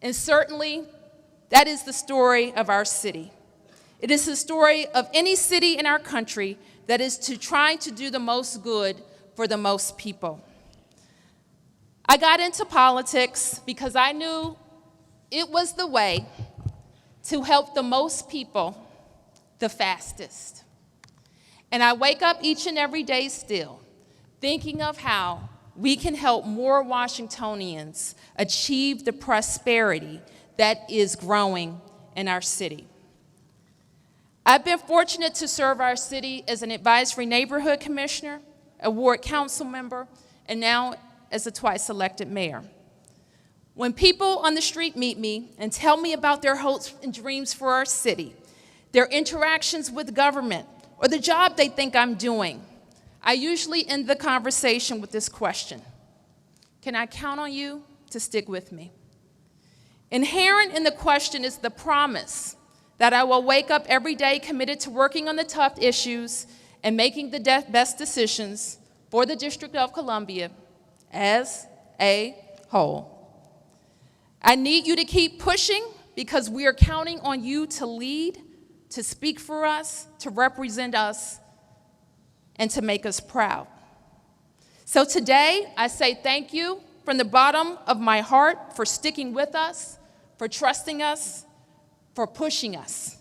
And certainly, that is the story of our city. It is the story of any city in our country that is trying to do the most good for the most people. I got into politics because I knew it was the way to help the most people the fastest. And I wake up each and every day still thinking of how we can help more Washingtonians achieve the prosperity that is growing in our city. I've been fortunate to serve our city as an advisory neighborhood commissioner, a ward council member, and now as a twice-elected mayor. When people on the street meet me and tell me about their hopes and dreams for our city, their interactions with government, or the job they think I'm doing, I usually end the conversation with this question: can I count on you to stick with me? Inherent in the question is the promise that I will wake up every day committed to working on the tough issues and making the best decisions for the District of Columbia as a whole. I need you to keep pushing because we are counting on you to lead, to speak for us, to represent us, and to make us proud. So today, I say thank you from the bottom of my heart for sticking with us, for trusting us, for pushing us.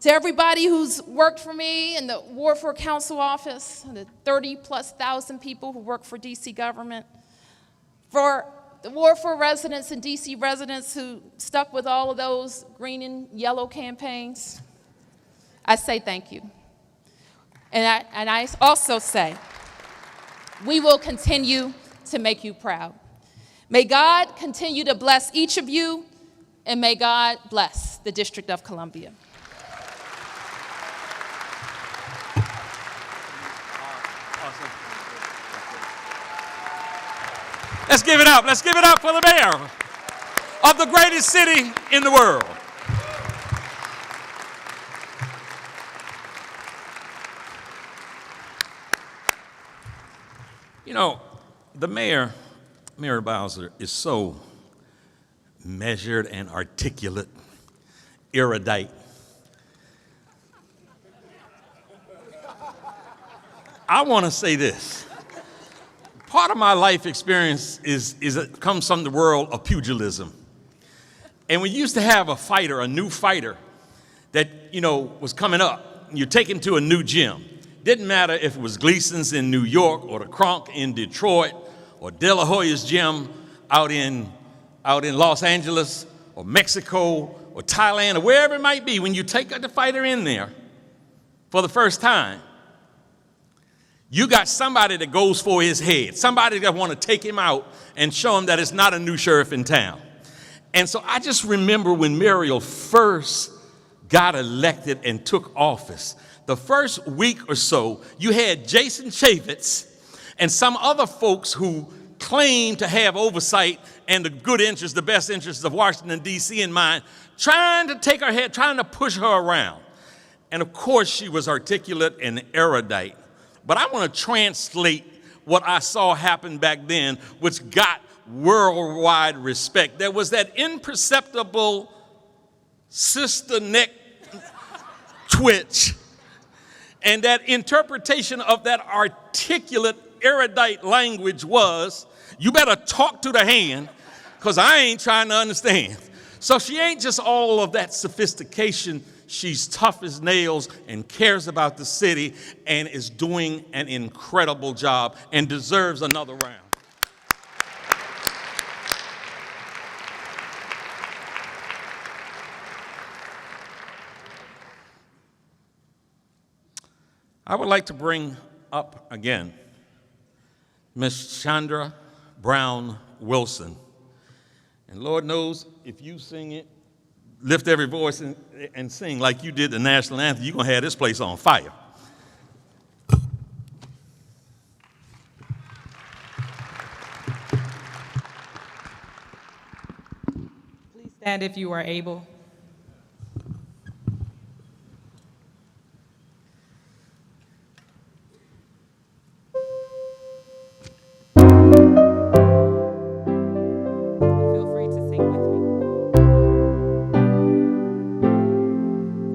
To everybody who's worked for me in the Ward 4 Council office, the 30,000+ people who work for DC government, for the Ward 4 residents and DC residents who stuck with all of those green and yellow campaigns, I say thank you. And I also say, we will continue to make you proud. May God continue to bless each of you, and may God bless the District of Columbia.
Let's give it up. Let's give it up for the mayor of the greatest city in the world. You know, the mayor, Mayor Bowser, is so measured and articulate, erudite. I want to say this. Part of my life experience comes from the world of pugilism. And we used to have a fighter, a new fighter, that, was coming up. You take him to a new gym. Didn't matter if it was Gleason's in New York or the Kronk in Detroit or De La Hoya's gym out in Los Angeles or Mexico or Thailand or wherever it might be. When you take the fighter in there for the first time, you got somebody that goes for his head, somebody that want to take him out and show him that it's not a new sheriff in town. And so I just remember when Muriel first got elected and took office, the first week or so, you had Jason Chaffetz and some other folks who claimed to have oversight and the good interests, the best interests of Washington, D.C. in mind, trying to take her head, trying to push her around. And of course, she was articulate and erudite. But I want to translate what I saw happen back then, which got worldwide respect. There was that imperceptible sister neck twitch, and that interpretation of that articulate, erudite language was, you better talk to the hand, because I ain't trying to understand. So she ain't just all of that sophistication. She's tough as nails and cares about the city and is doing an incredible job and deserves another round. I would like to bring up again Miss Chandra Brown Wilson. And Lord knows, if you sing it, lift every voice and sing like you did the national anthem, you're going to have this place on fire.
Please stand if you are able. Feel free to sing with me.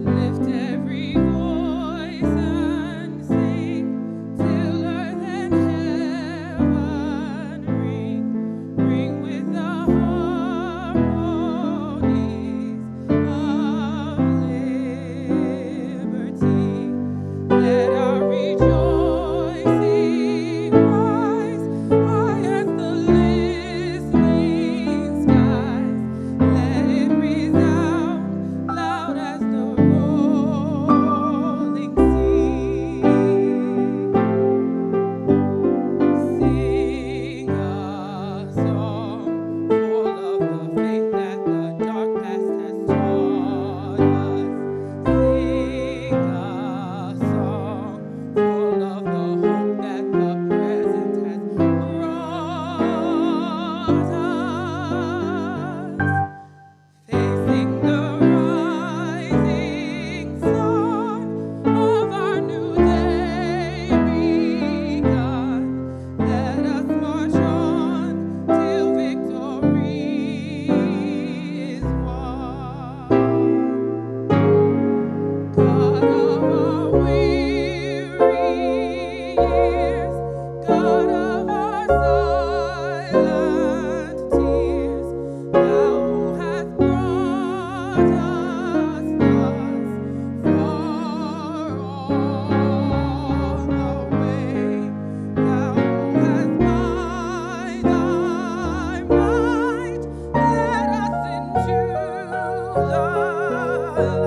Lift every voice and sing till earth and heaven ring with the harmonies of liberty. Let our rejoicing rise high as the listening skies. Let it resound loud as the rolling sea. Sing a song full of the faith that the dark past has taught us. Sing a song full of the hope that the present has brought us. Facing the rising sun of our new day begun, let us march on till victory is won. God of our weary years, God of our silent tears, Thou hast brought us thus far on the way. Thou hast by Thy might led us into the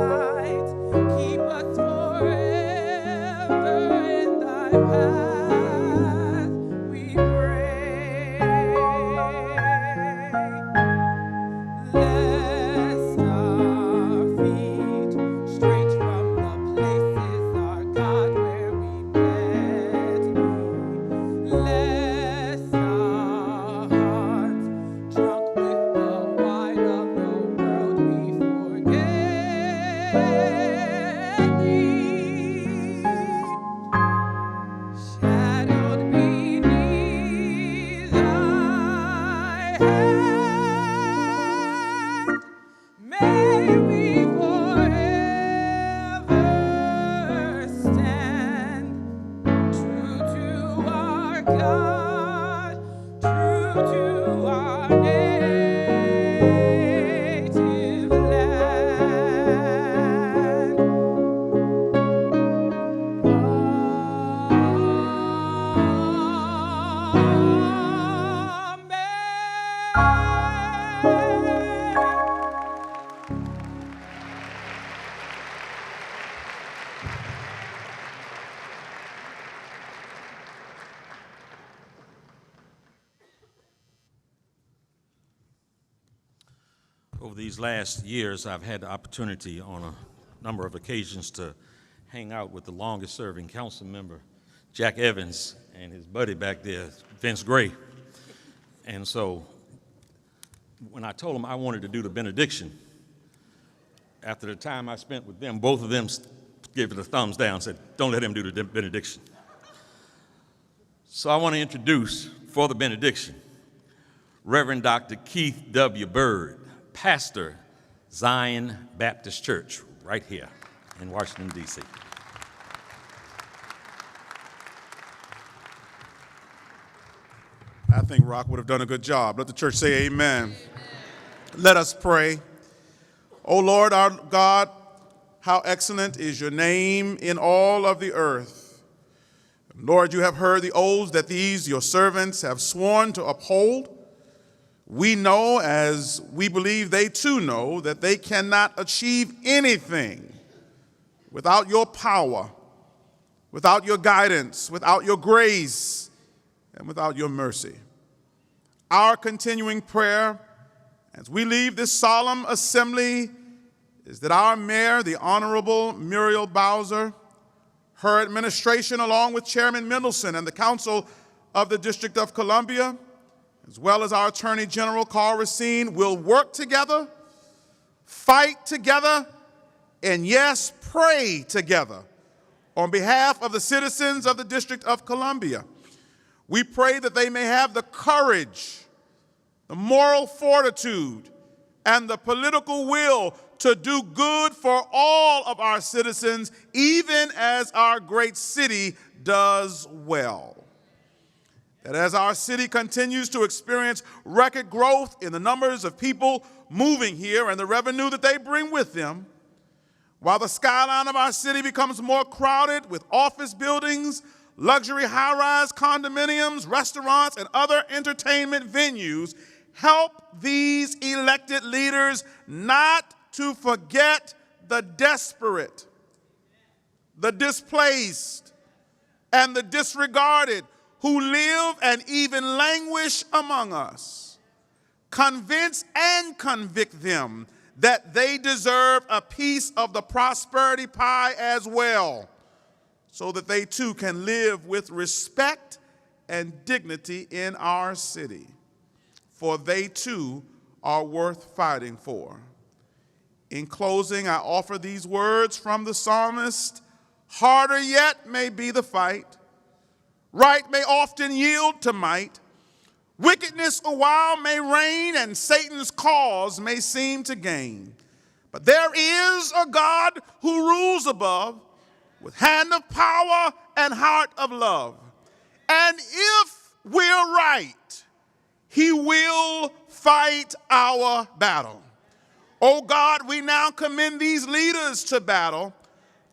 light. Keep us forever in Thy path, we pray. Lest our feet stray from the places, our God, where we met Thee. Lest our hearts, drunk with the wine of the world, we forget Thee. Shadowed beneath Thy hand, may we forever stand true to our God, true to our native land.
Over these last years, I've had the opportunity on a number of occasions to hang out with the longest-serving council member, Jack Evans, and his buddy back there, Vince Gray. And so when I told them I wanted to do the benediction, after the time I spent with them, both of them gave it a thumbs down, said, don't let him do the benediction. So I want to introduce, for the benediction, Reverend Dr. Keith W. Bird, pastor, Zion Baptist Church, right here in Washington, D.C.
I think Rock would have done a good job. Let the church say amen. Let us pray. O Lord our God, how excellent is your name in all of the earth. Lord, you have heard the oaths that these your servants have sworn to uphold. We know, as we believe they too know, that they cannot achieve anything without your power, without your guidance, without your grace, and without your mercy. Our continuing prayer as we leave this solemn assembly is that our mayor, the Honorable Muriel Bowser, her administration, along with Chairman Mendelson and the Council of the District of Columbia, as well as our Attorney General Carl Racine, will work together, fight together, and yes, pray together on behalf of the citizens of the District of Columbia. We pray that they may have the courage, the moral fortitude, and the political will to do good for all of our citizens, even as our great city does well. That as our city continues to experience record growth in the numbers of people moving here and the revenue that they bring with them, while the skyline of our city becomes more crowded with office buildings, luxury high-rise condominiums, restaurants, and other entertainment venues, help these elected leaders not to forget the desperate, the displaced, and the disregarded who live and even languish among us. Convince and convict them that they deserve a piece of the prosperity pie as well, so that they too can live with respect and dignity in our city, for they too are worth fighting for. In closing, I offer these words from the psalmist: harder yet may be the fight, right may often yield to might, wickedness a while may reign, and Satan's cause may seem to gain. But there is a God who rules above, with hand of power and heart of love. And if we're right, he will fight our battle. Oh God, we now commend these leaders to battle,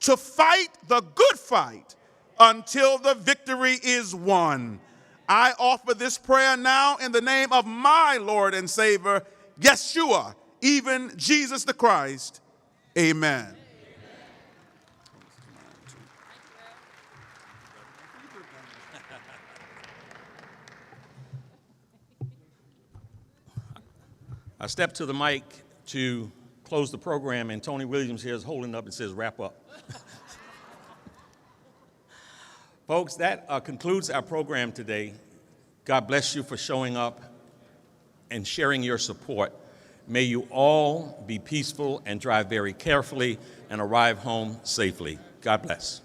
to fight the good fight until the victory is won. I offer this prayer now in the name of my Lord and Savior, Yeshua, even Jesus the Christ. Amen.
I step to the mic to close the program, and Tony Williams here is holding up and says, wrap up. Folks, that concludes our program today. God bless you for showing up and sharing your support. May you all be peaceful and drive very carefully and arrive home safely. God bless.